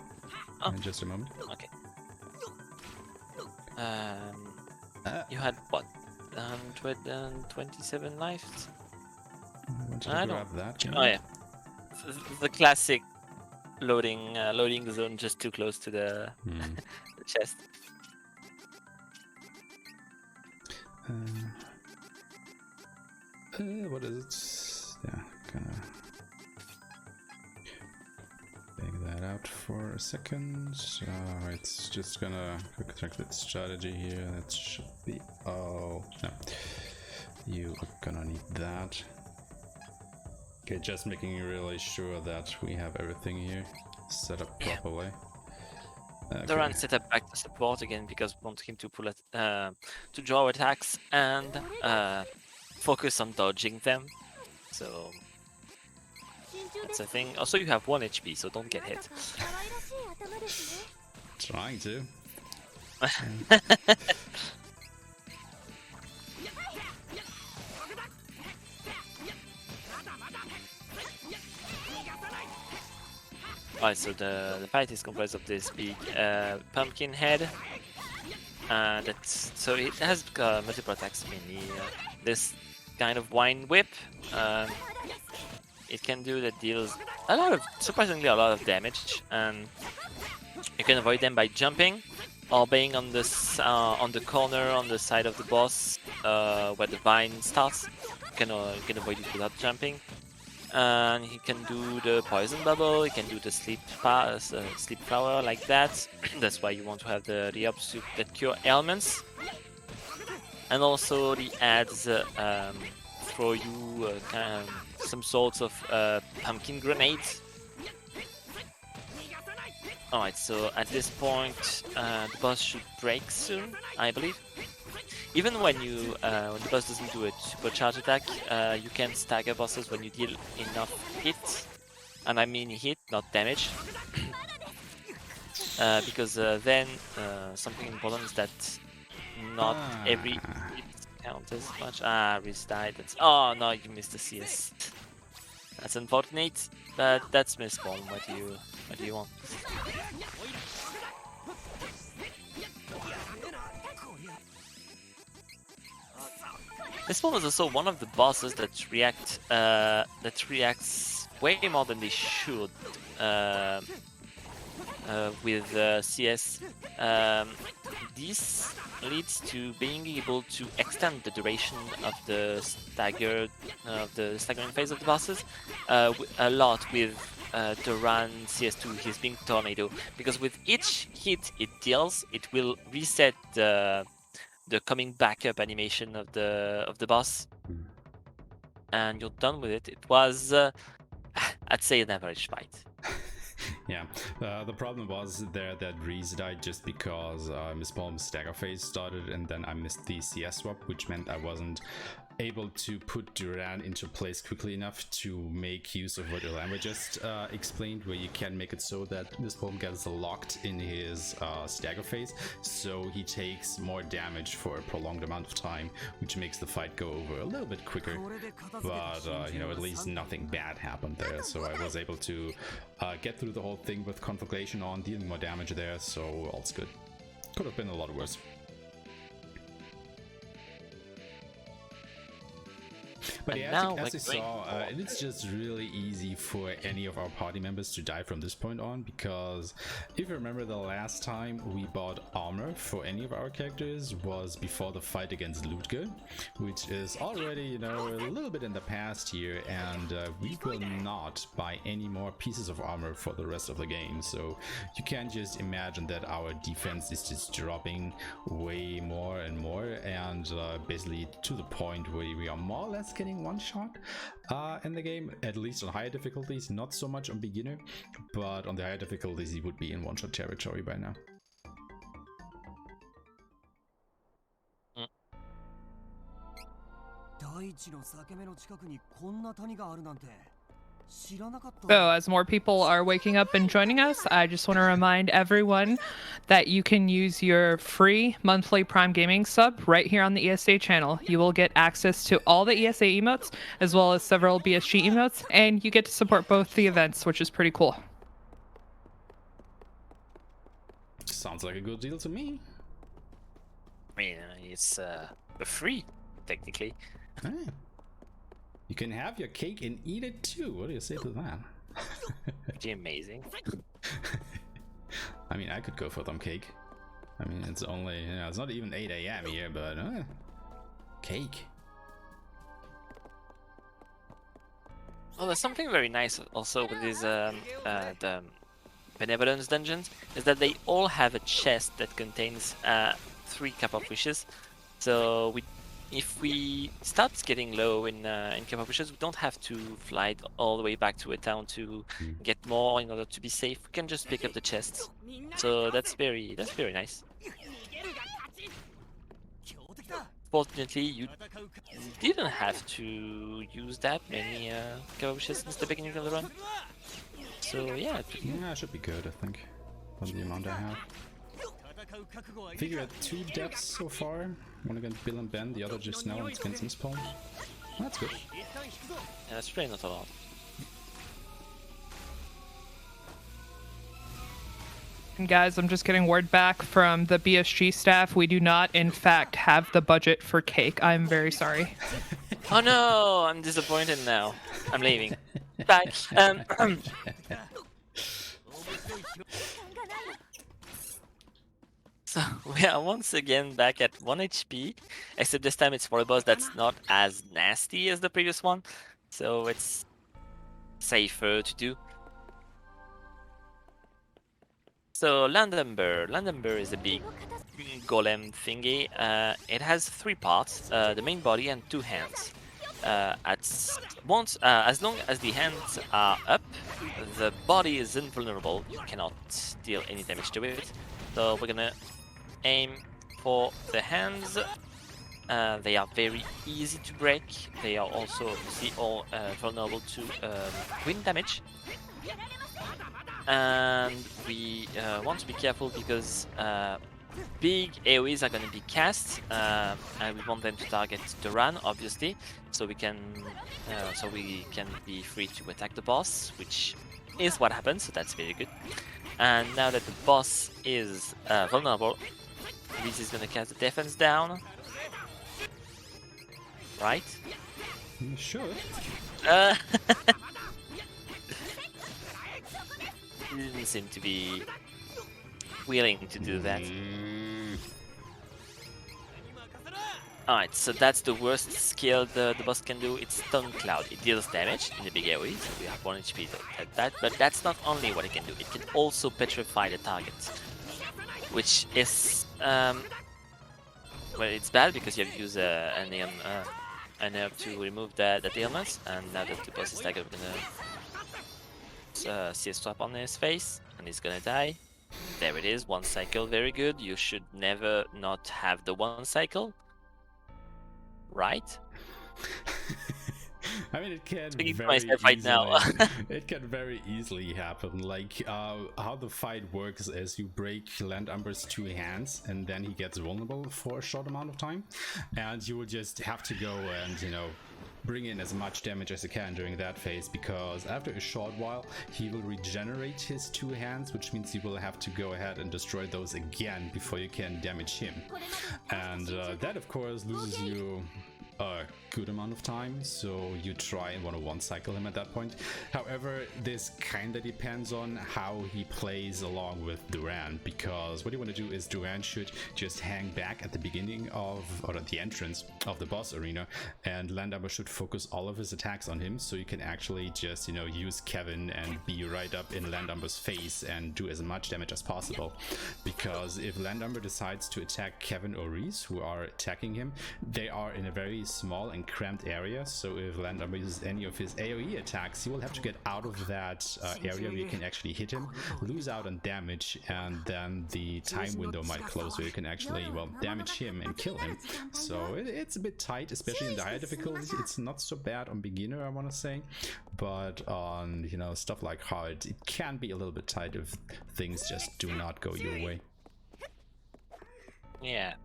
Oh. In just a moment. Okay. You had what? 127 lives? I wanted to grab that. Oh yeah. The classic loading zone just too close to the, the chest. What is it? Yeah, gonna take that out for a second. It's just gonna quick check that strategy here. That should be all. No, you are gonna need that. Okay, just making really sure that we have everything here set up properly. Okay. Doran set up back to support again because we want him to pull it, to draw attacks and focus on dodging them. So that's a thing. Also, you have 1 HP, so don't get hit. Trying to. Alright, so the fight is comprised of this big pumpkin head. So it has multiple attacks, mainly this kind of wine whip. It can do that deals surprisingly a lot of damage, and you can avoid them by jumping or being on the corner on the side of the boss where the vine starts. You can avoid it without jumping. And he can do the poison bubble, he can do the sleep flower like that. That's why you want to have the herbs that cure ailments. And also the ads throw you some sorts of pumpkin grenades. Alright, so at this point the boss should break soon, I believe. Even when the boss doesn't do a supercharge attack, you can stagger bosses when you deal enough hit, and I mean hit, not damage. Because then something important is that not every hit counts as much. Riz died. Oh no, you missed the CS. That's unfortunate, but that's Mistborn. What do you want? This one is also one of the bosses that reacts way more than they should with CS. This leads to being able to extend the duration of the staggering phase of the bosses a lot with Doran CS2, his Blink Tornado, because with each hit it deals, it will reset the coming backup animation of the boss, and you're done with it. It was, I'd say, an average fight. Yeah, the problem was there that Reese died just because Miss Palm's stagger phase started, and then I missed the CS swap, which meant I wasn't able to put Duran into place quickly enough to make use of what Ilama just explained, where you can make it so that Miss Palm gets locked in his stagger phase, so he takes more damage for a prolonged amount of time, which makes the fight go over a little bit quicker. But you know, at least nothing bad happened there, so I was able to get through the whole thing with conflagration on, dealing more damage there, so all's good. Could have been a lot worse. But yeah, as you saw, it's just really easy for any of our party members to die from this point on, because if you remember, the last time we bought armor for any of our characters was before the fight against Ludger, which is already, you know, a little bit in the past here, and we will not buy any more pieces of armor for the rest of the game. So you can just imagine that our defense is just dropping way more and more, and basically to the point where we are more or less getting one shot in the game, at least on higher difficulties, not so much on beginner, but on the higher difficulties he would be in one shot territory by now. So, as more people are waking up and joining us, I just want to remind everyone that you can use your free monthly Prime Gaming sub right here on the ESA channel. You will get access to all the ESA emotes, as well as several BSG emotes, and you get to support both the events, which is pretty cool. Sounds like a good deal to me. I mean, it's free, technically. Hey. You can have your cake and eat it too. What do you say to that? Pretty amazing. I mean, I could go for some cake. I mean, it's only, you know, it's not even 8 AM here, but cake. Well, there's something very nice also with these the benevolence dungeons, is that they all have a chest that contains 3 cup of wishes. So if we start getting low in cup of wishes, we don't have to fly all the way back to a town to get more in order to be safe. We can just pick up the chests. So that's very nice. Fortunately, you didn't have to use that many cup of wishes since the beginning of the run. So yeah, it should be good, I think, from the amount I have. I think you had 2 deaths so far. One against Bill and Ben, the other just now against Mispawn. That's good. Yeah, that's really not a lot. And guys, I'm just getting word back from the BSG staff. We do not, in fact, have the budget for cake. I'm very sorry. Oh no, I'm disappointed now. I'm leaving. Bye. So we are once again back at 1 HP, except this time it's for a boss that's not as nasty as the previous one, so it's safer to do. So Landember is a big golem thingy. It has 3 parts: the main body and 2 hands. As long as the hands are up, the body is invulnerable. You cannot deal any damage to it. So we're gonna aim for the hands. They are very easy to break. They are also obviously all vulnerable to wind damage. And we want to be careful because big AoEs are going to be cast, and we want them to target Duran, obviously, so we can be free to attack the boss, which is what happens. So that's very good. And now that the boss is vulnerable, this is going to cast the defense down, right? Sure. He didn't seem to be willing to do that. Alright, so that's the worst skill the boss can do. It's Stun Cloud. It deals damage in the big AoE, so we have 1 HP at that. But that's not only what it can do. It can also petrify the target, which is well, it's bad because you have to use an herb to remove the ailments. And now that the boss is staggered, we're gonna see a swap on his face, and he's gonna die. There it is, 1 cycle, very good. You should never not have the 1 cycle, right? I mean, it can Speaking for very myself right now. it can very easily happen. Like how the fight works is you break Landumber's 2 hands, and then he gets vulnerable for a short amount of time, and you will just have to go and, you know, bring in as much damage as you can during that phase, because after a short while he will regenerate his 2 hands, which means you will have to go ahead and destroy those again before you can damage him. And that of course loses you a good amount of time, so you try and want to 1 cycle him at that point. However, this kinda depends on how he plays along with Duran, because what you want to do is Duran should just hang back at the beginning of, or at the entrance of the boss arena, and Landumber should focus all of his attacks on him, so you can actually just, you know, use Kevin and be right up in Landumber's face and do as much damage as possible. Because if Landumber decides to attack Kevin or Reese, who are attacking him, they are in a very small and cramped area, so if Landumber uses any of his AoE attacks, he will have to get out of that area where you can actually hit him, lose out on damage, and then the time window might close where you can actually, well, damage him and kill him. So it's a bit tight, especially in the higher difficulties. It's not so bad on beginner, I want to say, but on, you know, stuff like hard, it can be a little bit tight if things just do not go your way. Yeah.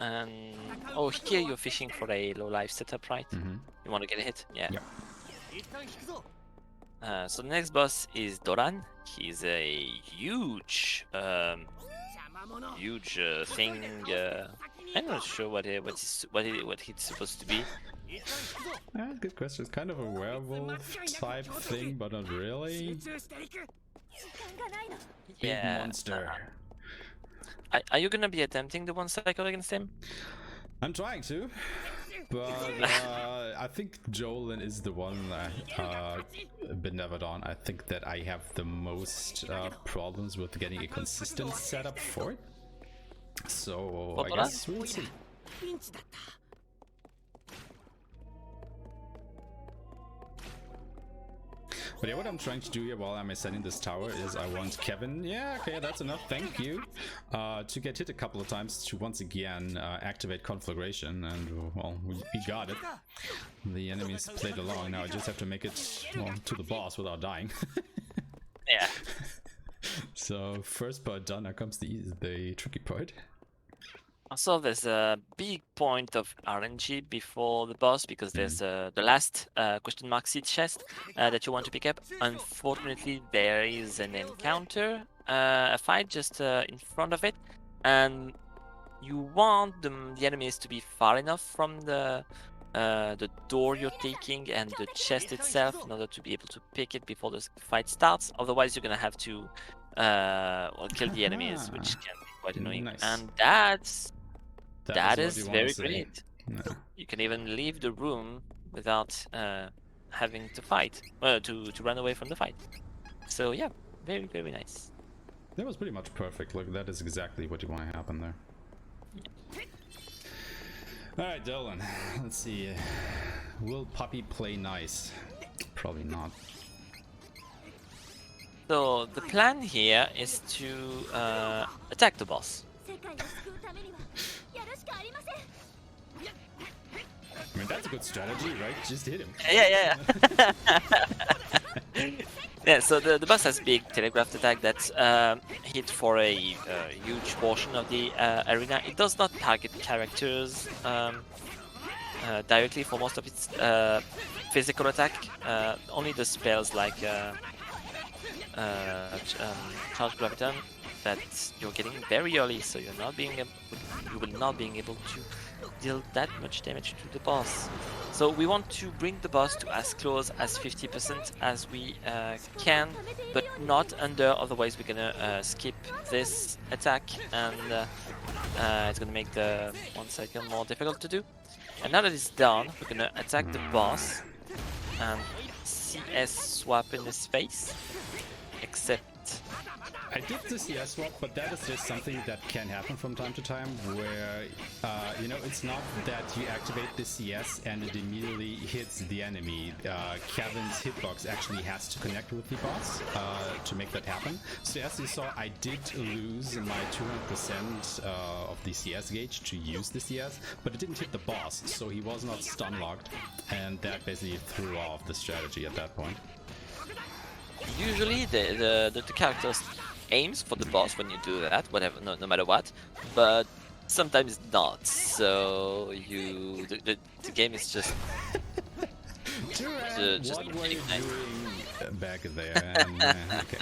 And oh, here you're fishing for a low life setup, right? You want to get a hit? Yeah. So the next boss is Doran. He's a huge thing. I'm not sure what it's supposed to be. Good question. It's kind of a werewolf type thing, but not really. Big monster. Are you gonna be attempting the one cycle against him? I'm trying to, but I think Jolin is the one Benevadon. I think that I have the most problems with getting a consistent setup for it. So I guess we'll see. But yeah, what I'm trying to do here while I'm ascending this tower is I want Kevin, yeah, okay, that's enough, thank you, to get hit a couple of times to once again activate conflagration, and well, we got it. The enemies played along, now I just have to make it, well, to the boss without dying. Yeah. So first part done, now comes the tricky part. Also, there's a big point of RNG before the boss because there's the last question mark seed chest that you want to pick up. Unfortunately, there is an encounter, a fight just in front of it, and you want the enemies to be far enough from the door you're taking and the chest itself in order to be able to pick it before the fight starts. Otherwise, you're gonna have to well, kill the enemies, which can be quite annoying. Nice. And that is very say. great. No. You can even leave the room without having to fight, to run away from the fight. So yeah, very, very nice. That was pretty much perfect. Like, that is exactly what you want to happen there. Alright, Dolan, let's see. Will Puppy play nice? Probably not. So the plan here is to attack the boss. I mean, that's a good strategy, right? Just hit him. Yeah. Yeah, so the boss has big telegraphed attack that's hit for a huge portion of the arena. It does not target characters directly for most of its physical attack. Only the spells like Charge Graviton that you're getting very early, so you will not being able to deal that much damage to the boss. So we want to bring the boss to as close as 50% as we can, but not under, otherwise we're gonna skip this attack, and it's gonna make the one cycle more difficult to do. And now that it's done, we're gonna attack the boss and CS swap in his face, except I did the CS swap, but that is just something that can happen from time to time, where, you know, it's not that you activate the CS and it immediately hits the enemy. Kevin's hitbox actually has to connect with the boss to make that happen. So as you saw, I did lose my 200% of the CS gauge to use the CS, but it didn't hit the boss, so he was not stun locked, and that basically threw off the strategy at that point. usually the characters aims for the boss when you do that, whatever, no matter what, but sometimes not. So the game is just what were you doing back there? And, okay.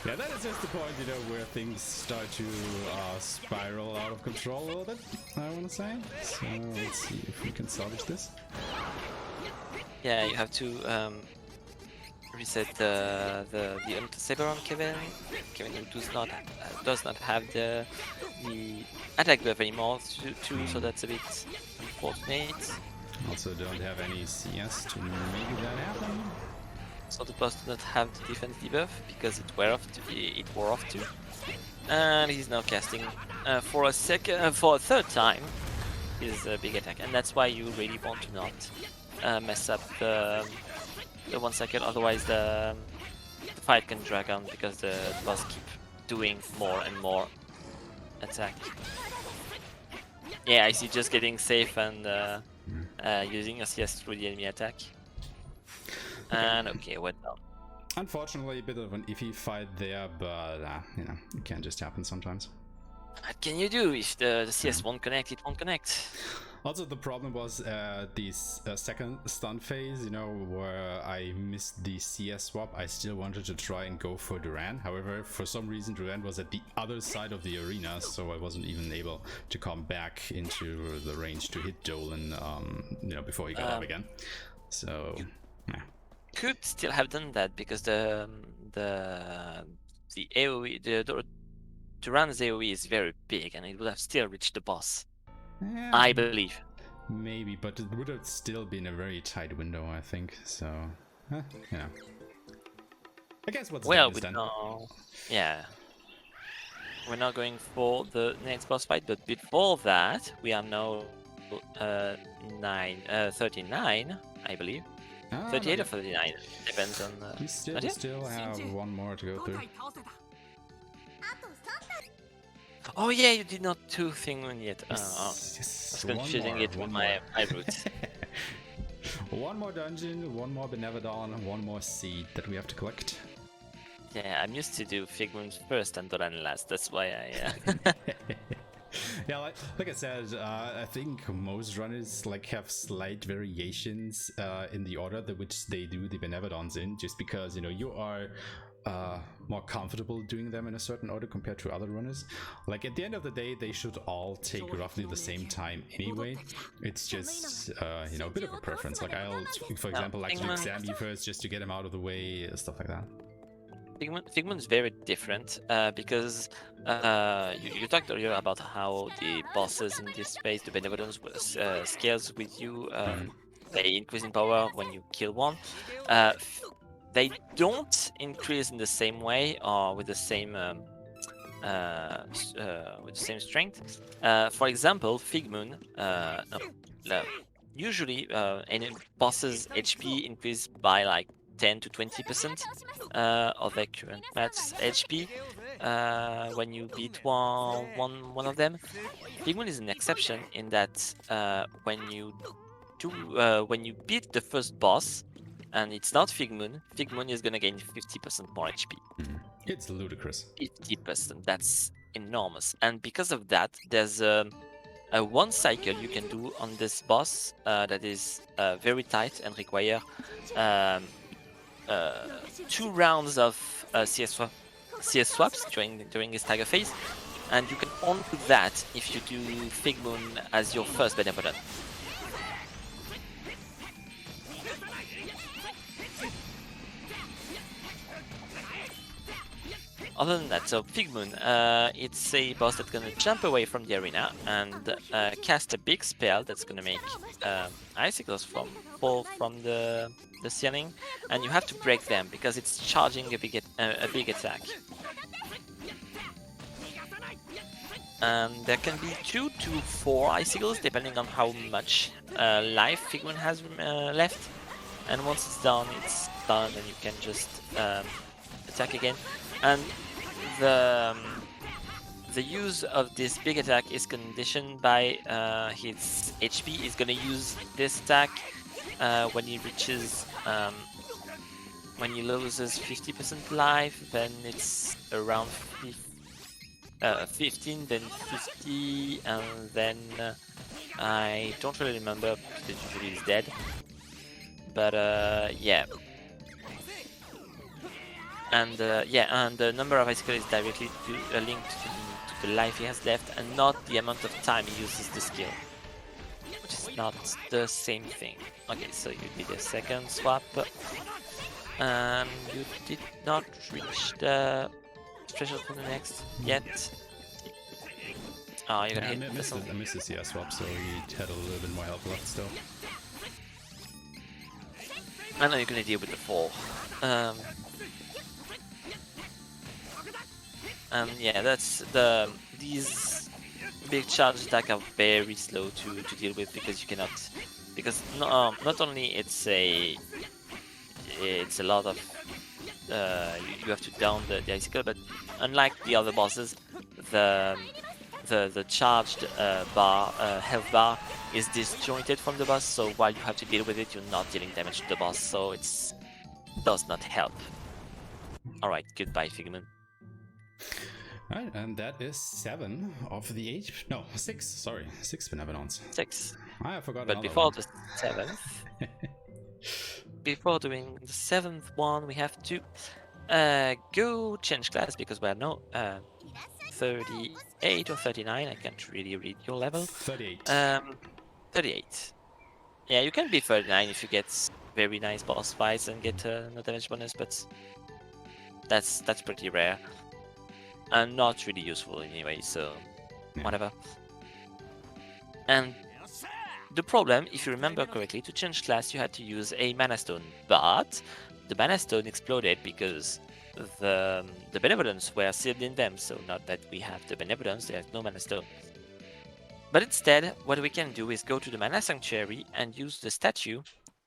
Yeah, that is just the point, you know, where things start to spiral out of control a little bit, I want to say. So let's see if we can salvage this. Yeah, you have to reset the saber on Kevin. Kevin does not have the attack buff anymore too, so that's a bit unfortunate. Also don't have any CS to make that happen. So the boss does not have the defense debuff because it wore off too. And he's now casting for a third time his big attack, and that's why you really want to not mess up the 1 cycle, otherwise the fight can drag on because the boss keep doing more and more attack. Yeah, I see, just getting safe and using a CS through the enemy attack. And okay, what now? Unfortunately, a bit of an iffy fight there, but you know, it can just happen sometimes. What can you do if the CS won't connect? It won't connect. Also, the problem was this second stun phase, you know, where I missed the CS swap. I still wanted to try and go for Duran. However, for some reason, Duran was at the other side of the arena, so I wasn't even able to come back into the range to hit Dolan, you know, before he got up again. So, yeah. Could still have done that because the AoE, the Duran's AoE is very big, and it would have still reached the boss. Yeah, I believe. maybe, but it would have still been a very tight window, I think. So, you know, I guess what's done is done. Yeah, we're now going for the next boss fight, but before that, we are now 39, I believe. 38 or 39, depends on. We still have one more to go through. Oh yeah, you did not do Thingman yet. I Yes, was confusing it with my route. One more dungeon, one more Benevodon, one more seed that we have to collect. Yeah, I'm used to do Figment first and Dolan last. That's why I. Yeah, like I said, I think most runners have slight variations in the order that which they do the Benevodons in, just because, you know, you are more comfortable doing them in a certain order compared to other runners. Like, at the end of the day, they should all take roughly the same time anyway. It's just, you know, a bit of a preference. Like, I'll, for example, like to do Xambi first just to get him out of the way, stuff like that. Figment is very different because you talked earlier about how the bosses in this phase, the Benevolence, scales with you. They increase in power when you kill one. They don't increase in the same way or with the same strength. For example, Figmoon, usually any boss's HP increase by like 10 to 20% of their current max HP when you beat one of them. Figmoon is an exception in that when you beat the first boss and it's not Figmoon, Figmoon is gonna gain 50% more HP. It's ludicrous. 50%, that's enormous. And because of that, there's a one cycle you can do on this boss that is very tight and require 2 rounds of CS swaps during his stagger phase, and you can only do that if you do Figmoon as your first Benevolent. Other than that, so Figmoon, it's a boss that's gonna jump away from the arena and cast a big spell that's gonna make icicles fall from the ceiling, and you have to break them because it's charging a big attack. And there can be 2 to 4 icicles depending on how much life Figmoon has left. And once it's done, and you can just attack again. And the use of this big attack is conditioned by his HP. He's gonna use this attack when he reaches when he loses 50% life, then it's around 15, then 50, and then I don't really remember because usually he's dead. But yeah. And and the number of icicles is directly linked to the life he has left, and not the amount of time he uses the skill, which is not the same thing. Okay, so you did a second swap, and you did not reach the threshold for the next yet. Oh, you're gonna hit. I missed the CS swap, so he had a little bit more health left still. I know you're gonna deal with the fall. And yeah, that's these big charge attack are very slow to deal with because you cannot not only it's a lot of you have to down the icicle, but unlike the other bosses, the the charged health bar is disjointed from the boss, so while you have to deal with it, you're not dealing damage to the boss, so it's does not help. Alright, goodbye Figment. Alright, and that is 7 of the 8. No, 6. Sorry, 6 benevolence. 6. I forgot But another before one. the 7th, before doing the 7th one, we have to go change class because we're now 38 or 39. I can't really read your level. 38. 38. Yeah, you can be 39 if you get very nice boss fights and get no damage bonus, but that's pretty rare and not really useful anyway. So Yeah. whatever. And the problem, if you remember correctly, to change class you had to use a mana stone, but the mana stone exploded because the benevolence were sealed in them. So not that we have the benevolence, there's no mana stone. But instead, what we can do is go to the mana sanctuary and use the statue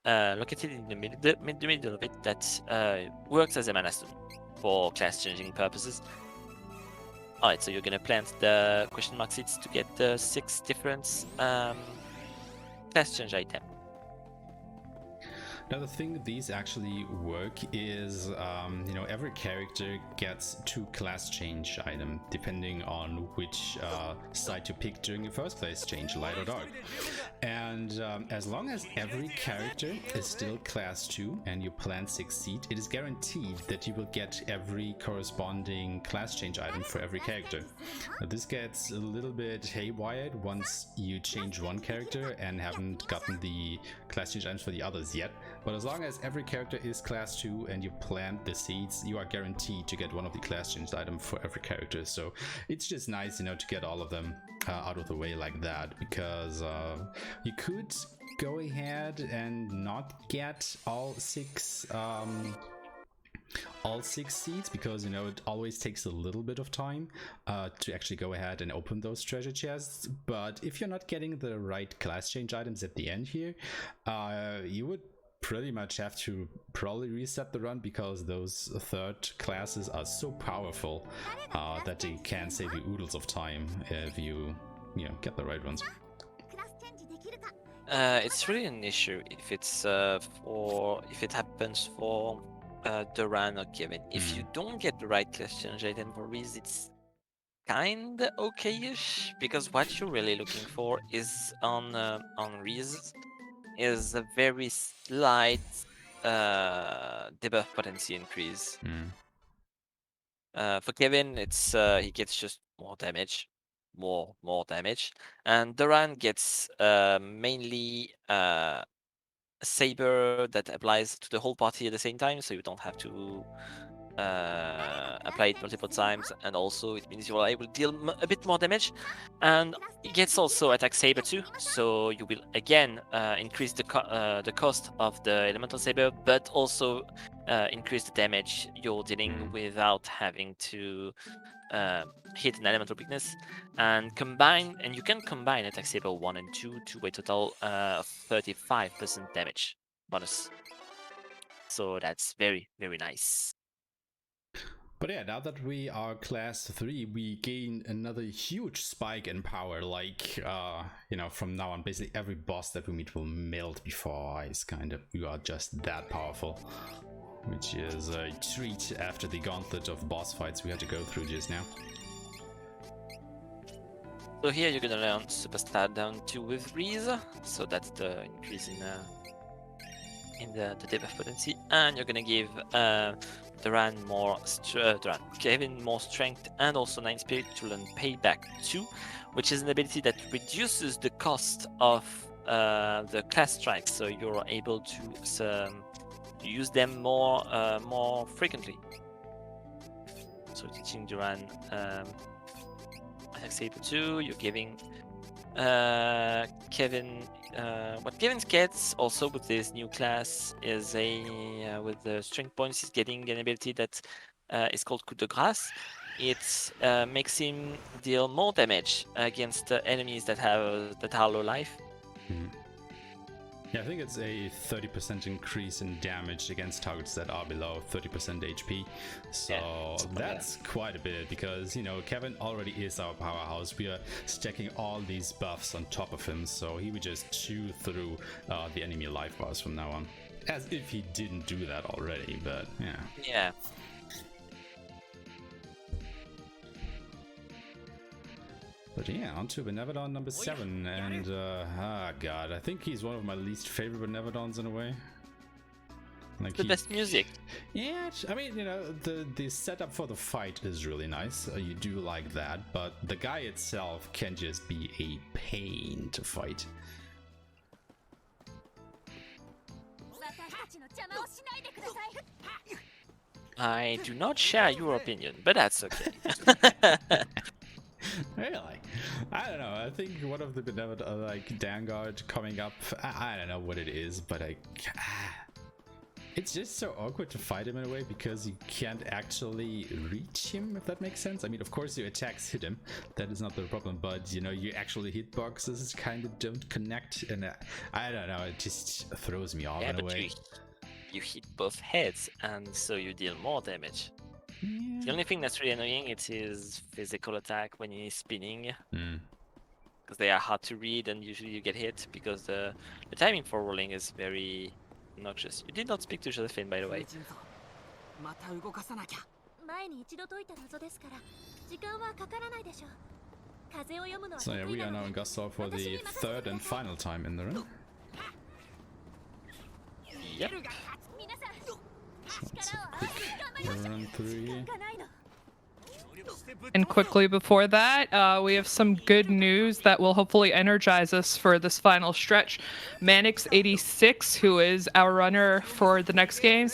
located in the middle of it that works as a mana stone for class changing purposes. Alright, so you're gonna plant the question mark seeds to get the 6 different class change item. Now the thing these actually work is, every character gets 2 class change items depending on which side you pick during your first class change, light or dark. And as long as every character is still class 2 and you plant 6 seed, it is guaranteed that you will get every corresponding class change item for every character. Now, this gets a little bit haywired once you change one character and haven't gotten the class change items for the others yet. But as long as every character is class 2 and you plant the seeds, you are guaranteed to get one of the class changed items for every character. So it's just nice, to get all of them out of the way like that, because you could go ahead and not get all 6 seeds, because it always takes a little bit of time to actually go ahead and open those treasure chests. But if you're not getting the right class change items at the end here, you would pretty much have to probably reset the run, because those third classes are so powerful that they can save you oodles of time if you get the right ones. It's really an issue if it's if it happens for Duran or Kevin. If you don't get the right class change item for Reese, it's kinda okay-ish, because what you're really looking for is on Reese is a very slight debuff potency increase. For Kevin, it's he gets just more damage, more damage, and Duran gets mainly a saber that applies to the whole party at the same time, so you don't have to apply it multiple times, and also it means you are able to deal a bit more damage. And it gets also attack saber too, so you will again increase the cost of the elemental saber, but also increase the damage you're dealing without having to hit an elemental weakness. And you can combine attack saber 1 and 2 to a total of 35% damage bonus. So that's very, very nice. But yeah, now that we are class 3, we gain another huge spike in power. Like, from now on, basically every boss that we meet will melt before our eyes, kind of. You are just that powerful. Which is a treat after the gauntlet of boss fights we had to go through just now. So here you're gonna learn Superstar down 2 with Reese. So that's the increase in the debuff potency. And you're gonna give Kevin more strength and also 9 spirit to learn Payback 2, which is an ability that reduces the cost of the class strikes, so you're able to use them more frequently. So teaching Duran attack saber 2, you're giving Kevin what Kevin gets also with this new class is with the strength points, he's getting an ability that is called Coup de Grâce, it makes him deal more damage against enemies that are low life. Yeah, I think it's a 30% increase in damage against targets that are below 30% HP. So that's quite a bit, because, you know, Kevin already is our powerhouse. We are stacking all these buffs on top of him, so he would just chew through the enemy life bars from now on. As if he didn't do that already, but yeah. Yeah. But yeah, on to Benevadon number 7, and god, I think he's one of my least favorite Benevadons in a way. Like The best music. Yeah, I mean, you know, the setup for the fight is really nice. You do like that, but the guy itself can just be a pain to fight. I do not share your opinion, but that's okay. Really? I don't know. I think one of the Benevadon, like Dangard coming up, I don't know what it is, but it's just so awkward to fight him in a way, because you can't actually reach him, if that makes sense. I mean, of course your attacks hit him, that is not the problem, but you know, you actually hitboxes kind of don't connect, and I don't know, it just throws me off in a way. You hit both heads, and so you deal more damage. Yeah. The only thing that's really annoying is his physical attack when he's spinning, because they are hard to read, and usually you get hit because the timing for rolling is very obnoxious. You did not speak to Josephine, by the way. So yeah, we are now in Gustav for the third and final time in the run. Yep. That's a quick run through here. And quickly before that, we have some good news that will hopefully energize us for this final stretch. Manix86, who is our runner for the next game,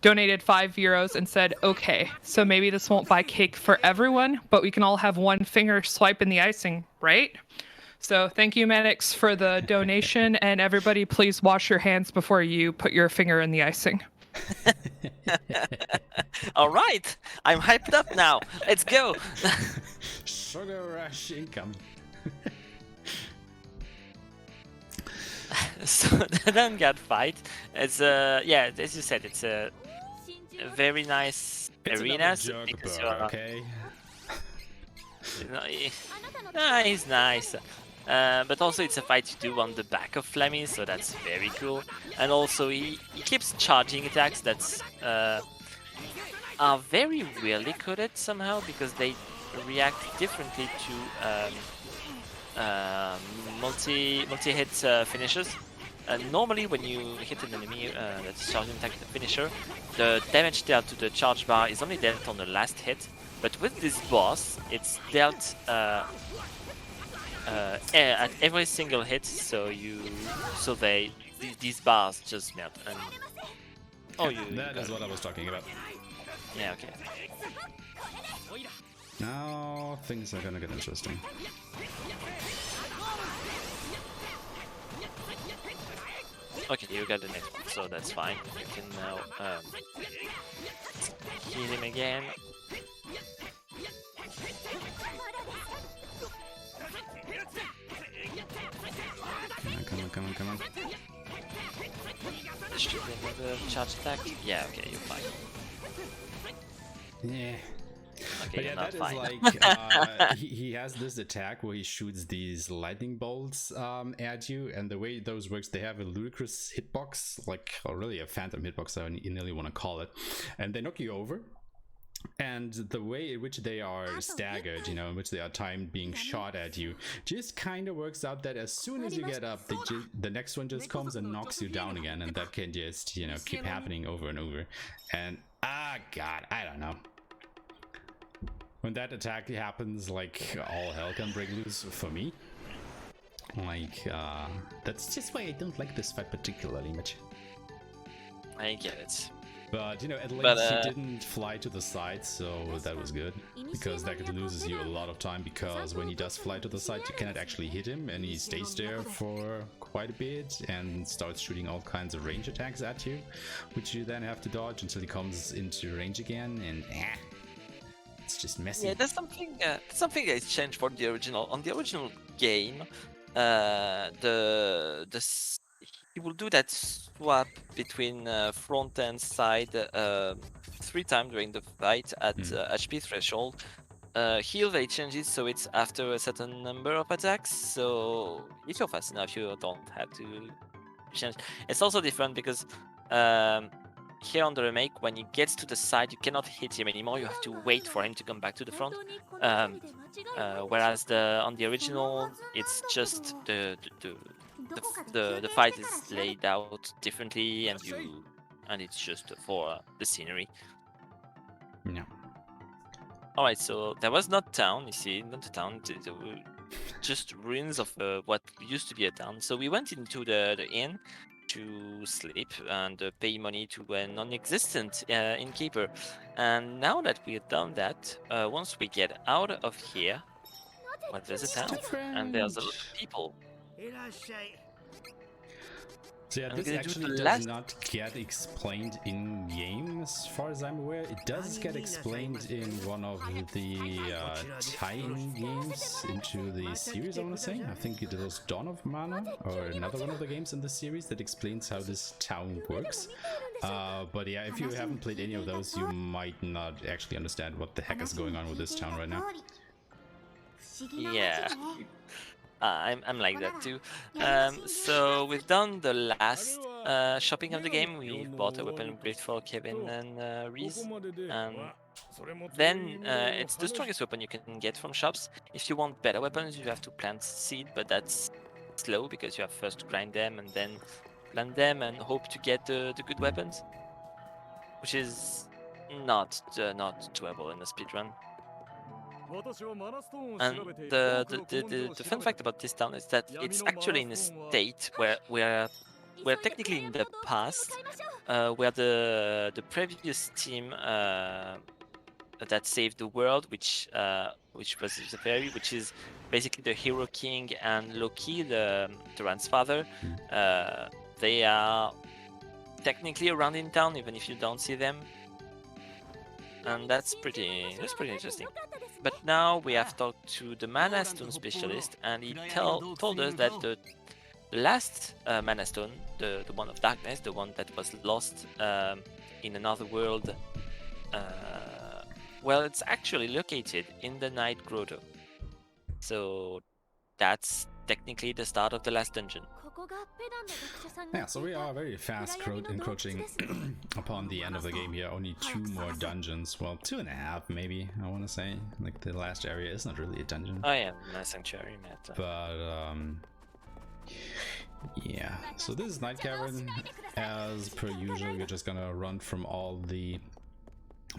donated €5 and said, okay, so maybe this won't buy cake for everyone, but we can all have one finger swipe in the icing, right? So thank you, Manix, for the donation, and everybody please wash your hands before you put your finger in the icing. All right, I'm hyped up now. Let's go. Sugar rush income. So the Vanguard fight is yeah, as you said, it's a very nice arena. Okay. He's nice. But also it's a fight you do on the back of Flammy, so that's very cool. And also he keeps charging attacks that are very weirdly coded somehow, because they react differently to multi-hit finishes. Normally when you hit an enemy that's charging attack with a finisher, the damage dealt to the charge bar is only dealt on the last hit. But with this boss, it's dealt at every single hit, so these bars just melt. And that is what I was talking about. Yeah, okay. Now things are gonna get interesting. Okay, you got the next one, so that's fine. You can now heal him again. Come on. This should be another charge attack. Yeah, okay, you're fine. Yeah. Okay, But you're yeah, not that fine. is like he has this attack where he shoots these lightning bolts at you, and the way those works, they have a ludicrous hitbox, like, or really a phantom hitbox, I nearly want to call it, and they knock you over. And the way in which they are staggered, you know, in which they are timed being shot at you, just kind of works out that as soon as you get up, the next one just comes and knocks you down again, and that can just, you know, keep happening over and over. And god, I don't know. When that attack happens, like, all hell can break loose for me. Like, that's just why I don't like this fight particularly much. I get it. But, you know, at least he didn't fly to the side, so that was good. Because that loses you a lot of time, because when he does fly to the side, you cannot actually hit him, and he stays there for quite a bit and starts shooting all kinds of range attacks at you, which you then have to dodge until he comes into range again, and it's just messy. Yeah, there's something that is changed for the original. On the original game, he will do that swap between front and side 3 times during the fight at HP threshold. Here they change it so it's after a certain number of attacks. So if you're fast enough, you don't have to change. It's also different because here on the remake, when he gets to the side, you cannot hit him anymore. You have to wait for him to come back to the front. Whereas on the original, it's just the fight is laid out differently, and it's just for the scenery. Yeah. All right, so there was not town. You see, not a town. There were just ruins of what used to be a town. So we went into the inn to sleep and pay money to a non-existent innkeeper. And now that we've done that, once we get out of here, well, there's a town and there's a lot of people. So yeah, And this we're gonna do actually the does last- not get explained in game, as far as I'm aware. It does get explained in one of the tie-in games into the series, I want to say. I think it was Dawn of Mana, or another one of the games in the series that explains how this town works. But yeah, if you haven't played any of those, you might not actually understand what the heck is going on with this town right now. Yeah. I'm like that too. So we've done the last shopping of the game. We bought a weapon upgrade for Kevin and Reese. Then it's the strongest weapon you can get from shops. If you want better weapons, you have to plant seed, but that's slow because you have first to grind them and then plant them and hope to get the good weapons, which is not doable in a speedrun. And the fun fact about this town is that it's actually in a state where we're technically in the past, where the previous team that saved the world, which was the fairy, which is basically the Hero King and Loki, the Duran's father. They are technically around in town, even if you don't see them. And that's pretty interesting. But now we have talked to the Mana Stone specialist, and he told us that the last Mana Stone, the one of darkness, the one that was lost in another world, well, it's actually located in the Night Grotto. So that's technically the start of the last dungeon. Yeah, so we are very fast encroaching upon the end of the game here. Only 2 more dungeons. Well, 2.5 maybe, I want to say. Like, the last area is not really a dungeon. Oh yeah, nice sanctuary, Matt. But, yeah. So this is Night Cavern. As per usual, you're just gonna run from all the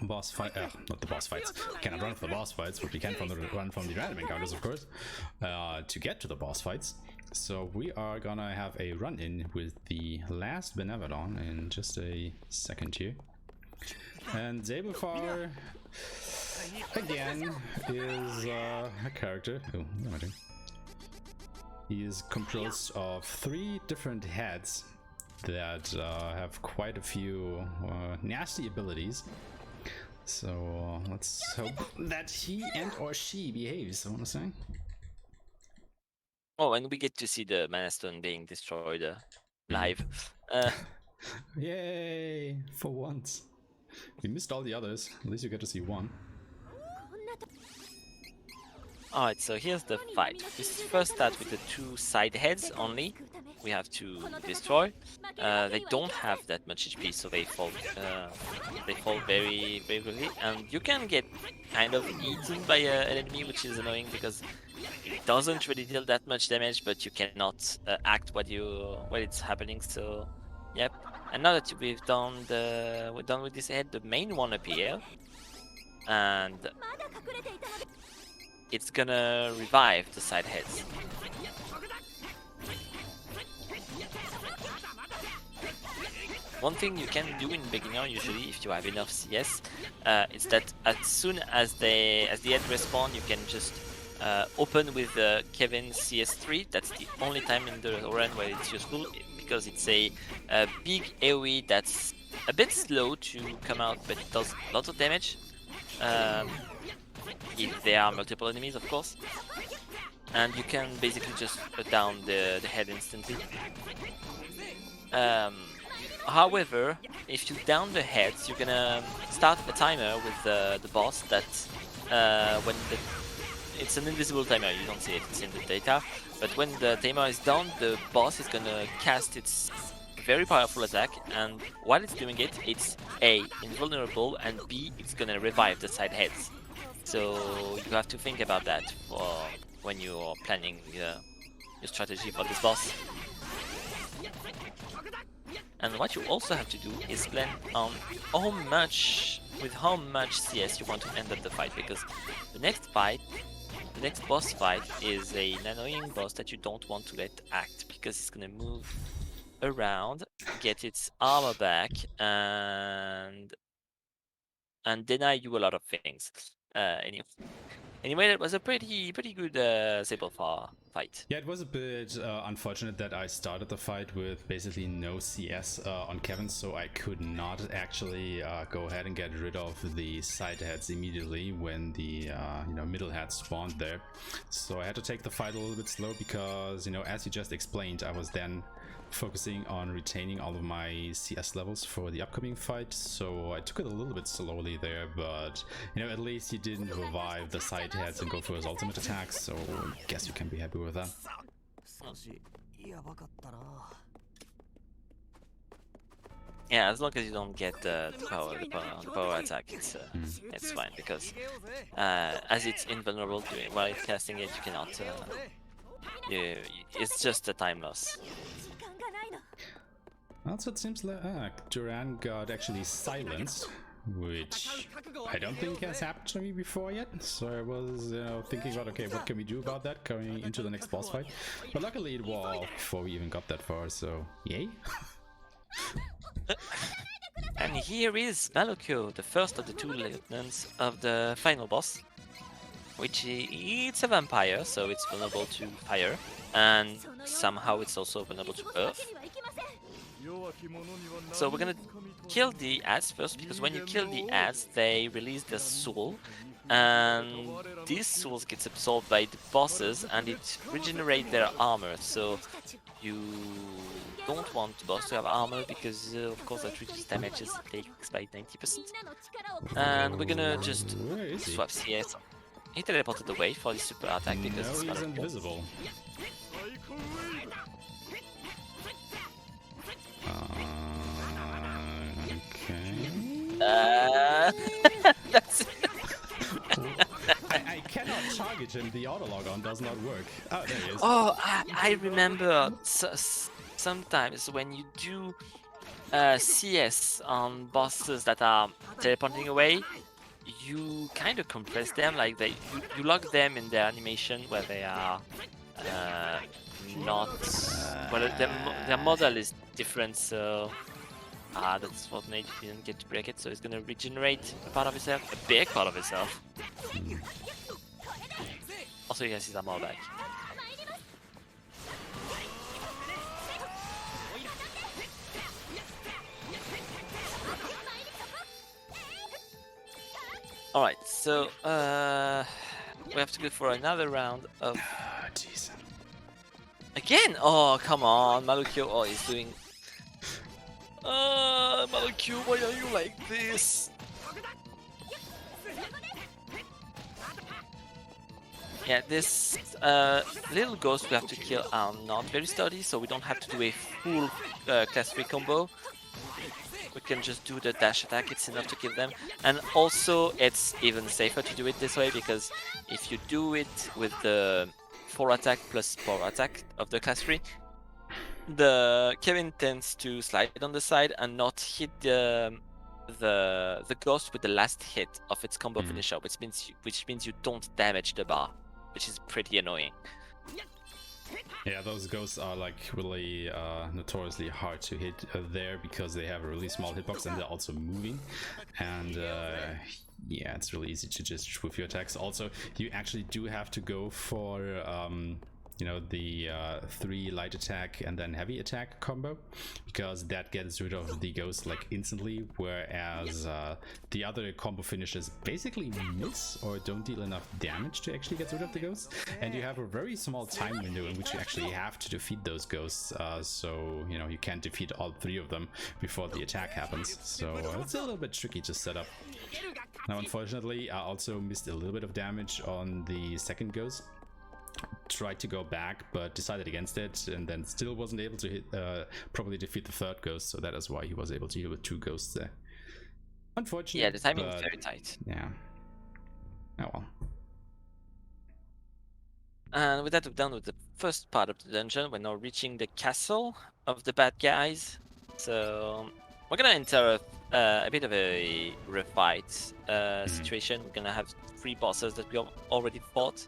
boss fight, not the boss fights. We cannot run from the boss fights, but we can run from the random encounters, of course, to get to the boss fights. So we are gonna have a run-in with the last Benevolon in just a second here. And Zabelfar, again, is a character. Oh, what am I doing? He is composed of 3 different heads that have quite a few nasty abilities. So let's hope that he and or she behaves, I want to say. Oh, and we get to see the Mana Stone being destroyed live. Yay! For once. We missed all the others. At least you get to see one. Alright, so here's the fight. We first start with the 2 side heads only. We have to destroy. They don't have that much HP, so they fall very, very quickly. And you can get kind of eaten by an enemy, which is annoying because it doesn't really deal that much damage, but you cannot act when it's happening. So, yep. And now that we're done with this head, the main one appears, and it's gonna revive the side heads. One thing you can do in beginner usually, if you have enough CS, is that as soon as the head respawn, you can just open with Kevin CS3. That's the only time in the run where it's useful, because it's a big AoE that's a bit slow to come out, but it does lots of damage. if there are multiple enemies, of course. And you can basically just down the head instantly. However, if you down the heads, you're gonna start a timer with the boss that when it's an invisible timer, you don't see it, it's in the data. But when the timer is down, the boss is gonna cast its very powerful attack, and while it's doing it, it's A, invulnerable, and B, it's gonna revive the side heads. So you have to think about that for when you're planning your strategy for this boss. And what you also have to do is plan on how much CS you want to end up the fight, because the next boss fight is an annoying boss that you don't want to let act, because it's gonna move around, get its armor back, and deny you a lot of things. Anyway, that was a pretty good Sable fight. Yeah, it was a bit unfortunate that I started the fight with basically no CS on Kevin, so I could not actually go ahead and get rid of the side heads immediately when the middle head spawned there. So I had to take the fight a little bit slow because, as you just explained, I was then focusing on retaining all of my CS levels for the upcoming fight, so I took it a little bit slowly there, but at least he didn't revive the side heads and go for his ultimate attack, so I guess you can be happy with that. Yeah, as long as you don't get the power attack, it's fine, because as it's invulnerable while it's casting it, you cannot. It's just a time loss. Also, it seems like Duran got actually silenced, which I don't think has happened to me before yet. So I was thinking about, okay, what can we do about that going into the next boss fight? But luckily it wore off before we even got that far, so yay. And here is Malokyo, the first of the two lieutenants of the final boss, which it's a vampire, so it's vulnerable to fire, and somehow it's also vulnerable to earth. So we're gonna kill the ads first, because when you kill the ads, they release their soul, and these souls gets absorbed by the bosses, and it regenerates their armor. So you don't want the boss to have armor, because of course that reduces damages it takes by 90%. And we're gonna just swap CS. He teleported away for the super attack because no, it's he's invisible. Okay. That's I cannot target him. The autolog-on does not work. Oh, there he is. Oh, I remember sometimes when you do CS on bosses that are teleporting away, you kind of compress them, like you lock them in their animation where they are not. Well, their model is different, so that's what made he didn't get to break it. So he's gonna regenerate a part of himself, a big part of himself. Also, he has his armor back. Alright, so we have to go for another round of. Jeez. Again? Oh, come on, Malokyo. Oh, he's doing. Malokyo, why are you like this? Yeah, this little ghost we have to kill are not very sturdy, so we don't have to do a full class 3 combo. We can just do the dash attack, it's enough to kill them. And also, it's even safer to do it this way, because if you do it with the 4 attack plus power attack of the class 3, the Kevin tends to slide on the side and not hit the ghost with the last hit of its combo finisher, which means you don't damage the bar, which is pretty annoying. Yeah, those ghosts are like really notoriously hard to hit there, because they have a really small hitbox and they're also moving, and yeah, it's really easy to just whiff your attacks. Also, you actually do have to go for you know, the 3 light attack and then heavy attack combo, because that gets rid of the ghost like instantly, whereas the other combo finishes basically miss or don't deal enough damage to actually get rid of the ghosts, and you have a very small time window in which you actually have to defeat those ghosts, so you know, you can't defeat all 3 of them before the attack happens, so it's a little bit tricky to set up. Now unfortunately I also missed a little bit of damage on the second ghost. Tried to go back but decided against it, and then still wasn't able to hit properly defeat the third ghost, so that is why he was able to heal with 2 ghosts there. Unfortunate. Yeah, the timing is very tight. Yeah. Oh well. And with that, we're done with the first part of the dungeon. We're now reaching the castle of the bad guys. So we're gonna enter a bit of a refight situation. We're gonna have 3 bosses that we have already fought.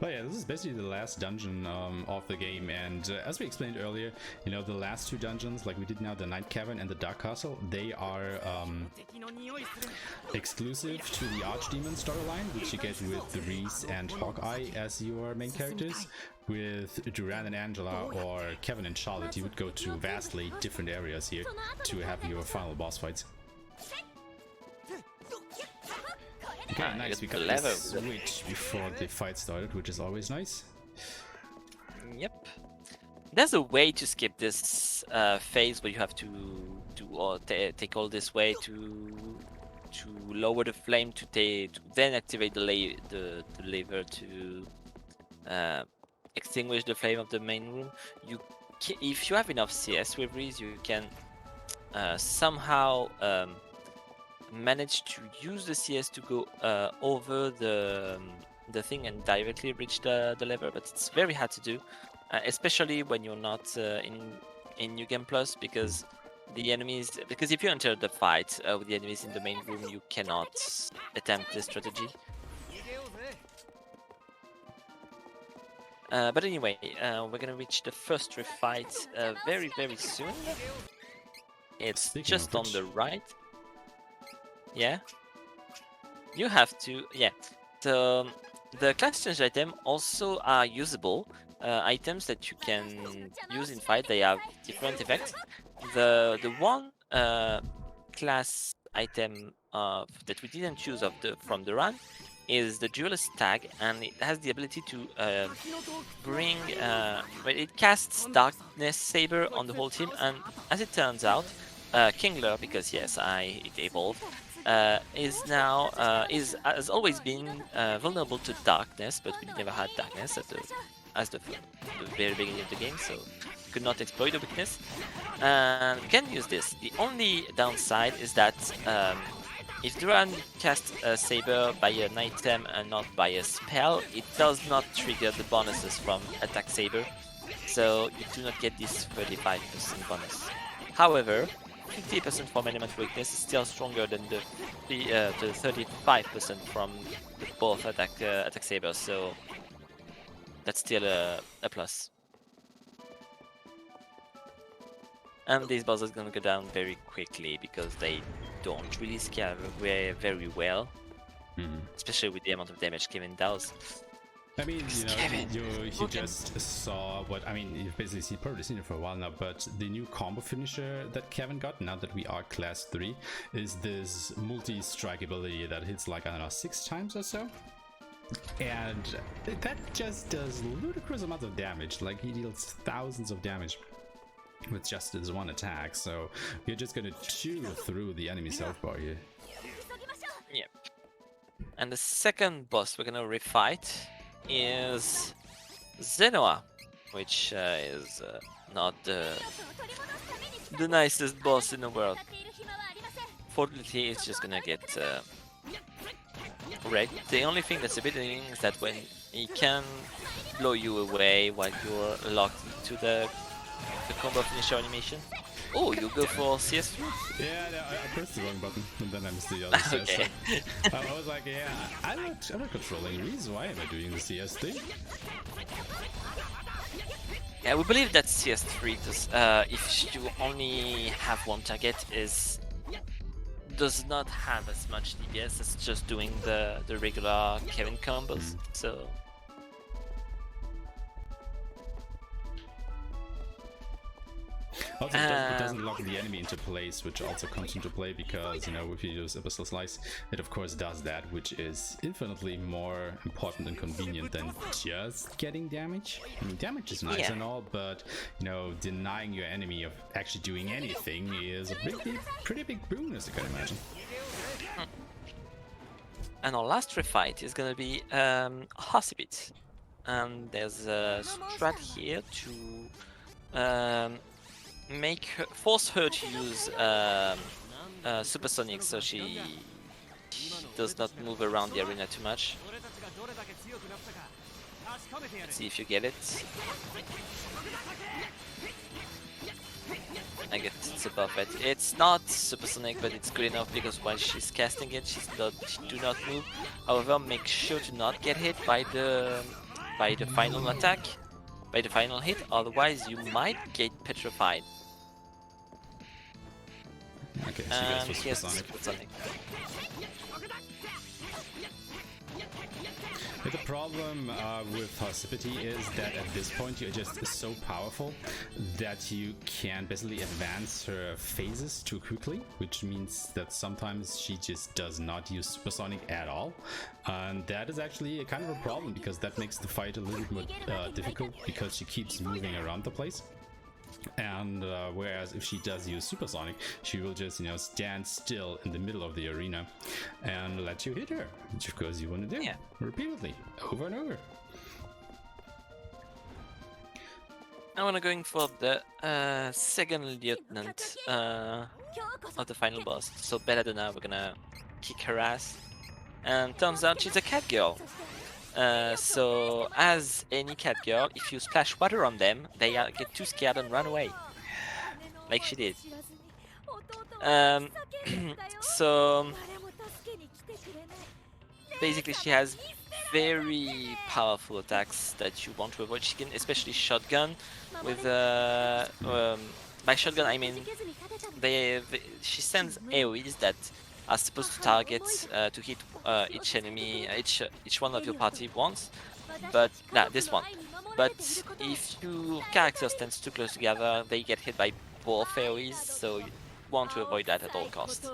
Well, yeah, this is basically the last dungeon of the game, and as we explained earlier, you know, the last 2 dungeons, like we did now, the Night Cavern and the Dark Castle, they are exclusive to the Archdemon storyline, which you get with Reese and Hawkeye as your main characters. With Duran and Angela or Kevin and Charlotte, you would go to vastly different areas here to have your final boss fights. Okay, nice, we got the switch before the fight started, which is always nice. Yep. There's a way to skip this phase where you have to take all this way to lower the flame to then activate the lever to extinguish the flame of the main room. If you have enough CS with Reese, you can somehow manage to use the CS to go over the thing and directly reach the lever, but it's very hard to do, especially when you're not in New Game Plus, because if you enter the fight with the enemies in the main room, you cannot attempt this strategy. But anyway, we're gonna reach the first refight very soon. It's just on the right. Yeah, you have to. Yeah, so the class change item also are usable items that you can use in fight. They have different effects. The one class item that we didn't choose from the run is the Duelist tag, and it has the ability to bring. It casts Darkness Saber on the whole team, and as it turns out, Kingler, because yes, it evolved. Has always been vulnerable to darkness, but we never had darkness at the very beginning of the game, so we could not exploit the weakness. And we can use this. The only downside is that if Duran casts a saber by an item and not by a spell, it does not trigger the bonuses from attack saber, so you do not get this 35% bonus. However, 50% from element weakness is still stronger than the 35% from both attack sabers, so that's still a plus. And these bosses are gonna go down very quickly because they don't really scale very well, especially with the amount of damage Kevin does. I mean, you just saw what, I mean, you've basically probably seen it for a while now, but the new combo finisher that Kevin got, now that we are class 3, is this multi-strike ability that hits like, I don't know, 6 times or so. And that just does ludicrous amounts of damage, like he deals thousands of damage with just this one attack, so we're just gonna chew through the enemy's health bar here. Yep. And the second boss we're gonna refight is Zenoa, which is not the nicest boss in the world. Fortunately, it's just gonna get wrecked. The only thing that's a bit annoying is that when he can blow you away while you're locked into the combo finisher animation. Oh, you go for CS3? Yeah, I pressed the wrong button and then I missed the other CS. Okay. So, I was like, yeah, I'm not controlling Reese. Why am I doing the CS thing? Yeah, we believe that CS3 does, if you only have one target, is does not have as much DPS as just doing the regular Kevin combos. So Also, it doesn't lock the enemy into place, which also comes into play because, you know, if you use Abyssal Slice, it of course does that, which is infinitely more important and convenient than just getting damage. I mean, damage is nice and all, but, you know, denying your enemy of actually doing anything is a pretty big boon, as you can imagine. And our last refight is gonna be Hossibit. And there's a strat here to force her to use Supersonic, so she does not move around the arena too much. Let's see if you get it. I guess it's above it. It's not Supersonic, but it's good enough because while she's casting it, she do not move. However, make sure to not get hit by the final attack, by the final hit. Otherwise, you might get petrified. Okay, she goes for Supersonic. But the problem with Hossibity is that at this point you're just so powerful that you can basically advance her phases too quickly, which means that sometimes she just does not use Supersonic at all. And that is actually a kind of a problem because that makes the fight a little bit more difficult because she keeps moving around the place. And whereas if she does use Supersonic, she will just, you know, stand still in the middle of the arena and let you hit her, which of course you want to do repeatedly, over and over. I want to going for the second lieutenant of the final boss. So Belladonna, we're gonna kick her ass. And turns out she's a cat girl. So, as any cat girl, if you splash water on them, they get too scared and run away. Like she did. So, basically she has very powerful attacks that you want to avoid. She can especially shotgun with... by shotgun I mean, she sends AoEs that are supposed to target, to hit each enemy, each one of your party once, but this one. But if two characters stand too close together, they get hit by both AoEs, so you want to avoid that at all costs.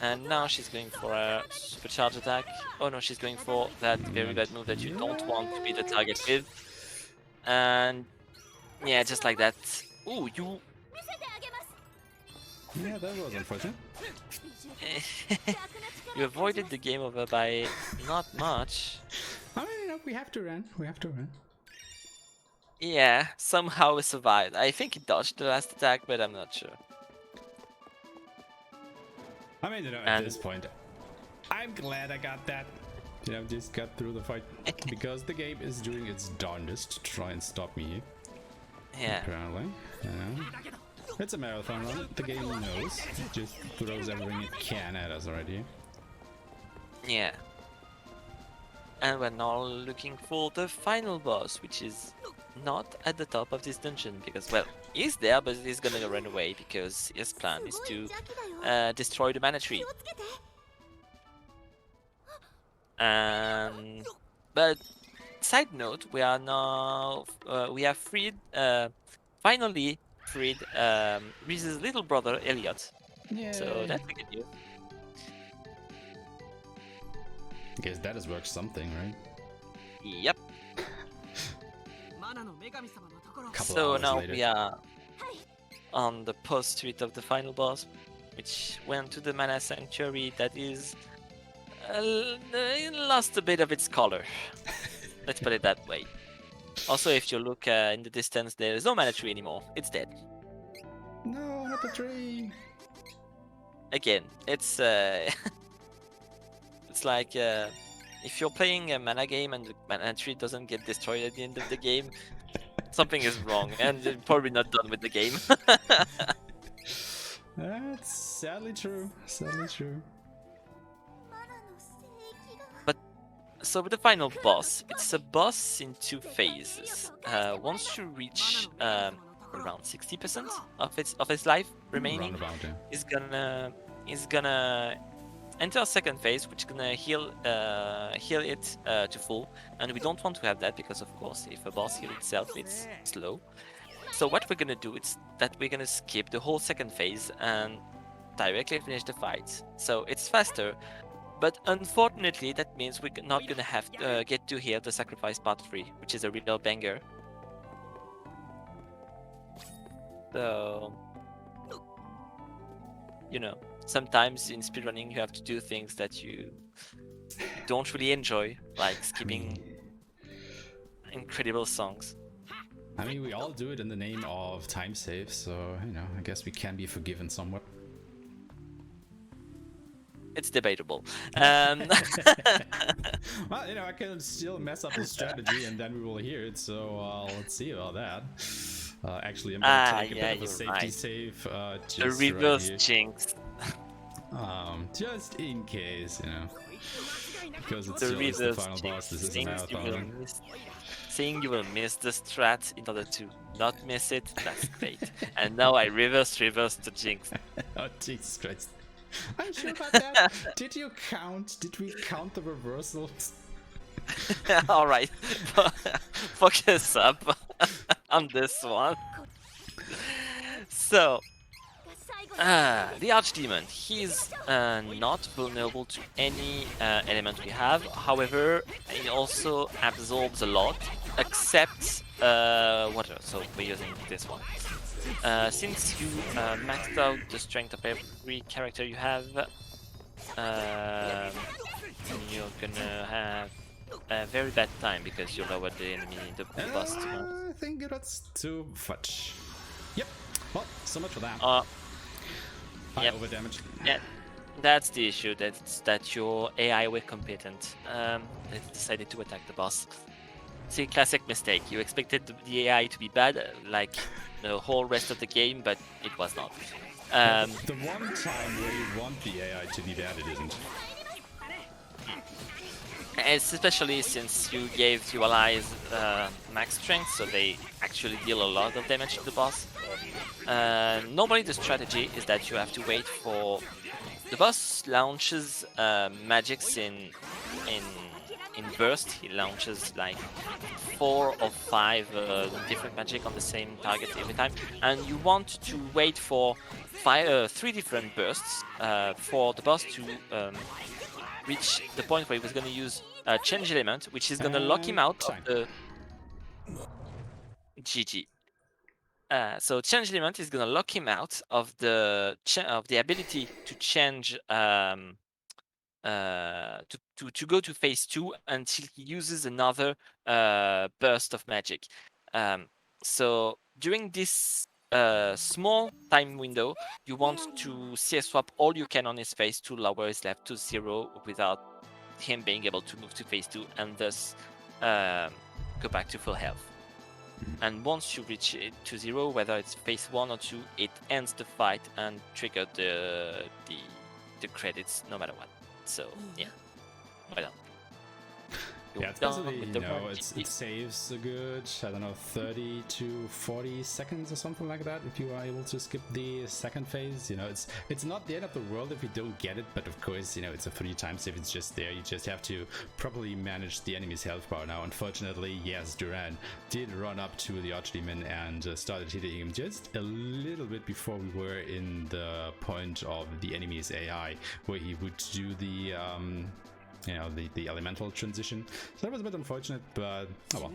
And now she's going for a supercharge attack. Oh no, she's going for that very bad move that you don't want to be the target with. And yeah, just like that. Ooh, you... Yeah, that was unfortunate. You avoided the game over by not much. I mean, you know, we have to run. We have to run. Yeah, somehow we survived. I think he dodged the last attack, but I'm not sure. I mean, you know, at this point, I'm glad I got that. You know, just got through the fight because the game is doing its darndest to try and stop me. Yeah. Apparently, it's a marathon run. The game knows. It just throws everything it can at us already. Yeah. And we're now looking for the final boss, which is not at the top of this dungeon because, well, he's there, but he's gonna run away because his plan is to destroy the mana tree. But side note, we are now we have freed finally freed Reese's little brother Elliot. Yeah. So that's a good news. I guess that is worth something, right? Yep. Couple So hours now later. we are on the post street of the final boss, which went to the mana sanctuary that is lost a bit of its color. Let's put it that way. Also, if you look in the distance, there is no mana tree anymore. It's dead. No, not the tree. Again, it's it's like if you're playing a mana game and the mana tree doesn't get destroyed at the end of the game, something is wrong, and you're probably not done with the game. That's sadly true. Sadly true. So with the final boss, it's a boss in 2 phases. Once you reach around 60% of its life remaining, Roundabout, yeah. is gonna enter a second phase, which is gonna heal it to full, and we don't want to have that because, of course, if a boss heals itself, it's slow. So what we're gonna do is that we're gonna skip the whole second phase and directly finish the fight. So it's faster, but unfortunately that means we're not gonna have get to hear the Sacrifice Part 3, which is a real banger. So, you know, sometimes in speedrunning you have to do things that you don't really enjoy, like skipping incredible songs. I mean, we all do it in the name of time save, so, you know, I guess we can be forgiven somewhat. It's debatable. Well, you know, I can still mess up the strategy and then we will hear it, so let's see about that. Actually, I'm gonna take a bit of a safety save. Just a reverse right jinx. Just in case, you know. Because it's The just the reverse final boss, this is a jinx. marathon. Saying you will miss the strat in order to not miss it, that's great. And now I reverse the jinx. Oh, Jesus Christ. Are you sure about that? Did you count? Did we count the reversals? Alright, focus up on this one. So, the Archdemon, he's not vulnerable to any element we have. However, he also absorbs a lot, except water. So we're using this one. Since you maxed out the strength of every character you have, you're gonna have a very bad time because you lowered the enemy, the boss too much. I think that's too much. Yep. Well, so much for that. Yep. Over damage. Yeah, that's the issue. That your AI were competent. They decided to attack the boss. See, classic mistake. You expected the AI to be bad, like the whole rest of the game, but it was not. The one time where you want the AI to be bad, it isn't. Especially since you gave your allies max strength, so they actually deal a lot of damage to the boss. Normally the strategy is that you have to wait for the boss launches magics in burst. He launches like 4 or 5 different magic on the same target every time, and you want to wait for 3 different bursts for the boss to reach the point where he was going to use a change element, which is going to lock him out of the GG. So change element is going to lock him out of the ability to change to go to phase 2 until he uses another burst of magic. So during this small time window, you want to CS swap all you can on his phase to lower his left to 0 without him being able to move to phase 2 and thus go back to full health. And once you reach it to 0, whether it's phase 1 or 2, it ends the fight and triggers the credits no matter what. So yeah, well done. Yeah, it's basically, you know, it saves a good, I don't know, 30 to 40 seconds or something like that if you are able to skip the second phase. You know, it's not the end of the world if you don't get it, but of course, you know, it's a 3 times if it's just there. You just have to properly manage the enemy's health bar. Now, unfortunately, yes, Duran did run up to the Archdemon and started hitting him just a little bit before we were in the point of the enemy's AI, where he would do the you know, the elemental transition. So that was a bit unfortunate, but oh well.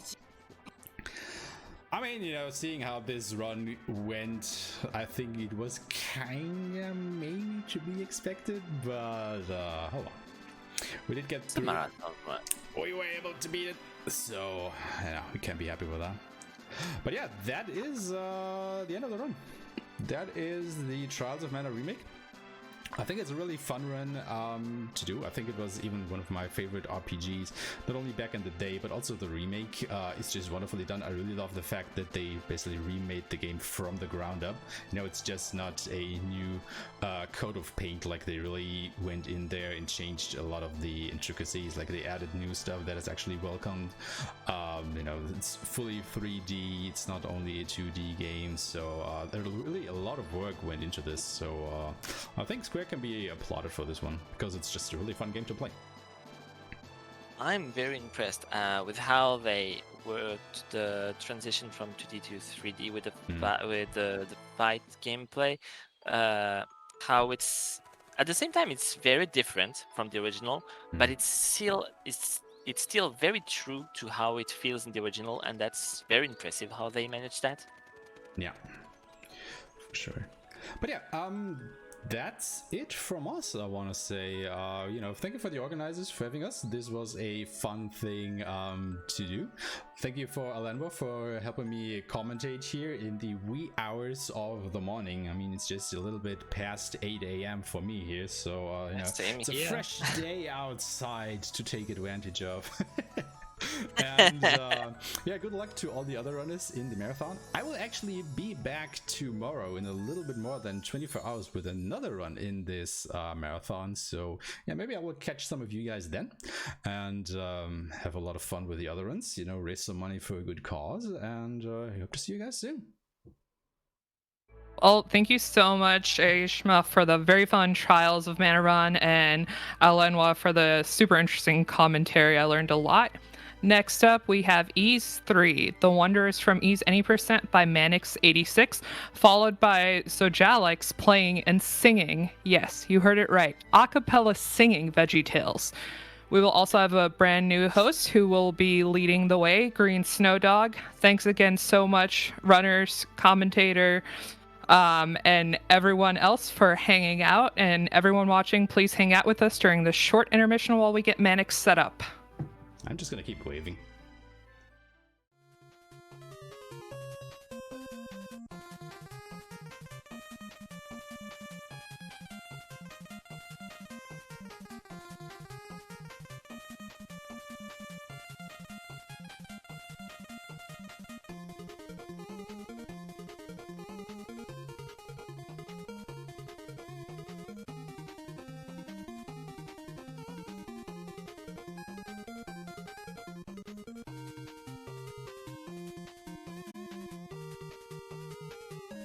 I mean, you know, seeing how this run went, I think it was kinda maybe to be expected, but oh well. We did get through. We were able to beat it, so yeah, we can be happy with that. But yeah, that is the end of the run. That is the Trials of Mana remake. I think it's a really fun run to do. I think it was even one of my favorite RPGs, not only back in the day, but also the remake. It's just wonderfully done. I really love the fact that they basically remade the game from the ground up. You know, it's just not a new coat of paint. Like, they really went in there and changed a lot of the intricacies. Like, they added new stuff that is actually welcomed. You know, it's fully 3D. It's not only a 2D game. So there's really a lot of work went into this. So I think Square can be applauded for this one because it's just a really fun game to play. I'm very impressed with how they worked the transition from 2D to 3D with the fight gameplay. How it's at the same time it's very different from the original, but it's still very true to how it feels in the original, and that's very impressive how they managed that. Yeah, for sure. But yeah, that's it from us. I want to say, you know, thank you for the organizers for having us. This was a fun thing to do. Thank you for Alenwa for helping me commentate here in the wee hours of the morning. I mean, it's just a little bit past 8 a.m. for me here, so you know, it's a fresh day outside to take advantage of. And yeah, good luck to all the other runners in the marathon. I will actually be back tomorrow in a little bit more than 24 hours with another run in this marathon. So yeah, maybe I will catch some of you guys then and have a lot of fun with the other runs, you know, raise some money for a good cause, and I hope to see you guys soon. Well, thank you so much, Aishma, for the very fun trials of Mana Run, and Alenwa for the super interesting commentary. I learned a lot. Next up, we have Ease 3, The Wonders from Ease Any Percent by Manix86, followed by Sojalix playing and singing. Yes, you heard it right. Acapella singing VeggieTales. We will also have a brand new host who will be leading the way, Green Snow Dog. Thanks again so much, runners, commentator, and everyone else for hanging out. And everyone watching, please hang out with us during this short intermission while we get Manix set up. I'm just gonna keep waving.